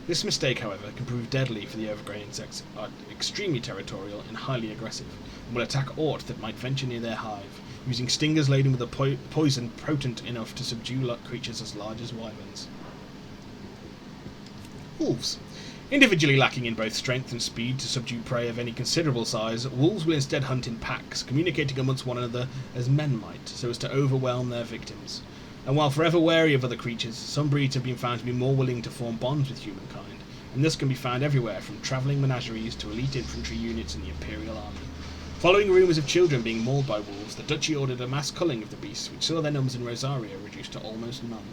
This mistake, however, can prove deadly, for the overgrown insects are extremely territorial and highly aggressive, and will attack aught that might venture near their hive, using stingers laden with a poison potent enough to subdue creatures as large as wyverns. Wolves. Individually lacking in both strength and speed to subdue prey of any considerable size, wolves will instead hunt in packs, communicating amongst one another as men might, so as to overwhelm their victims. And while forever wary of other creatures, some breeds have been found to be more willing to form bonds with humankind, and this can be found everywhere from travelling menageries to elite infantry units in the Imperial Army. Following rumours of children being mauled by wolves, the Duchy ordered a mass culling of the beasts, which saw their numbers in Rosaria reduced to almost none.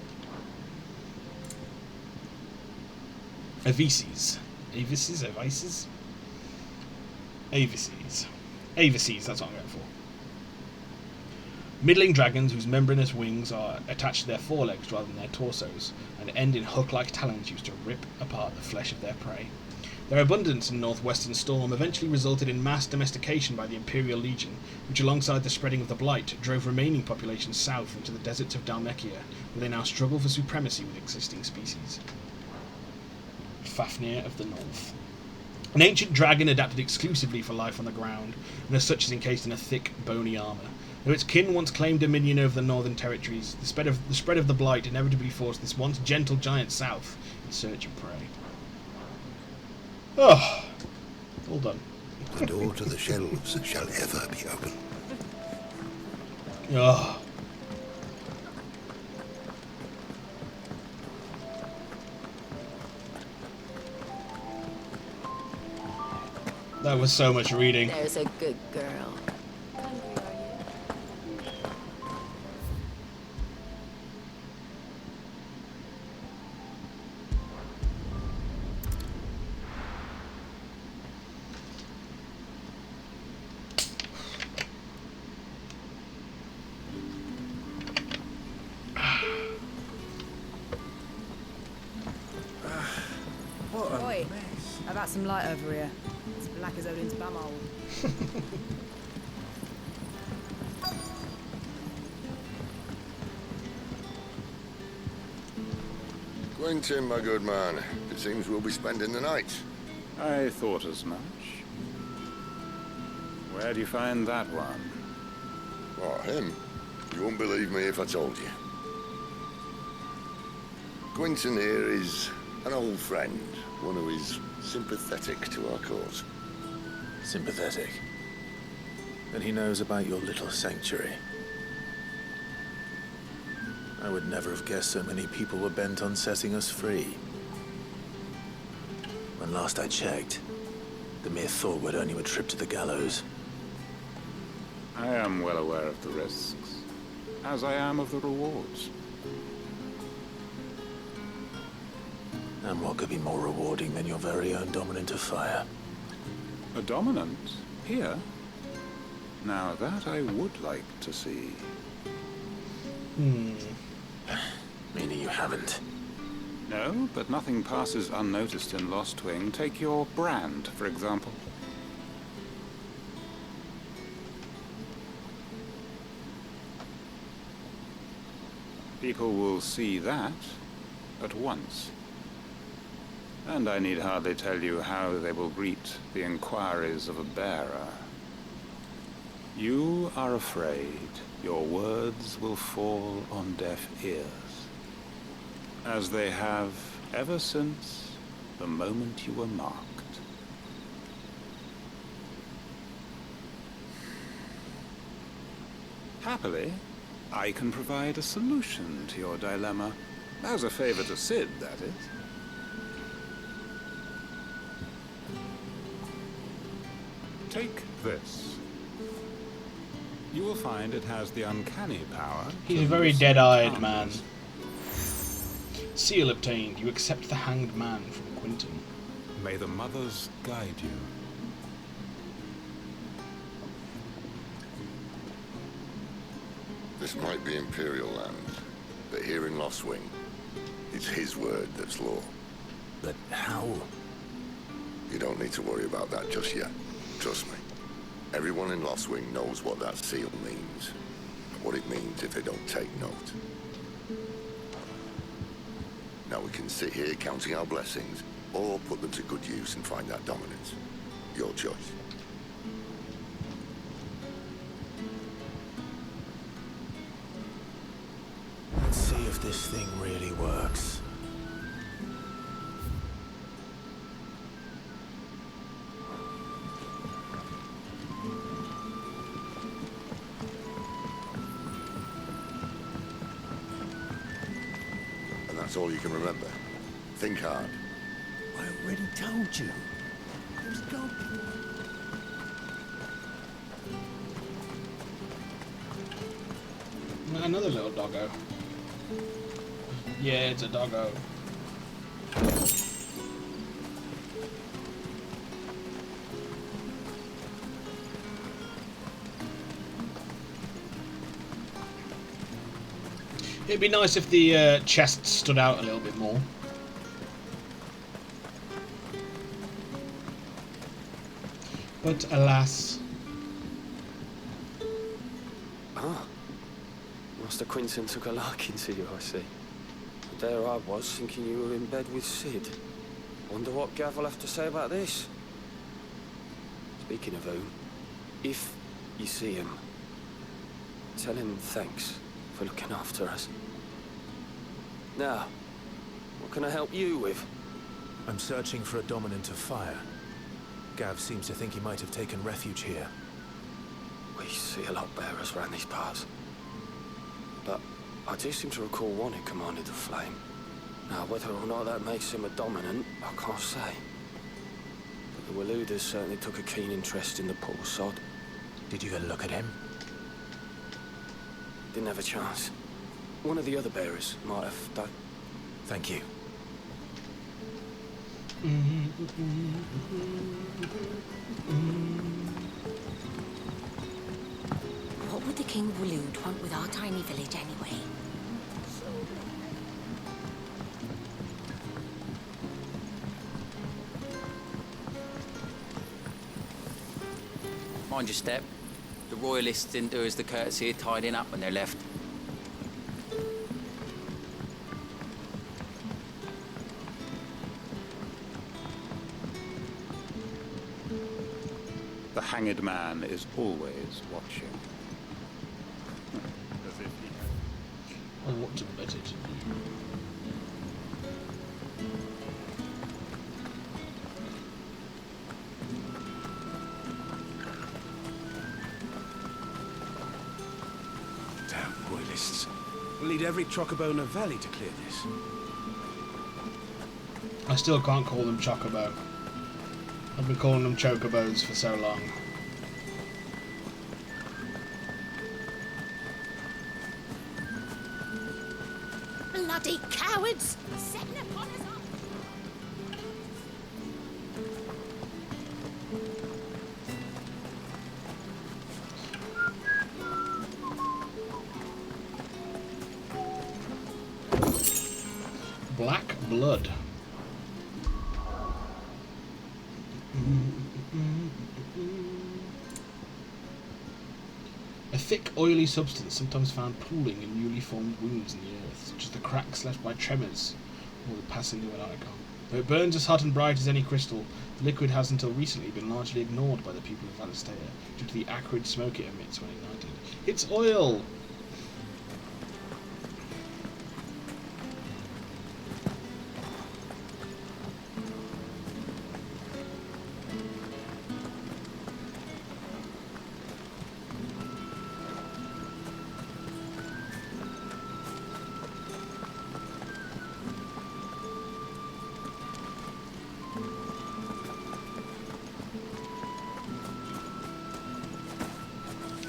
Avices. Avices, that's what I'm going for. Middling dragons whose membranous wings are attached to their forelegs rather than their torsos, and end in hook-like talons used to rip apart the flesh of their prey. Their abundance in northwestern Storm eventually resulted in mass domestication by the Imperial Legion, which alongside the spreading of the Blight drove remaining populations south into the deserts of Dalmekia, where they now struggle for supremacy with existing species. Fafnir of the North. An ancient dragon adapted exclusively for life on the ground, and as such is encased in a thick, bony armour. Though its kin once claimed dominion over the northern territories, the spread of the Blight inevitably forced this once gentle giant south in search of prey. Oh, all done. The door to the shelves shall ever be open. Oh. That was so much reading. There's a good girl. Oi, how about some light over here? It's black as Odin's bumhole. Quentin, my good man, it seems we'll be spending the night. I thought as much. Where'd you find that one? Oh, him? You wouldn't believe me if I told you. Quinton here is an old friend, one who is sympathetic to our cause. Sympathetic? Then he knows about your little sanctuary. I would never have guessed so many people were bent on setting us free. When last I checked, the mere thought would earn you a trip to the gallows. I am well aware of the risks, as I am of the rewards. And what could be more rewarding than your very own dominant of fire? A dominant? Here? Now that I would like to see. Meaning you haven't? No, but nothing passes unnoticed in Lost Wing. Take your brand, for example. People will see that at once. And I need hardly tell you how they will greet the inquiries of a bearer. You are afraid your words will fall on deaf ears, as they have ever since the moment you were marked. Happily, I can provide a solution to your dilemma, as a favor to Sid, that is. Take this. You will find it has the uncanny power. He's a very dead-eyed man. Seal obtained. You accept the hanged man from Quinton. May the mothers guide you. This might be Imperial land, but here in Lost Wing, it's his word that's law. But how? You don't need to worry about that just yet. Trust me. Everyone in Lost Wing knows what that seal means, and what it means if they don't take note. Now we can sit here counting our blessings, or put them to good use and find that dominance. Your choice. Let's see if this thing really works. And that's all you can remember. Think hard. I already told you. There's no... Another little doggo. Yeah, it's a doggo. It'd be nice if the chest stood out a little bit more. But alas. Ah. Master Quinton took a liking to you, I see. And there I was, thinking you were in bed with Sid. Wonder what Gav will have to say about this. Speaking of whom, if you see him, tell him thanks for looking after us. Now, what can I help you with? I'm searching for a dominant of fire. Gav seems to think he might have taken refuge here. We see a lot bearers around these parts. But I do seem to recall one who commanded the flame. Now, whether or not that makes him a dominant, I can't say. But the Waluders certainly took a keen interest in the poor sod. Did you get a look at him? Didn't have a chance. One of the other bearers might have done. Thank you. What would the King Walud want with our tiny village anyway? Mind your step. The Royalists didn't do us the courtesy of tidying up when they left. The hanged man is always watching. As if he had... I want to bet it. royalists. We'll need every chocobo in the valley to clear this. I still can't call them chocobo. I've been calling them chocobos for so long. Bloody cowards! Setting upon us all. Black blood. A thick, oily substance sometimes found pooling in newly formed wounds in the earth, such as the cracks left by tremors or the passing of an icon. Though it burns as hot and bright as any crystal, the liquid has until recently been largely ignored by the people of Valistea due to the acrid smoke it emits when ignited. It's oil!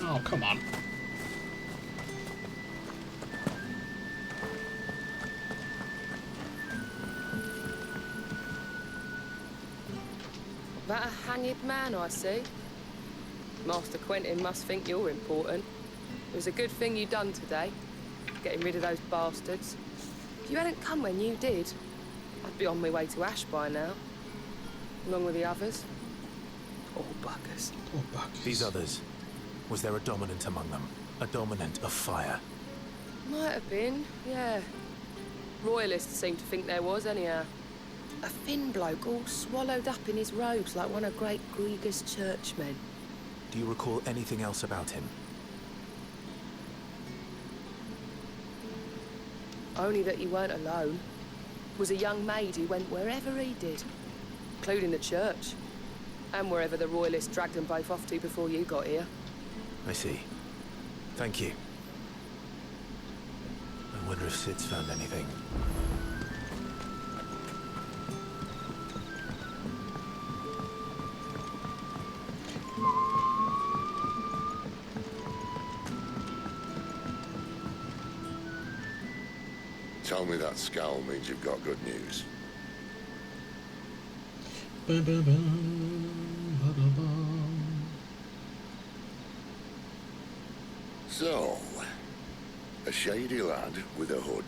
Oh, come on. That a hanged man I see? Master Quentin must think you're important. It was a good thing you done today, getting rid of those bastards. If you hadn't come when you did, I'd be on my way to Ash by now, along with the others. Poor buggers. Poor buggers. These others, was there a dominant among them? A dominant of fire? Might have been, yeah. Royalists seem to think there was, anyhow. A thin bloke all swallowed up in his robes like one of Great Grieger's churchmen. Do you recall anything else about him? Only that he weren't alone. Was a young maid who went wherever he did, including the church, and wherever the Royalists dragged them both off to before you got here. I see. Thank you. I wonder if Sid's found anything. Tell me that scowl means you've got good news. So, a shady lad with a hood,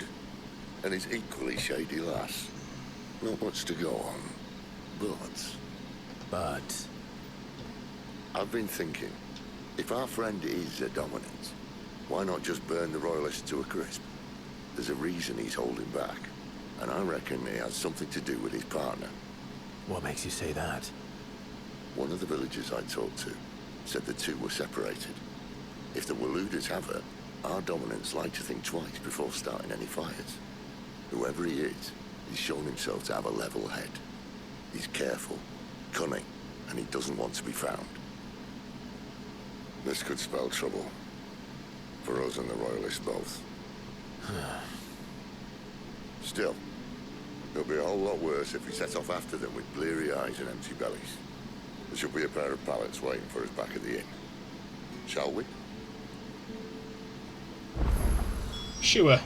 and his equally shady lass. Not much to go on, but... I've been thinking, if our friend is a dominant, why not just burn the Royalists to a crisp? There's a reason he's holding back, and I reckon it has something to do with his partner. What makes you say that? One of the villagers I talked to said the two were separated. If the Waluders have her, our dominants like to think twice before starting any fires. Whoever he is, he's shown himself to have a level head. He's careful, cunning, and he doesn't want to be found. This could spell trouble. For us and the Royalists both. Still, it'll be a whole lot worse if we set off after them with bleary eyes and empty bellies. There should be a pair of pallets waiting for us back at the inn. Shall we? Sure.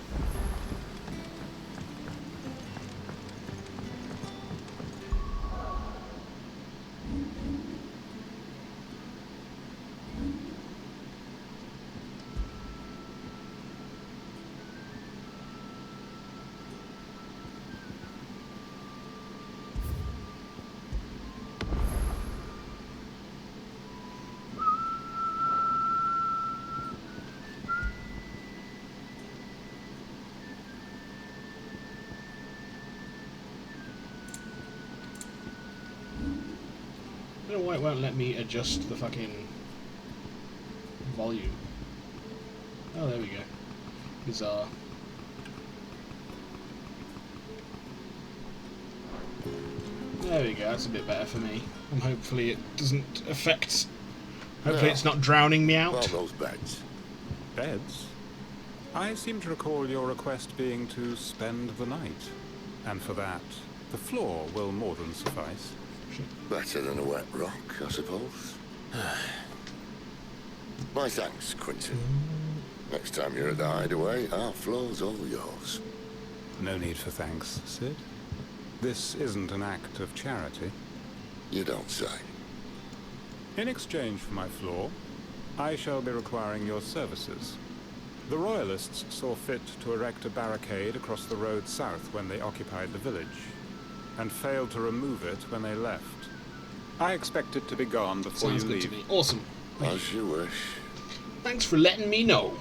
I don't know why it won't let me adjust the fucking volume. Oh, there we go. Bizarre. There we go, that's a bit better for me. And hopefully it doesn't affect... Hopefully it's not drowning me out. Well, those beds. Beds? I seem to recall your request being to spend the night. And for that, the floor will more than suffice. Better than a wet rock, I suppose. My thanks, Quentin. Next time you're at the hideaway, our floor's all yours. No need for thanks, Sid. This isn't an act of charity. You don't say. In exchange for my floor, I shall be requiring your services. The Royalists saw fit to erect a barricade across the road south when they occupied the village, and failed to remove it when they left. I expect it to be gone before Sounds you good leave. to me. Awesome. As you wish. Thanks for letting me know.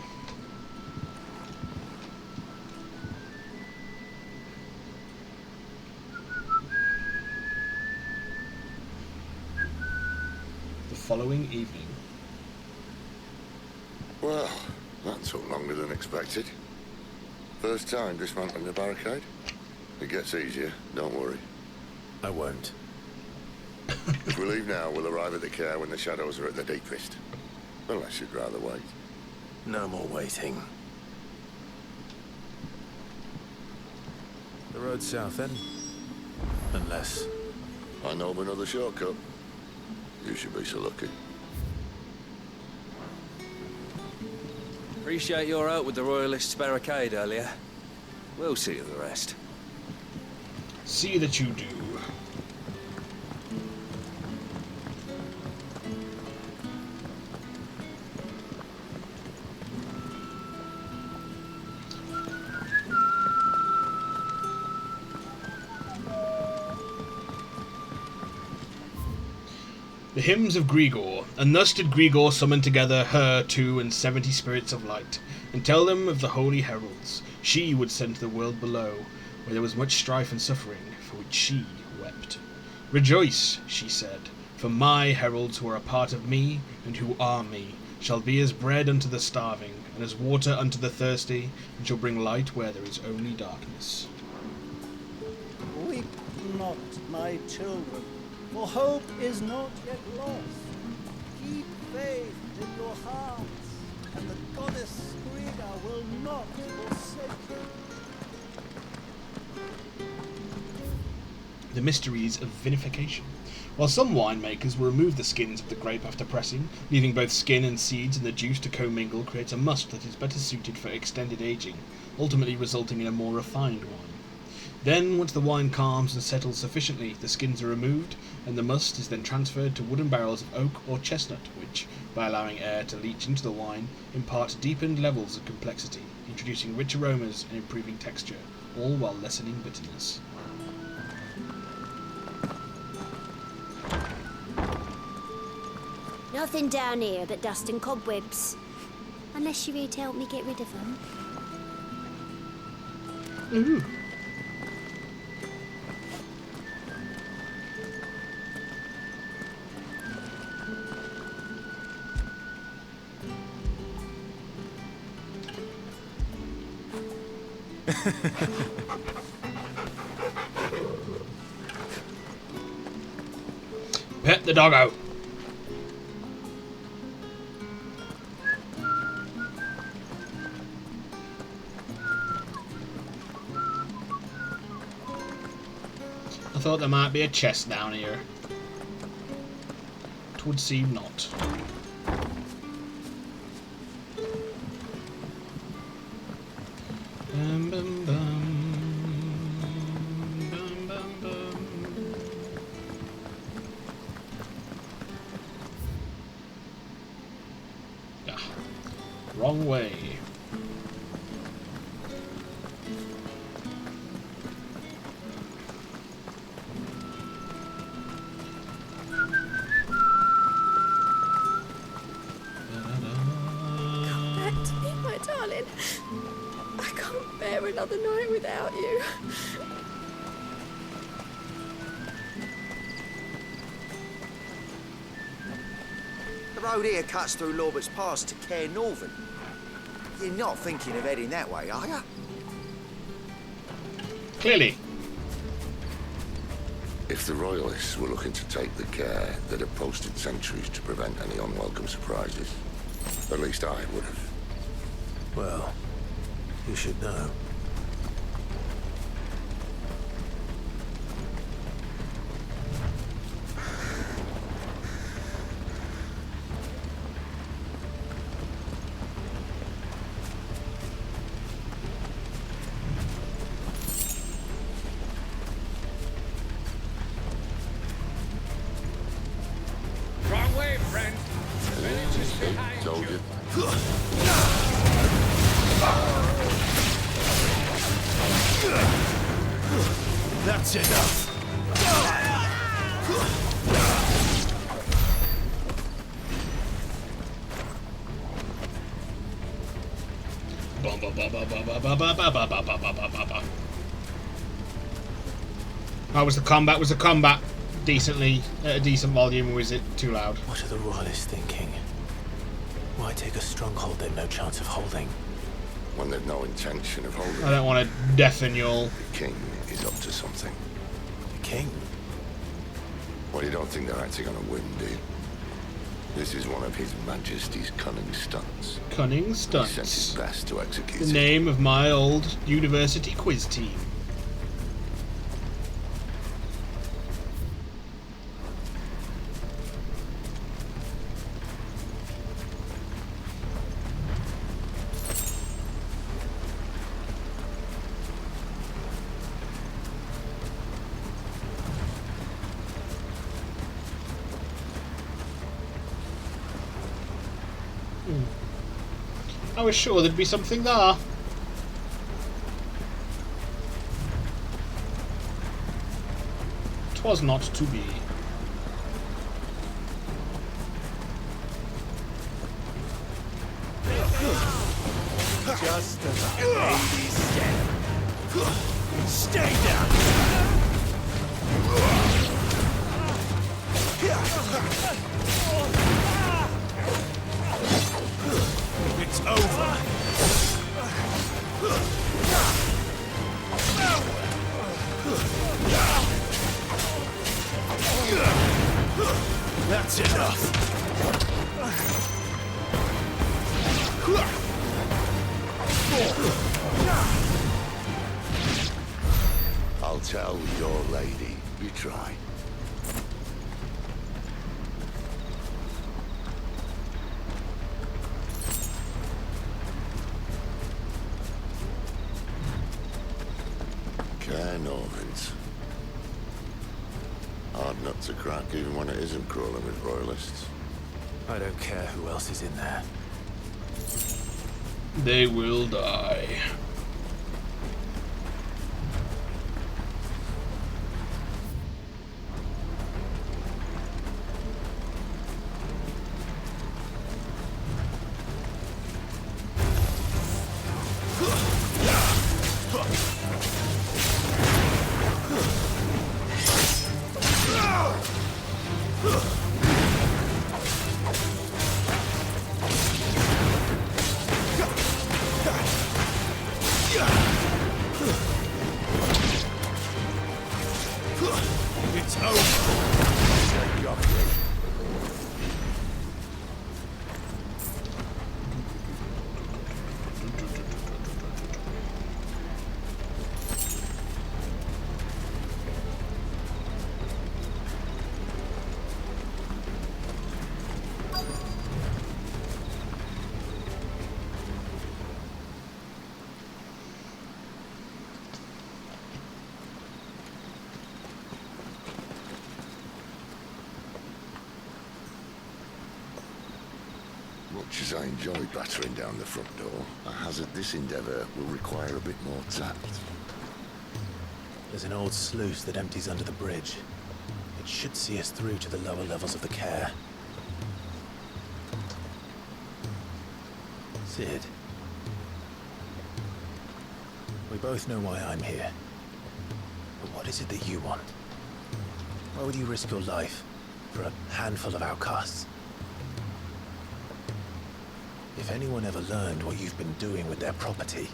The following evening. Well, that took longer than expected. First time dismantling the barricade? It gets easier, don't worry. I won't. If we leave now, we'll arrive at the care when the shadows are at the deepest. Unless you'd rather wait. No more waiting. The road south then? Unless... I know of another shortcut. You should be so lucky. Appreciate your help with the Royalists' barricade earlier. We'll see to the rest. See that you do. The hymns of Grigor, and thus did Grigor summon together her 2 and 70 spirits of light, and tell them of the holy heralds she would send to the world below, where there was much strife and suffering, for which she wept. Rejoice, she said, for my heralds who are a part of me, and who are me, shall be as bread unto the starving, and as water unto the thirsty, and shall bring light where there is only darkness. Weep not, my children, for hope is not yet lost. Keep faith in your hearts, and the goddess Skriga will not forsake you. The mysteries of vinification. While some winemakers will remove the skins of the grape after pressing, leaving both skin and seeds and the juice to commingle creates a must that is better suited for extended aging, ultimately resulting in a more refined wine. Then, once the wine calms and settles sufficiently, the skins are removed, and the must is then transferred to wooden barrels of oak or chestnut, which, by allowing air to leach into the wine, impart deepened levels of complexity, introducing rich aromas and improving texture, all while lessening bitterness. Nothing down here but dust and cobwebs. Unless you're here to help me get rid of them. Ooh. Pet the doggo. I thought there might be a chest down here. It would seem not. Bum, bum, bum. Bum, bum, bum. Ah, wrong way. Come back to me, my darling. I can't bear another night without you. The road here cuts through Lorbert's Pass to Care Northern. You're not thinking of heading that way, are you? Clearly. If the Royalists were looking to take the care, they'd have posted sentries to prevent any unwelcome surprises. At least I would have. Well, You should know. Wrong way, friend. The village is behind Told you. That's enough. How was the combat? Was the combat decently at a decent volume, or was it too loud? What are the royalists thinking? Why take a stronghold they've no chance of holding? When they've no intention of holding. I don't want to deafen your... The king is up to something. The king? Well, you don't think they're acting on a whim, do you? This is one of His Majesty's cunning stunts. Cunning stunts. He sent his best to execute The it. name of my old university quiz team. I was sure there'd be something there. Twas not to be. Just as the lady said. Stay down. It's over. That's enough. I'll tell your lady. You try. Norvins. Hard nut to crack, even when it isn't crawling with royalists. I don't care who else is in there. They will die. It's over. Much as I enjoy battering down the front door, I hazard this endeavour will require a bit more tact. There's an old sluice that empties under the bridge. It should see us through to the lower levels of the care. Sid. We both know why I'm here. But what is it that you want? Why would you risk your life for a handful of outcasts? If anyone ever learned what you've been doing with their property...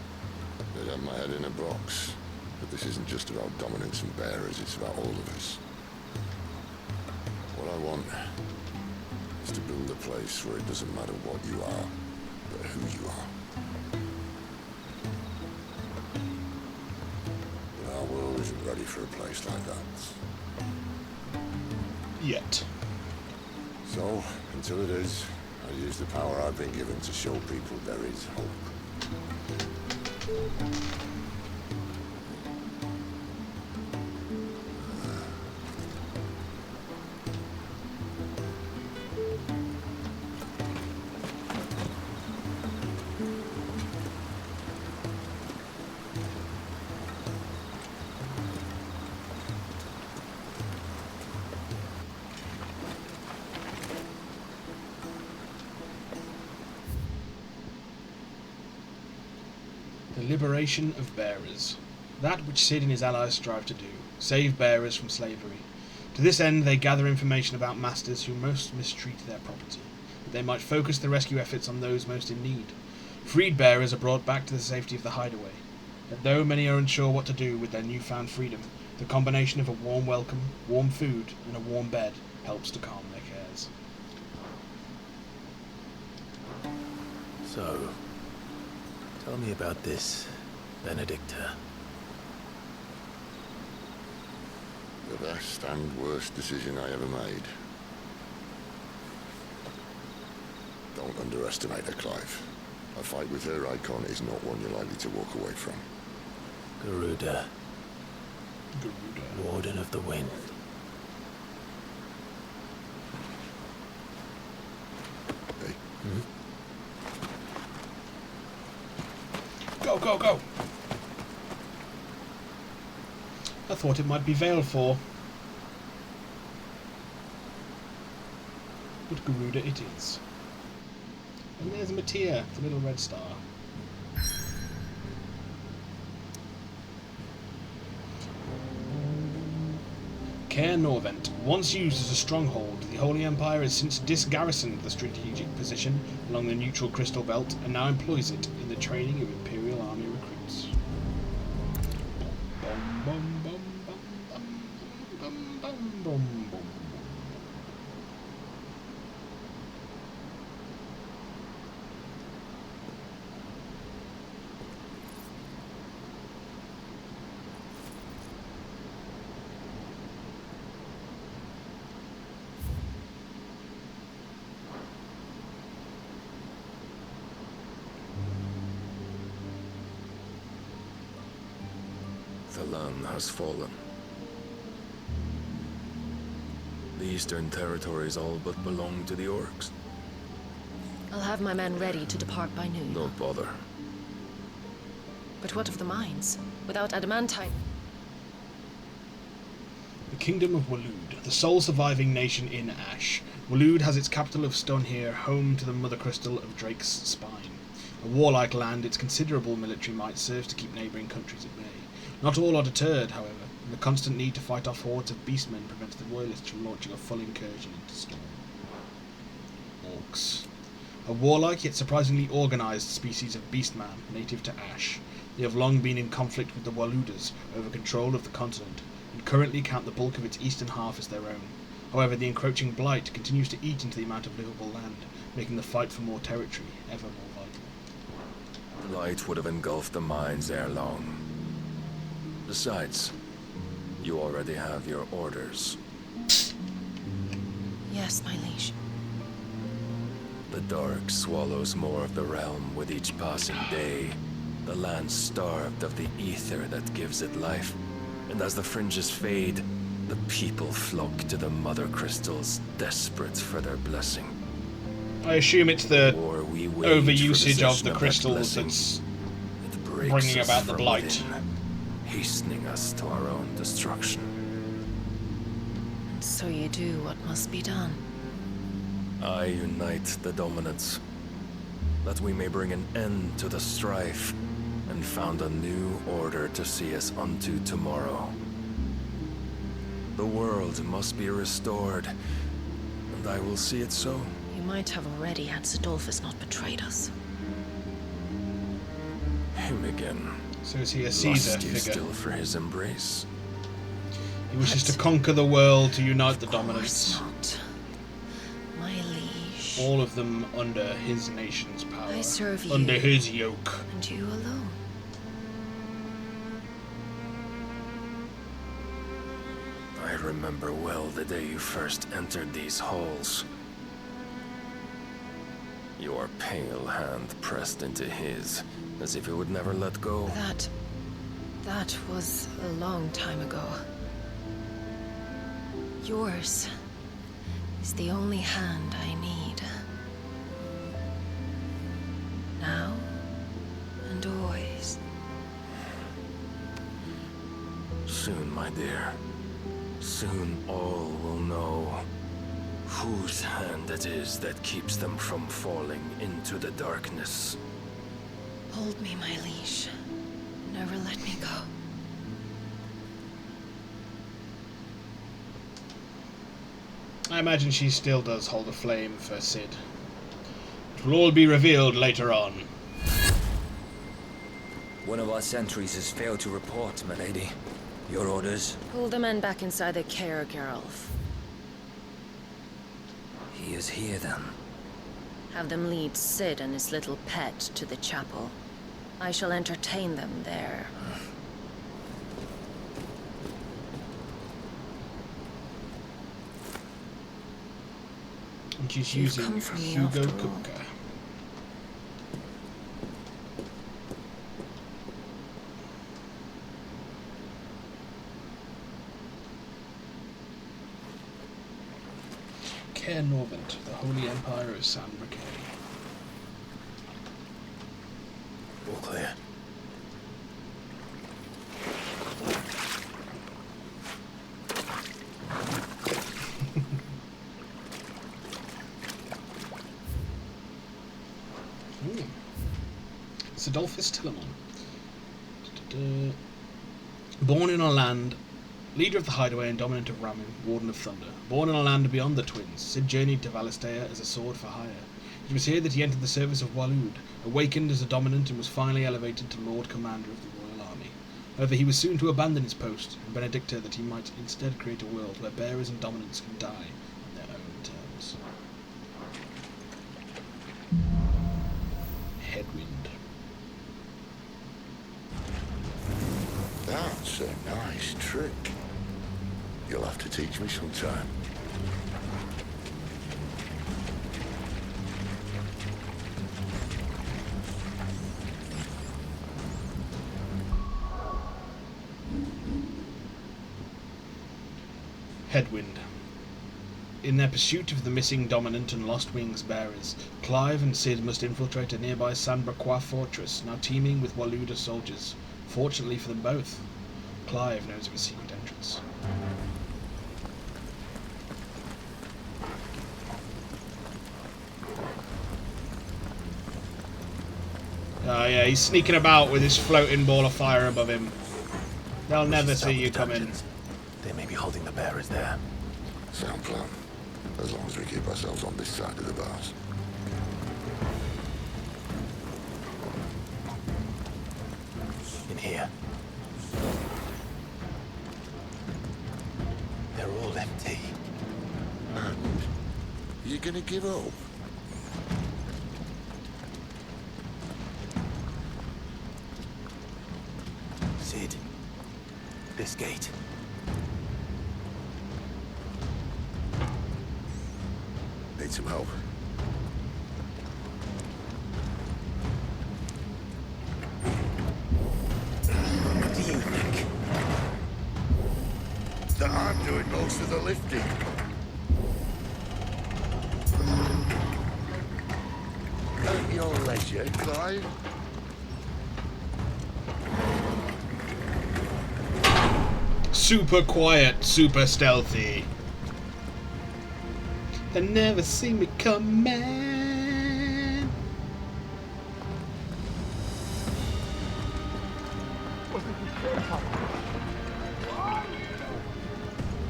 They'd have my head in a box. But this isn't just about dominance and bearers, it's about all of us. What I want is to build a place where it doesn't matter what you are, but who you are. ready for a place like that. Yet. So, until it is, I'll use the power I've been given to show people there is hope. The liberation of bearers. That which Cid and his allies strive to do. Save bearers from slavery. To this end they gather information about masters who most mistreat their property, that they might focus the rescue efforts on those most in need. Freed bearers are brought back to the safety of the hideaway. Yet though many are unsure what to do with their newfound freedom, the combination of a warm welcome, warm food, and a warm bed helps to calm their cares. So, tell me about this Benedicta. The best and worst decision I ever made. Don't underestimate her, Clive. A fight with her icon is not one you're likely to walk away from. Garuda. Warden of the Wind. Hey? Go, go, go! I thought it might be Veil for. But Garuda it is. And there's Mattia, the little red star. Caer Norvent. Once used as a stronghold, the Holy Empire has since disgarrisoned the strategic position along the neutral crystal belt and now employs it in the training of Imperial Army recruits. Bum, bum, bum, bum, bum, bum, bum, bum, bum. The land has fallen. The eastern territories all but belong to the orcs. I'll have my men ready to depart by noon. Don't bother. But what of the mines? Without adamantine... The Kingdom of Waloed, the sole surviving nation in Ash. Waloed has its capital of Stonehir, home to the mother crystal of Drake's Spine. A warlike land, its considerable military might serves to keep neighbouring countries at bay. Not all are deterred, however, and the constant need to fight off hordes of beastmen prevents the royalists from launching a full incursion into Storm. Orcs. A warlike yet surprisingly organised species of beastman native to Ash. They have long been in conflict with the Waloeders over control of the continent, and currently count the bulk of its eastern half as their own. However, the encroaching blight continues to eat into the amount of livable land, making the fight for more territory ever more vital. Blight would have engulfed the mines ere long. Besides, you already have your orders. Yes, my liege. The dark swallows more of the realm with each passing day. The land starved of the ether that gives it life. And as the fringes fade, the people flock to the mother crystals, desperate for their blessing. I assume it's the overusage of the crystals that's bringing about the blight. Within, hastening us to our own destruction. And so you do what must be done. I unite the dominants, that we may bring an end to the strife, and found a new order to see us unto tomorrow. The world must be restored, and I will see it so. You might have already had Sidolphus not betrayed us. Him again. So is he a Caesar Lust you figure? still for his embrace? He wishes to conquer the world, to unite the dominants. Not. My liege. All of them under his nation's power. I serve you. Under his yoke. And you alone. I remember well the day you first entered these halls. Your pale hand pressed into his, as if it would never let go. That was a long time ago. Yours is the only hand I need. Now and always. Soon, my dear. Soon all will know whose hand it is that keeps them from falling into the darkness. Hold me, my liege. Never let me go. I imagine she still does hold a flame for Cid. It will all be revealed later on. One of our sentries has failed to report, my lady. Your orders? Pull the men back inside the care, Geralt. He is here, then. Have them lead Cid and his little pet to the chapel. I shall entertain them there. And she's using Hugo Kupka. Caer Norvent, the Holy Empire of San Bracay. All clear. Adolphus Telamon. Born in a land, leader of the Hideaway and dominant of Ramu, Warden of Thunder. Born in a land beyond the Twins, Cid journeyed to Valistea as a sword for hire. It was here that he entered the service of Waloed, awakened as a dominant and was finally elevated to Lord Commander of the Royal Army. However, he was soon to abandon his post, and Benedicta that he might instead create a world where bearers and dominants can die on their own terms. Headwind. That's a nice trick. You'll have to teach me sometime. Headwind. In their pursuit of the missing dominant and Lost Wings bearers, Clive and Cid must infiltrate a nearby San Bracay fortress, now teeming with Waluda soldiers. Fortunately for them both, Clive knows of a secret entrance. Oh yeah, he's sneaking about with his floating ball of fire above him. They'll never see you coming. They may be holding the bearers there. Sound plan. As long as we keep ourselves on this side of the bars. In here. They're all empty. And you're gonna give up? Cid. This gate. Need some help? What do you think? That I'm doing most of the lifting. At your leisure, Clive. Super quiet, super stealthy. They never see me coming.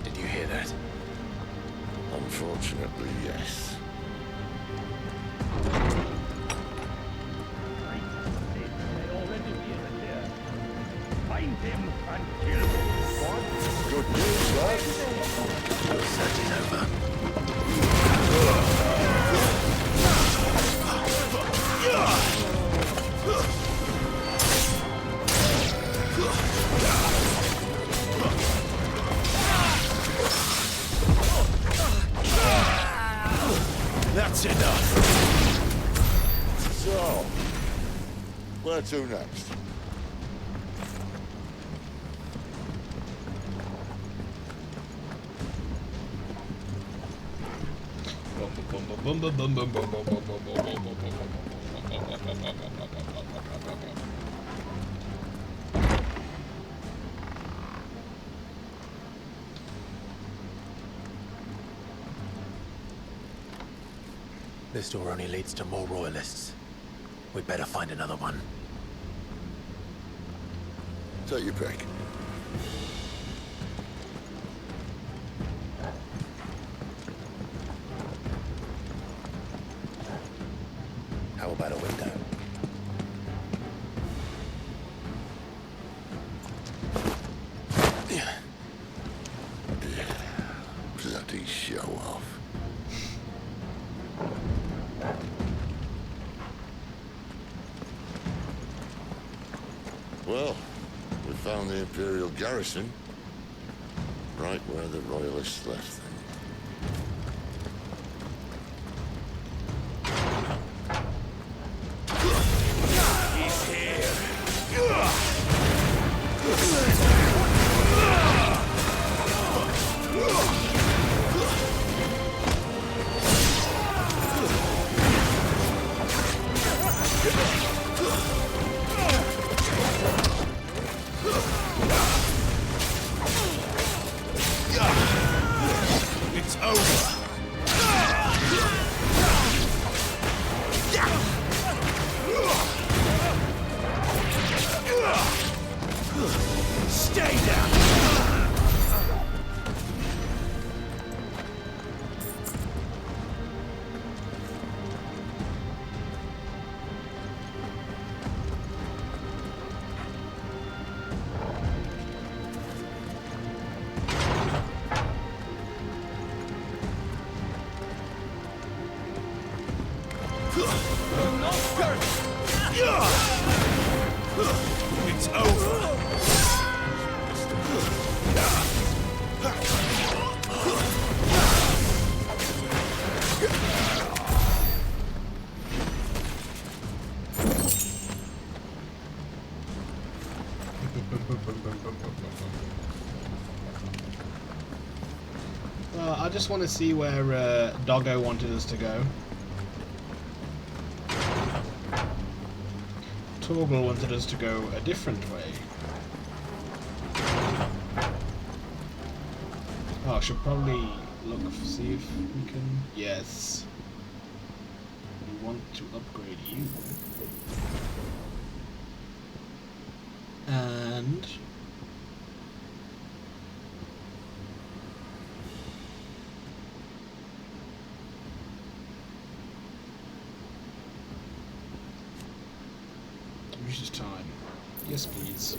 Did you hear that? Unfortunately, yes. Find him and kill him. Good news, lads. We'll set it over. Where to next? This door only leads to more royalists. We'd better find another one. Take your pick. How about a window? Bloody show off. Well, we found the Imperial garrison, right where the Royalists left them. He's here. It's over. Stay down. It's over. I just want to see where Doggo wanted us to go. Torgal wanted us to go a different way. Oh, I should probably look, see if we can... Yes. We want to upgrade you. And... Reaches time. Yes, please.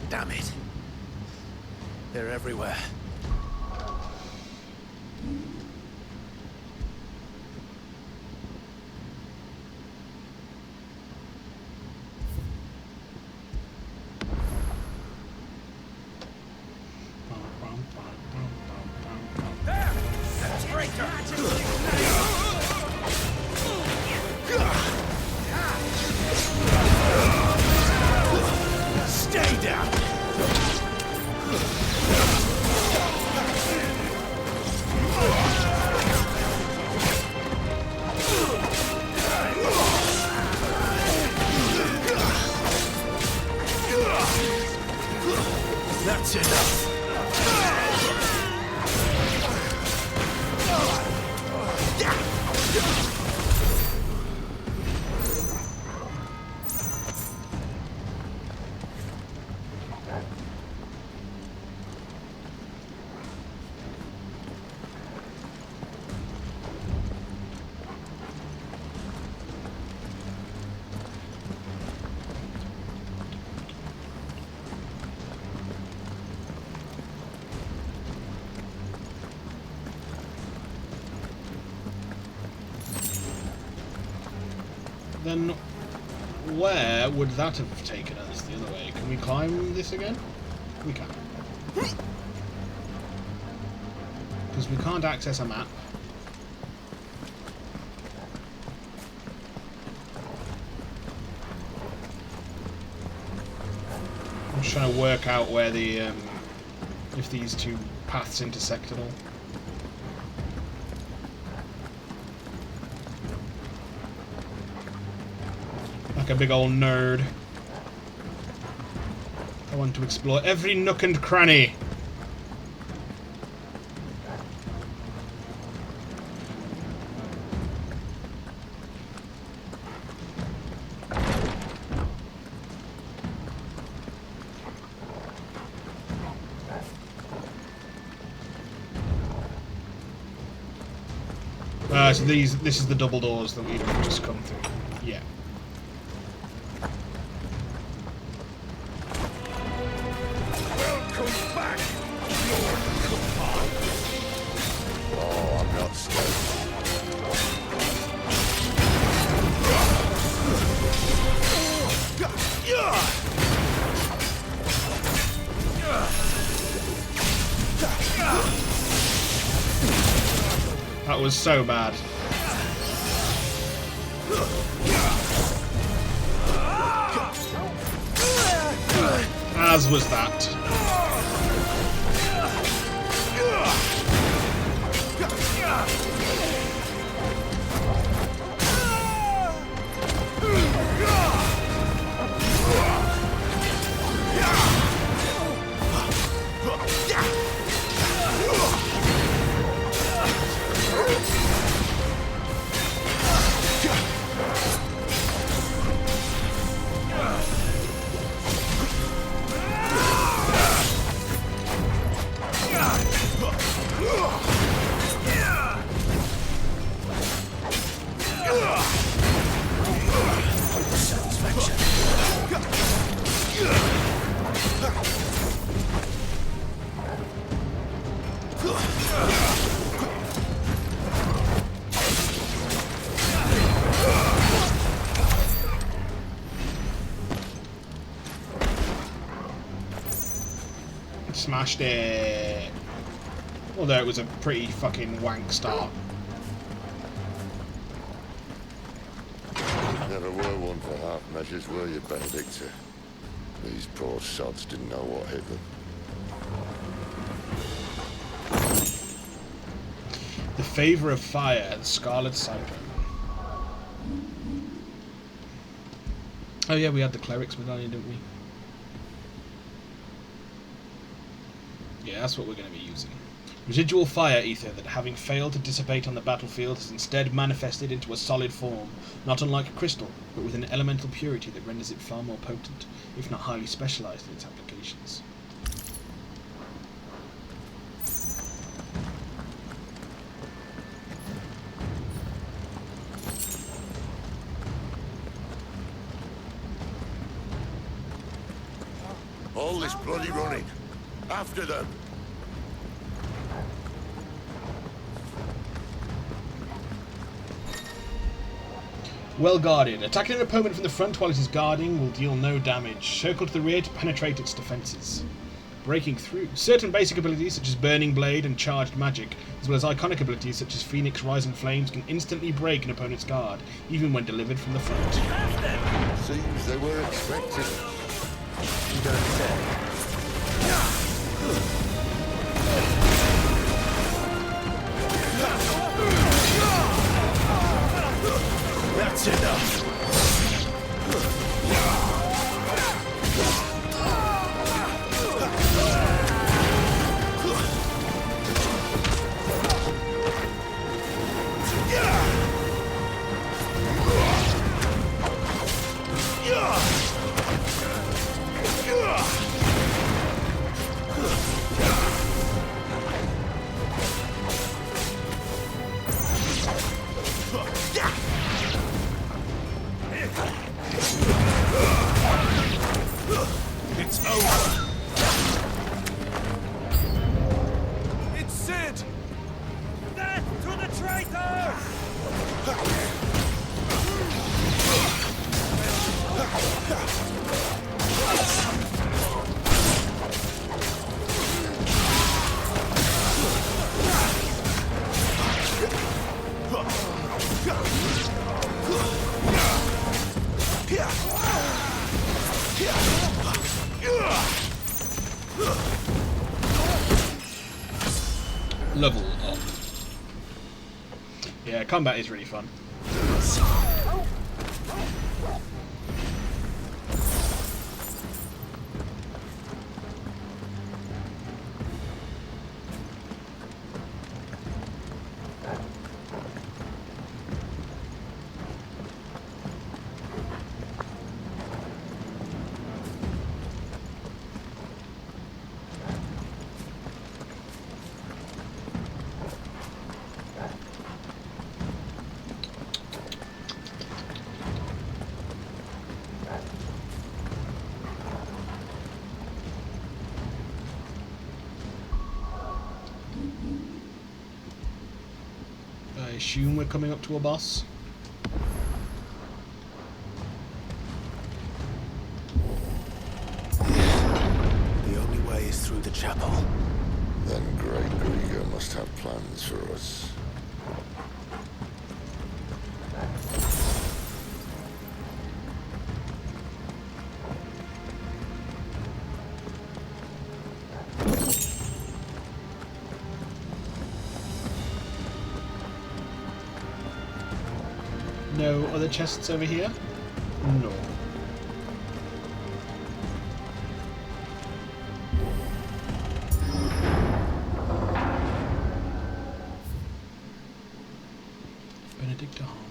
Damn it. They're everywhere. Stay down. That's enough. Then where would that have taken us the other way? Can we climb this again? We can. Because we can't access a map. I'm just trying to work out where the if these two paths intersect at all. Like a big old nerd. I want to explore every nook and cranny. So this is the double doors that we've just come through. Yeah. Welcome back, Lord Kupar. Oh, I'm not scared. That was so bad. As was that. Smashed it. Although it was a pretty fucking wank start. Never were one for half measures, were you, Benedicta? These poor sods didn't know what hit them. The Favor of Fire, the Scarlet Cyclone. Oh yeah, we had the Cleric's Medallion, didn't we? Yeah, that's what we're going to be using. Residual fire ether that, having failed to dissipate on the battlefield, has instead manifested into a solid form, not unlike a crystal, but with an elemental purity that renders it far more potent, if not highly specialized in its applications. All this bloody running. After them. Well guarded. Attacking an opponent from the front while it is guarding will deal no damage. Circle to the rear to penetrate its defenses. Breaking through. Certain basic abilities such as Burning Blade and Charged Magic, as well as iconic abilities such as Phoenix Rising Flames, can instantly break an opponent's guard, even when delivered from the front. Seems they were expecting it. You don't say. That's enough. It's over. It's Sid. Death to the traitor! Level up. Yeah, combat is really fun. I assume we're coming up to a boss. The only way is through the chapel. Then Great Grieger must have plans for us. No other chests over here? No. Benedicta Harmon.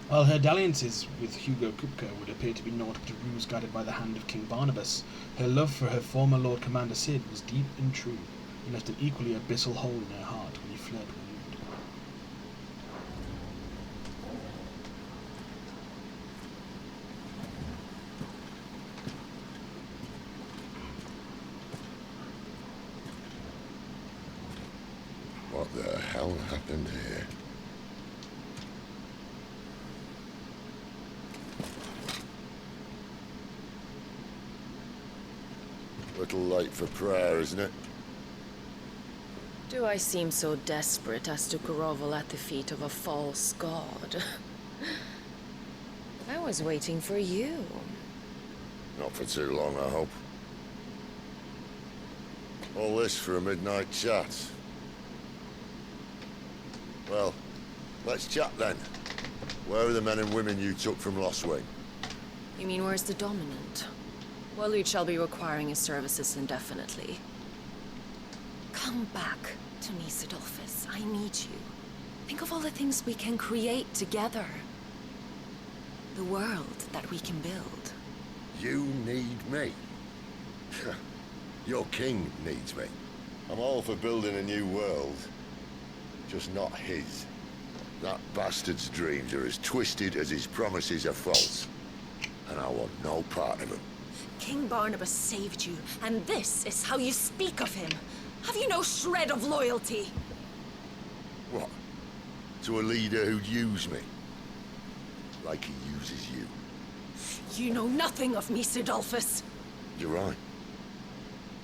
While her dalliances with Hugo Kupka would appear to be naught but a ruse guided by the hand of King Barnabas, her love for her former Lord Commander Cid was deep and true, and left an equally abyssal hole in her heart when he fled. What the hell happened here? Little late for prayer, isn't it? Do I seem so desperate as to grovel at the feet of a false god? I was waiting for you. Not for too long, I hope. All this for a midnight chat. Well, let's chat then. Where are the men and women you took from Lostwing? You mean where's the dominant? Well, you shall be requiring his services indefinitely. Come back to me, Sidolphus. I need you. Think of all the things we can create together. The world that we can build. You need me? Your king needs me. I'm all for building a new world. Just not his. That bastard's dreams are as twisted as his promises are false. And I want no part of them. King Barnabas saved you, and this is how you speak of him. Have you no shred of loyalty? What? To a leader who'd use me? Like he uses you? You know nothing of me, Sidolphus. You're right.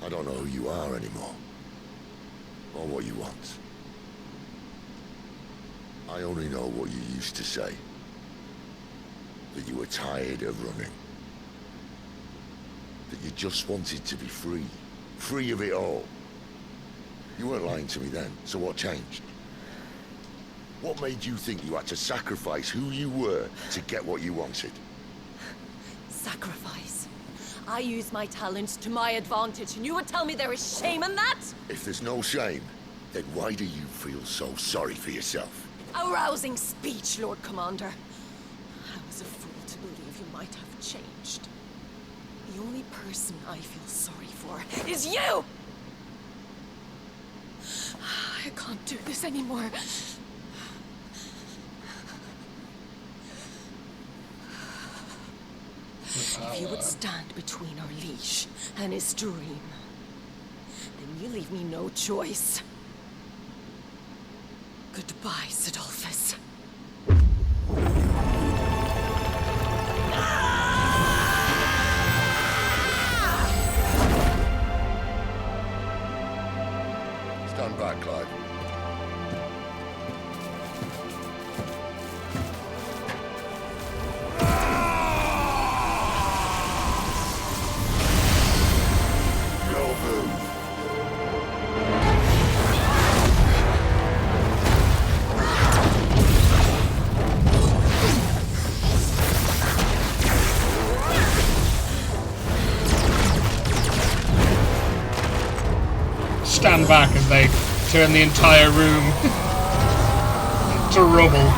I don't know who you are anymore. Or what you want. I only know what you used to say. That you were tired of running. That you just wanted to be free. Free of it all. You weren't lying to me then, so what changed? What made you think you had to sacrifice who you were to get what you wanted? Sacrifice. I use my talents to my advantage, and you would tell me there is shame in that? If there's no shame, then why do you feel so sorry for yourself? A rousing speech, Lord Commander. I was a fool to believe you might have changed. The only person I feel sorry for is you! I can't do this anymore. If you would stand between our leash and his dream, then you leave me no choice. Goodbye, Sidolphus. Ah! stand back as they turn the entire room to rubble.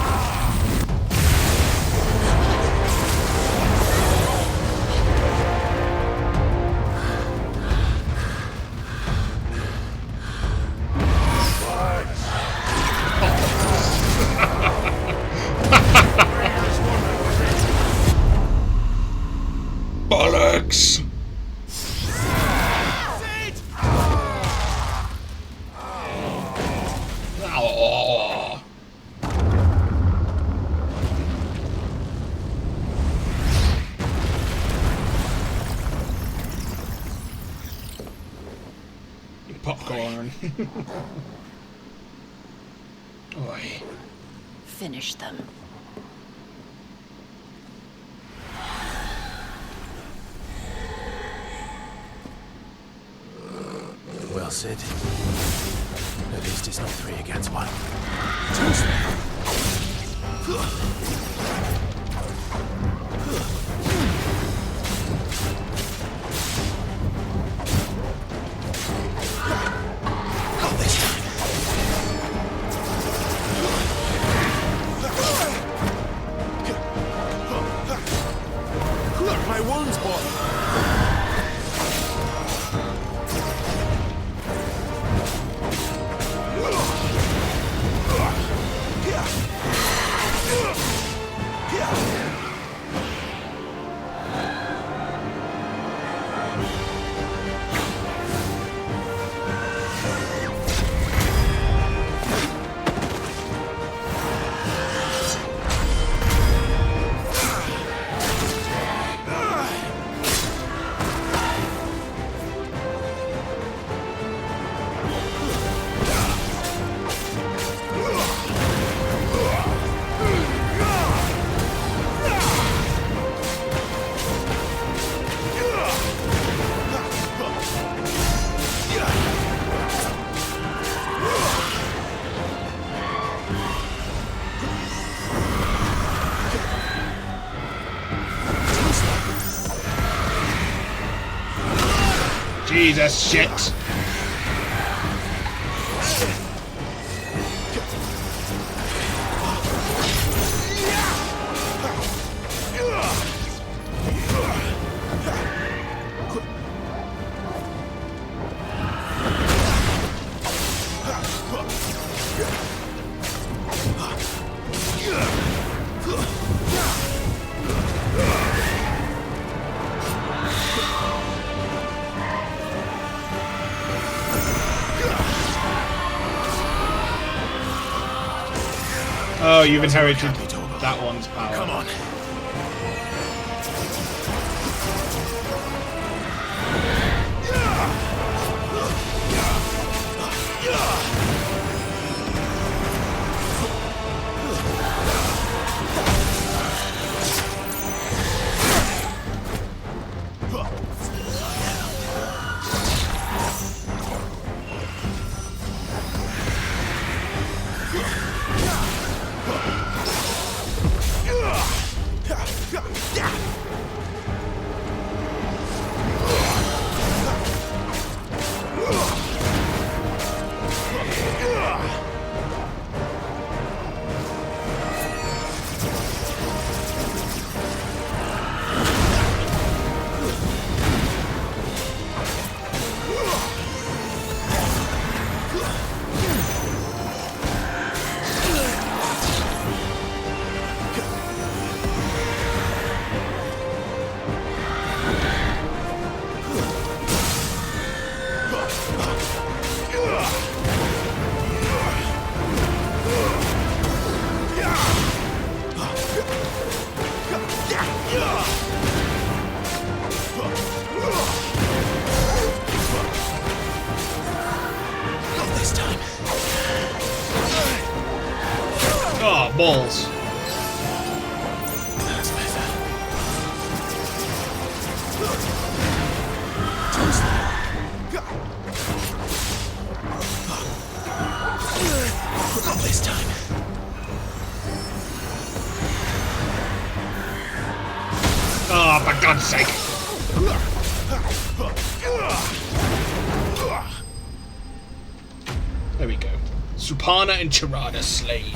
Bollocks! Oh. Popcorn. Oi. Finish them. Well, Sid. At least it's not 3 against 1. Not this time. Look, my wounds, boy. Jesus shit. Oh, you've inherited that one's power. Come on. Oh, balls. Not this time. Oh, for God's sake. Supana and Tirana slain.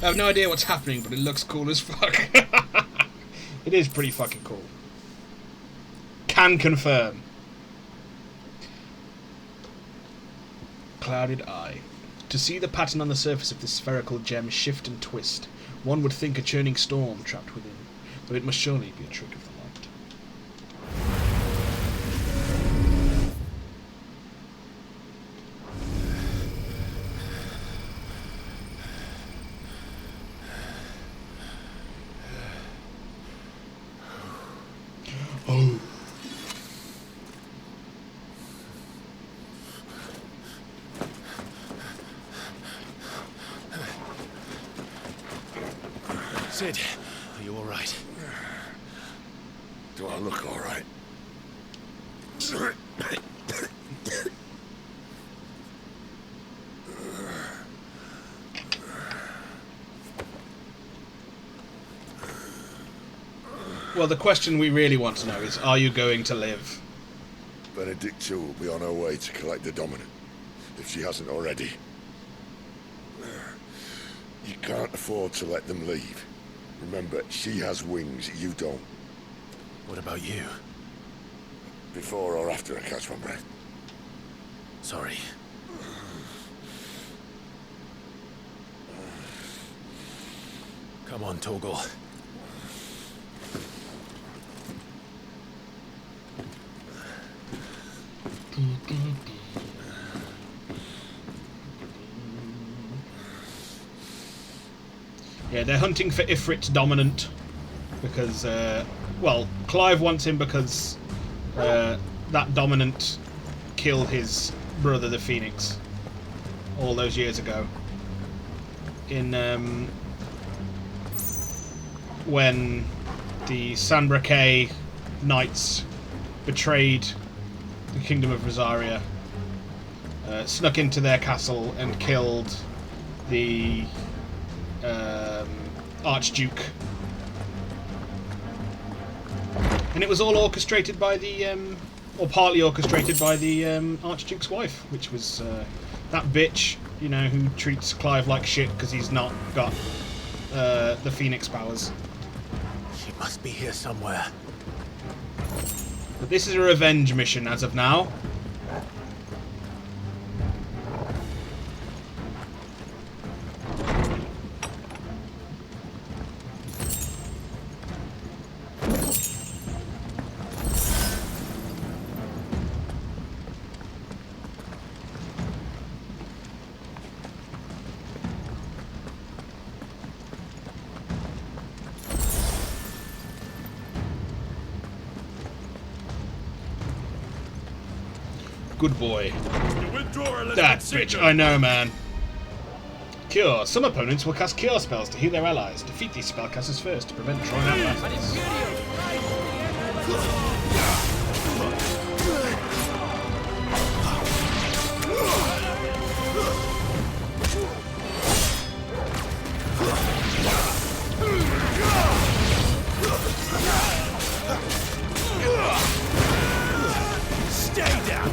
I have no idea what's happening, but it looks cool as fuck. It is pretty fucking cool. Can confirm. Clouded eye. To see the pattern on the surface of this spherical gem shift and twist, one would think a churning storm trapped within, though it must surely be a trick of the light. Oh. Sid, are you all right? Do I look all right? Well, the question we really want to know is, are you going to live? Benedict too will be on her way to collect the Dominant, if she hasn't already. You can't afford to let them leave. Remember, she has wings, you don't. What about you? Before or after I catch my breath? Sorry. Come on, Torgal. Yeah, they're hunting for Ifrit's Dominant because, well, Clive wants him because that Dominant killed his brother, the Phoenix, all those years ago. In when the Sanbreque Knights betrayed the Kingdom of Rosaria, snuck into their castle and killed the Archduke. And it was all orchestrated by the, or partly orchestrated by the Archduke's wife, which was that bitch, you know, who treats Clive like shit because he's not got the Phoenix powers. She must be here somewhere. But this is a revenge mission as of now. Good boy. That bitch, I know, man. Cure. Some opponents will cast cure spells to heal their allies. Defeat these spellcasters first to prevent drawing out battles. Stay down!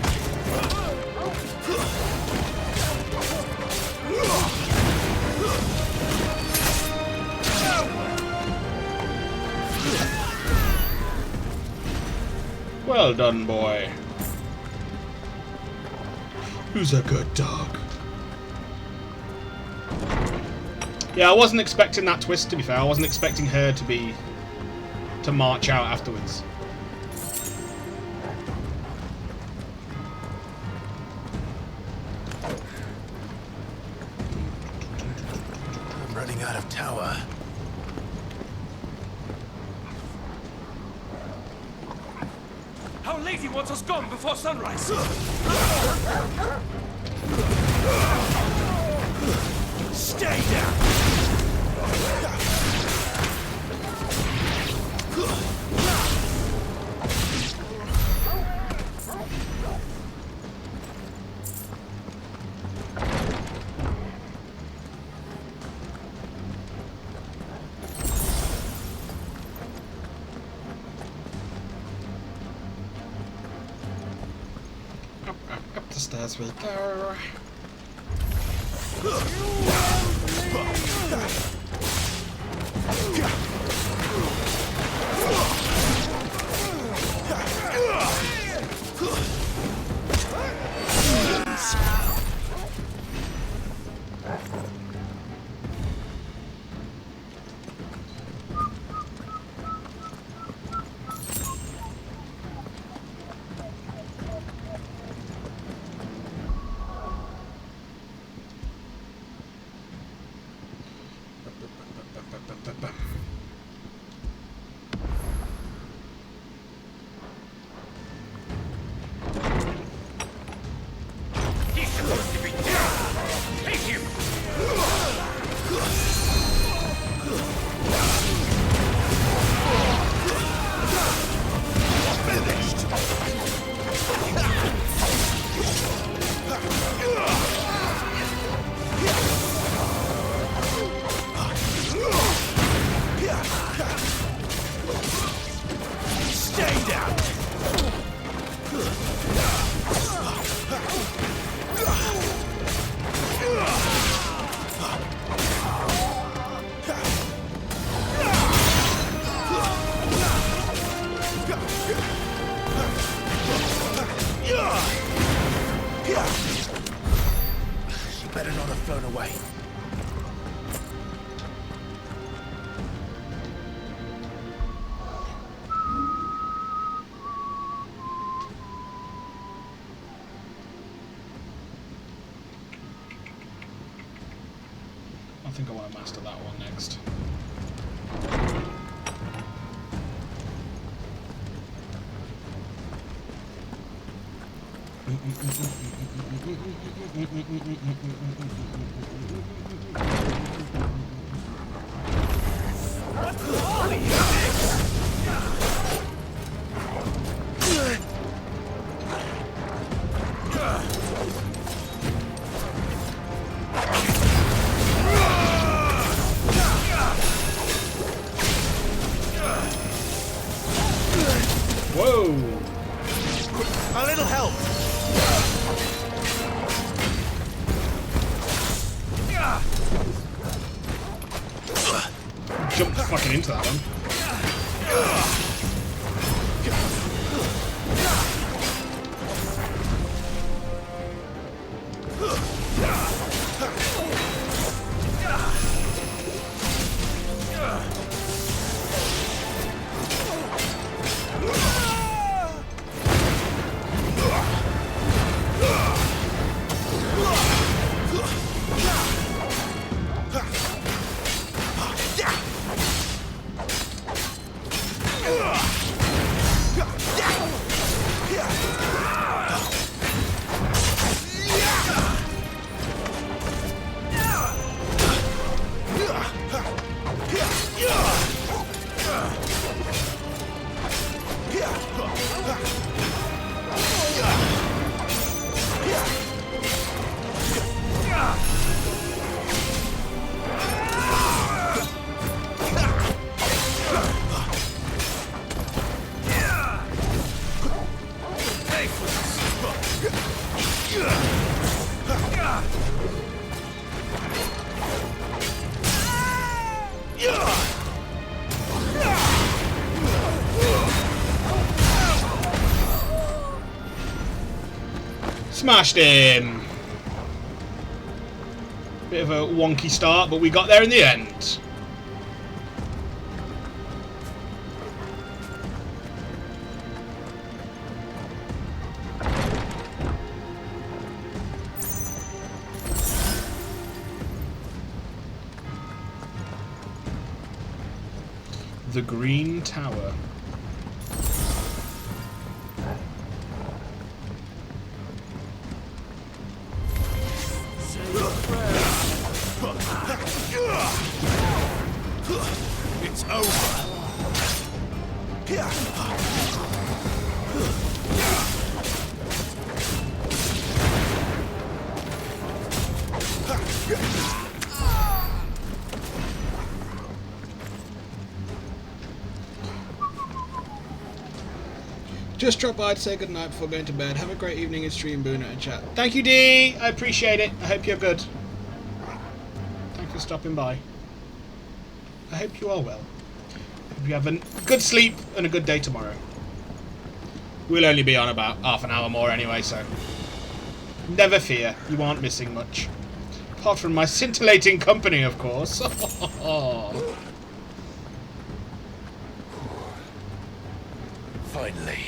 Well done, boy. Who's a good dog? Yeah, I wasn't expecting that twist, to be fair. I wasn't expecting her to march out afterwards. I'm running out of tower. How late he wants us gone before sunrise! Stay down! Up the stairs we go. Better not have flown away. I think I want to master that one next. Whoa! A little help! Jumped fucking into that one. Smashed him! Bit of a wonky start, but we got there in the end. The Green Tower. It's over. Just drop by to say goodnight before going to bed. Have a great evening in stream, Boona and chat. Thank you, Dee! I appreciate it. I hope you're good. for stopping by. I hope you are well. Hope you have a good sleep and a good day tomorrow. We'll only be on about half an hour more anyway, so never fear, you aren't missing much. Apart from my scintillating company, of course. Finally.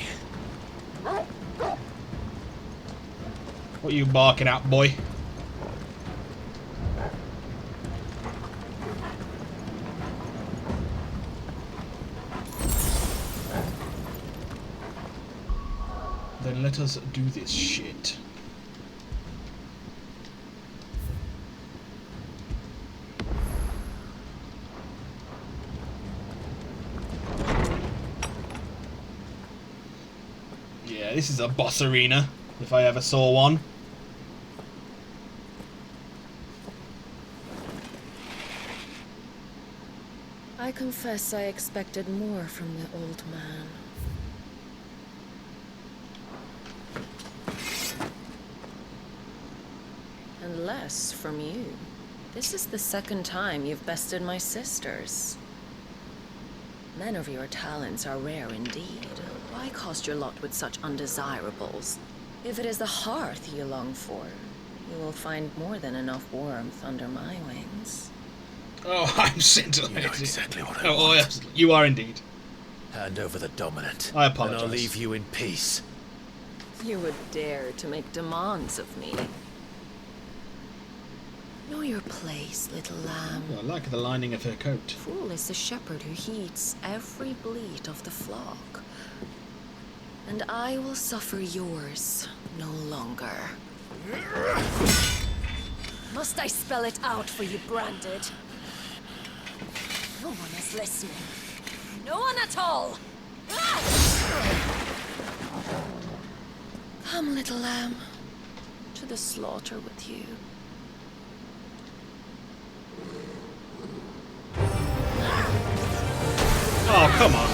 What are you barking at, boy? Then let us do this shit. Yeah, this is a boss arena, if I ever saw one. I confess I expected more from the old man. And less from you. This is the second time you've bested my sisters. Men of your talents are rare indeed. Why cost your lot with such undesirables? If it is the hearth you long for, you will find more than enough warmth under my wings. Oh, I'm scintillating. You know exactly what I want. Yes, you are indeed. Hand over the dominant. I apologize. And I'll leave you in peace. You would dare to make demands of me. Know your place, little lamb. Oh, I like the lining of her coat. Fool is the shepherd who heeds every bleat of the flock. And I will suffer yours no longer. Must I spell it out for you, Branded? No one is listening. No one at all! Come, little lamb, to the slaughter with you. Oh, come on.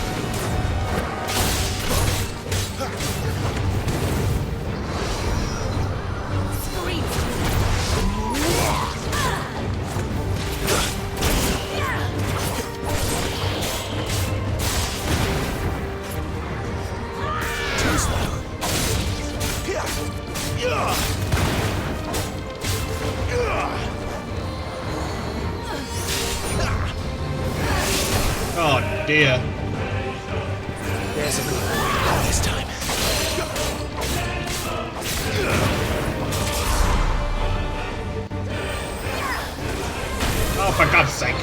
Oh dear. There's a move this time. Oh, for God's sake.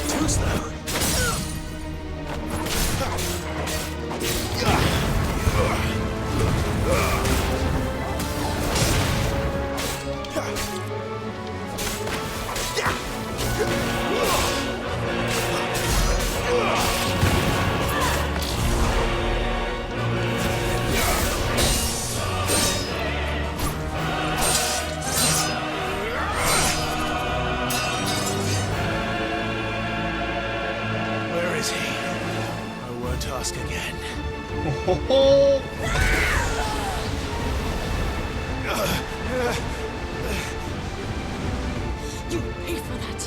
Too slow. Where is he? I won't ask again. You pay for that.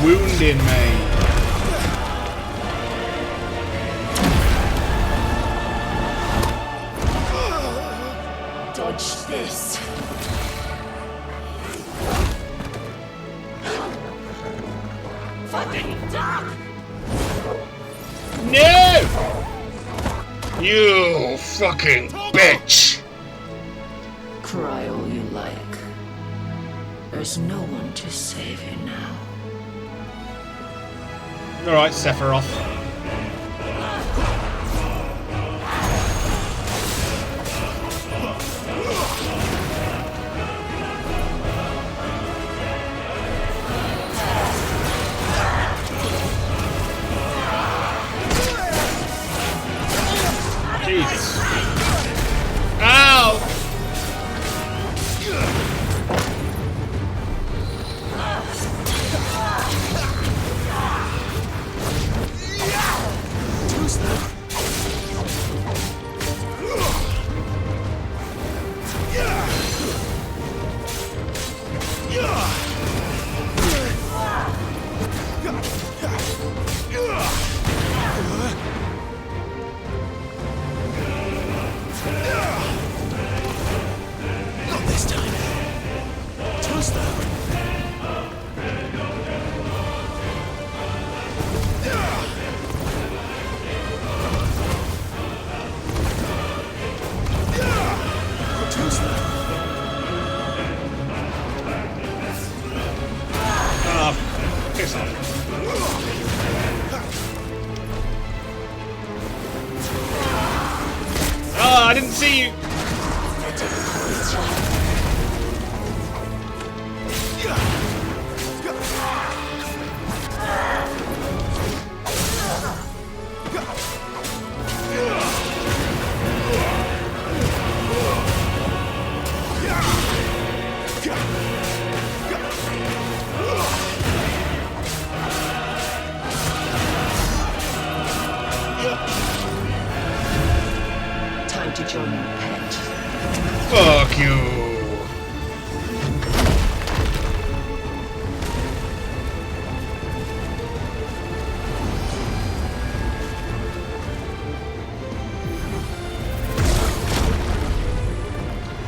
Wounding me. Dodge this. Fucking duck! No! You fucking bitch! Cry all you like. There's no one to save you now. Alright, Sephiroth.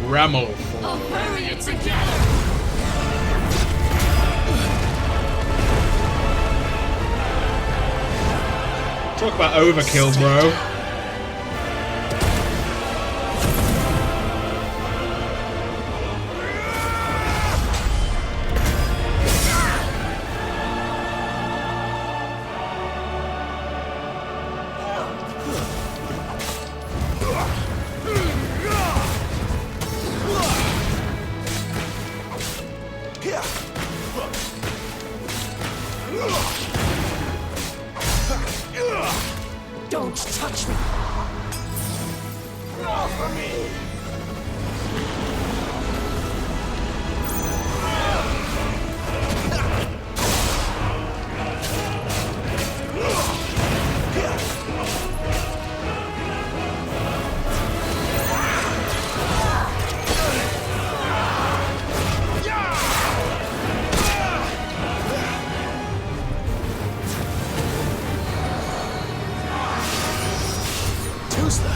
Ramel. I'll bury it together. Talk about overkill, bro. Don't touch me! Crawl for me! Too slow.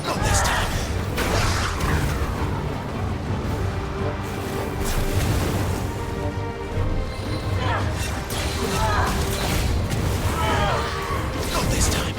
Not this time. Not this time.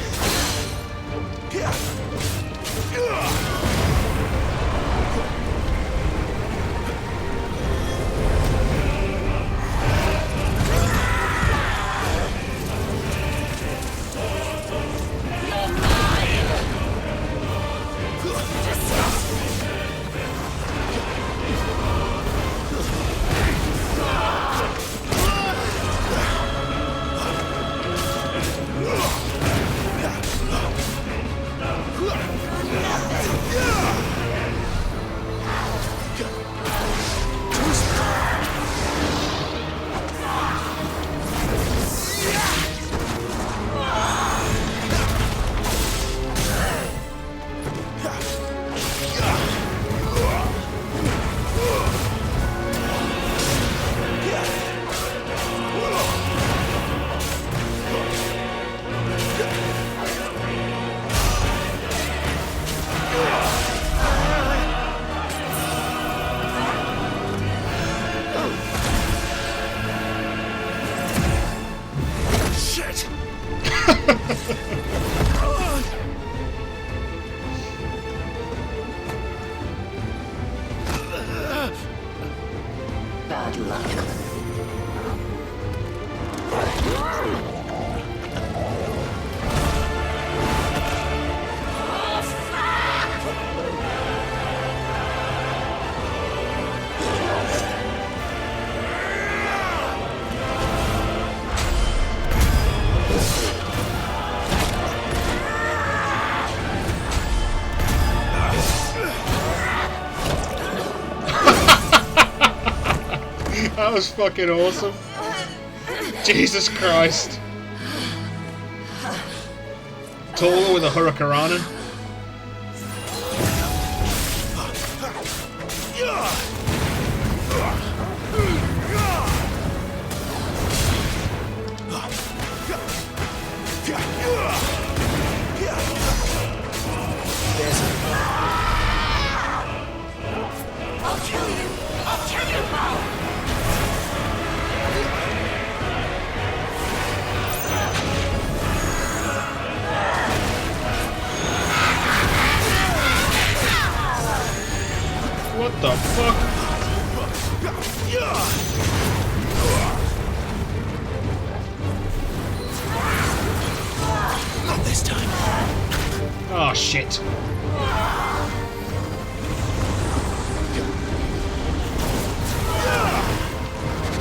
Bad luck. That was fucking awesome. Jesus Christ. Taller with a hurricanrana. I'll kill you! I'll kill you, Paul! What the fuck? Not this time. Oh shit.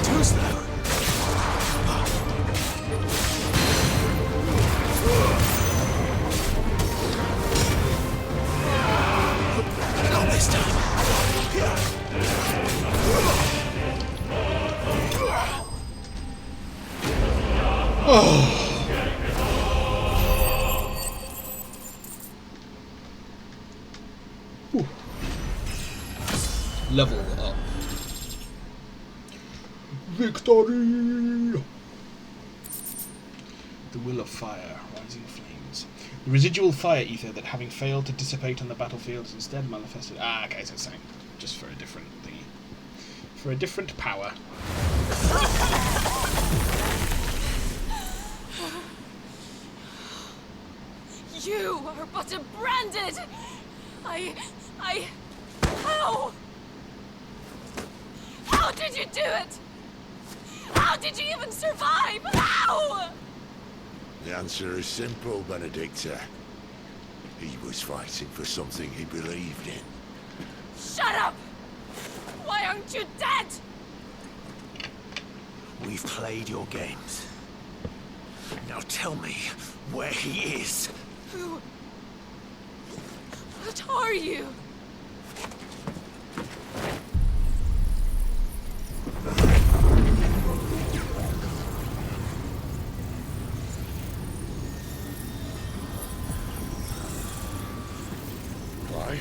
Too slow. Not this time. Oh. Whew. Level up. Victory! The will of fire, rising flames. The residual fire ether that, having failed to dissipate on the battlefield, is instead manifested. Okay, so it's saying just for a different thingy, for a different power. You are but a branded. How? How did you do it? How did you even survive? How? The answer is simple, Benedicta. He was fighting for something he believed in. Shut up! Why aren't you dead? We've played your games. Now tell me where he is. Who? What are you? Why?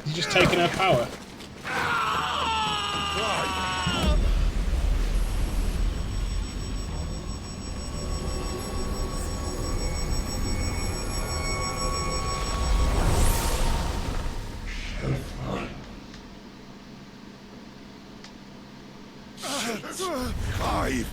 He's just taking her power. Clive!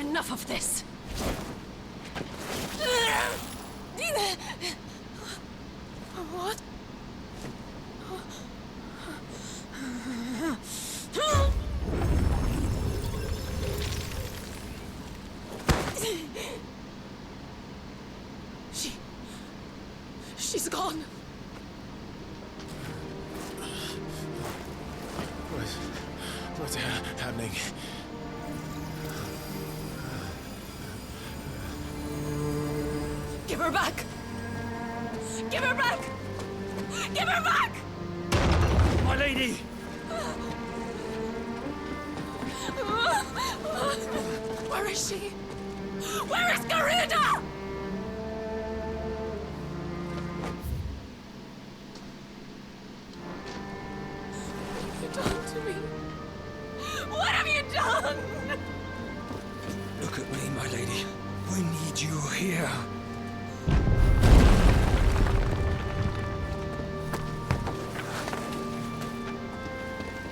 Enough of this. What? She's gone. What's happening? Give her back! Give her back! Give her back! My lady! Where is she? Where is Garuda? What have you done to me? What have you done? Look at me, my lady. We need you here.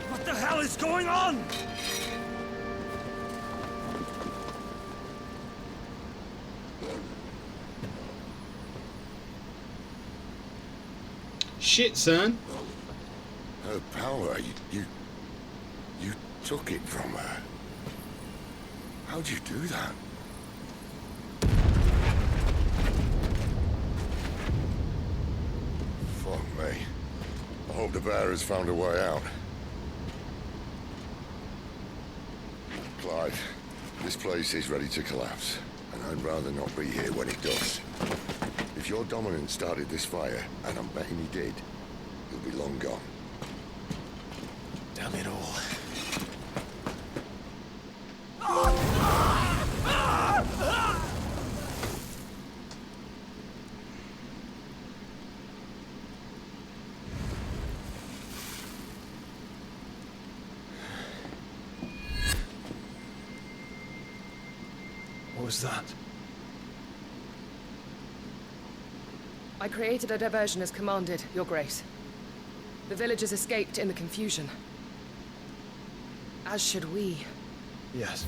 What the hell is going on? Shit, son. Her power, you took it from her. How'd you do that? Fuck me. I hope the bearers found a way out. Clive, this place is ready to collapse, and I'd rather not be here when it does. If your dominant started this fire, and I'm betting he did, he'll be long gone. Damn it all. What was that? I created a diversion as commanded, Your Grace. The villagers escaped in the confusion. As should we. Yes.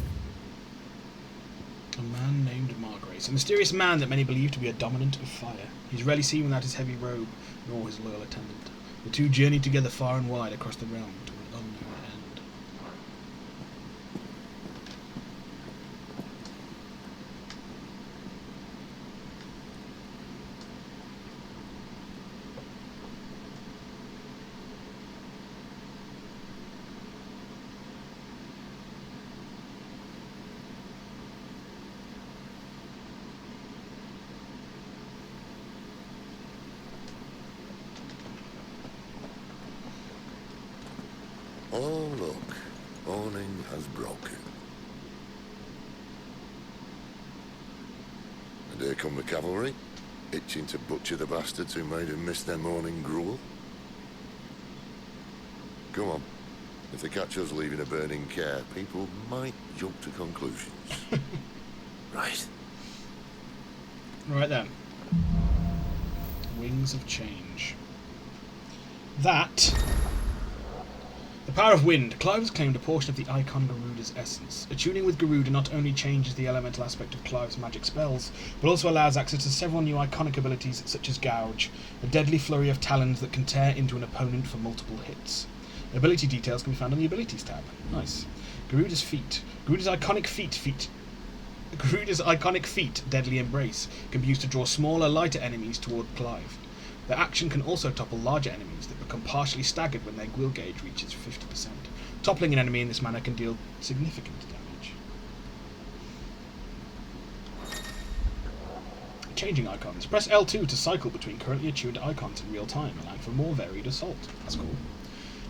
A man named Margrace, a mysterious man that many believe to be a dominant of fire. He's rarely seen without his heavy robe, nor his loyal attendant. The two journeyed together far and wide across the realm to an unknown end. Oh, look. Awning has broken. And here come the cavalry, itching to butcher the bastards who made him miss their morning gruel. Come on. If they catch us leaving a burning care, people might jump to conclusions. Right. Right then. Wings of Change. That... The power of wind. Clive has claimed a portion of the icon Garuda's essence. Attuning with Garuda not only changes the elemental aspect of Clive's magic spells, but also allows access to several new iconic abilities such as Gouge, a deadly flurry of talons that can tear into an opponent for multiple hits. Ability details can be found on the Abilities tab. Nice. Garuda's feat. Garuda's iconic feat, Deadly Embrace, can be used to draw smaller, lighter enemies toward Clive. The action can also topple larger enemies that become partially staggered when their Gwil gauge reaches 50%. Toppling an enemy in this manner can deal significant damage. Changing icons. Press L2 to cycle between currently attuned icons in real time, allowing for more varied assault. That's cool.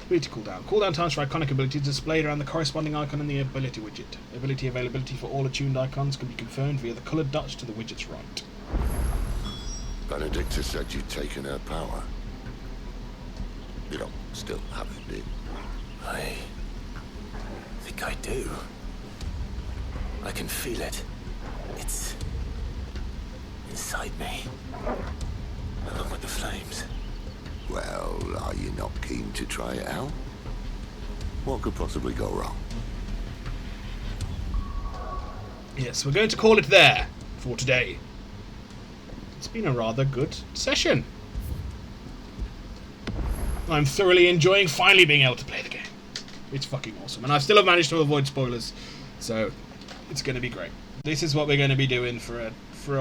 Ability cooldown. Cooldown times for iconic abilities displayed around the corresponding icon in the ability widget. Ability availability for all attuned icons can be confirmed via the coloured dots to the widget's right. Benedicta said you'd taken her power. You don't still have it, do you? I think I do. I can feel it. It's inside me, along with the flames. Well, are you not keen to try it out? What could possibly go wrong? Yes, we're going to call it there for today. It's been a rather good session. I'm thoroughly enjoying finally being able to play the game. It's fucking awesome. And I still have managed to avoid spoilers, so it's going to be great. This is what we're going to be doing for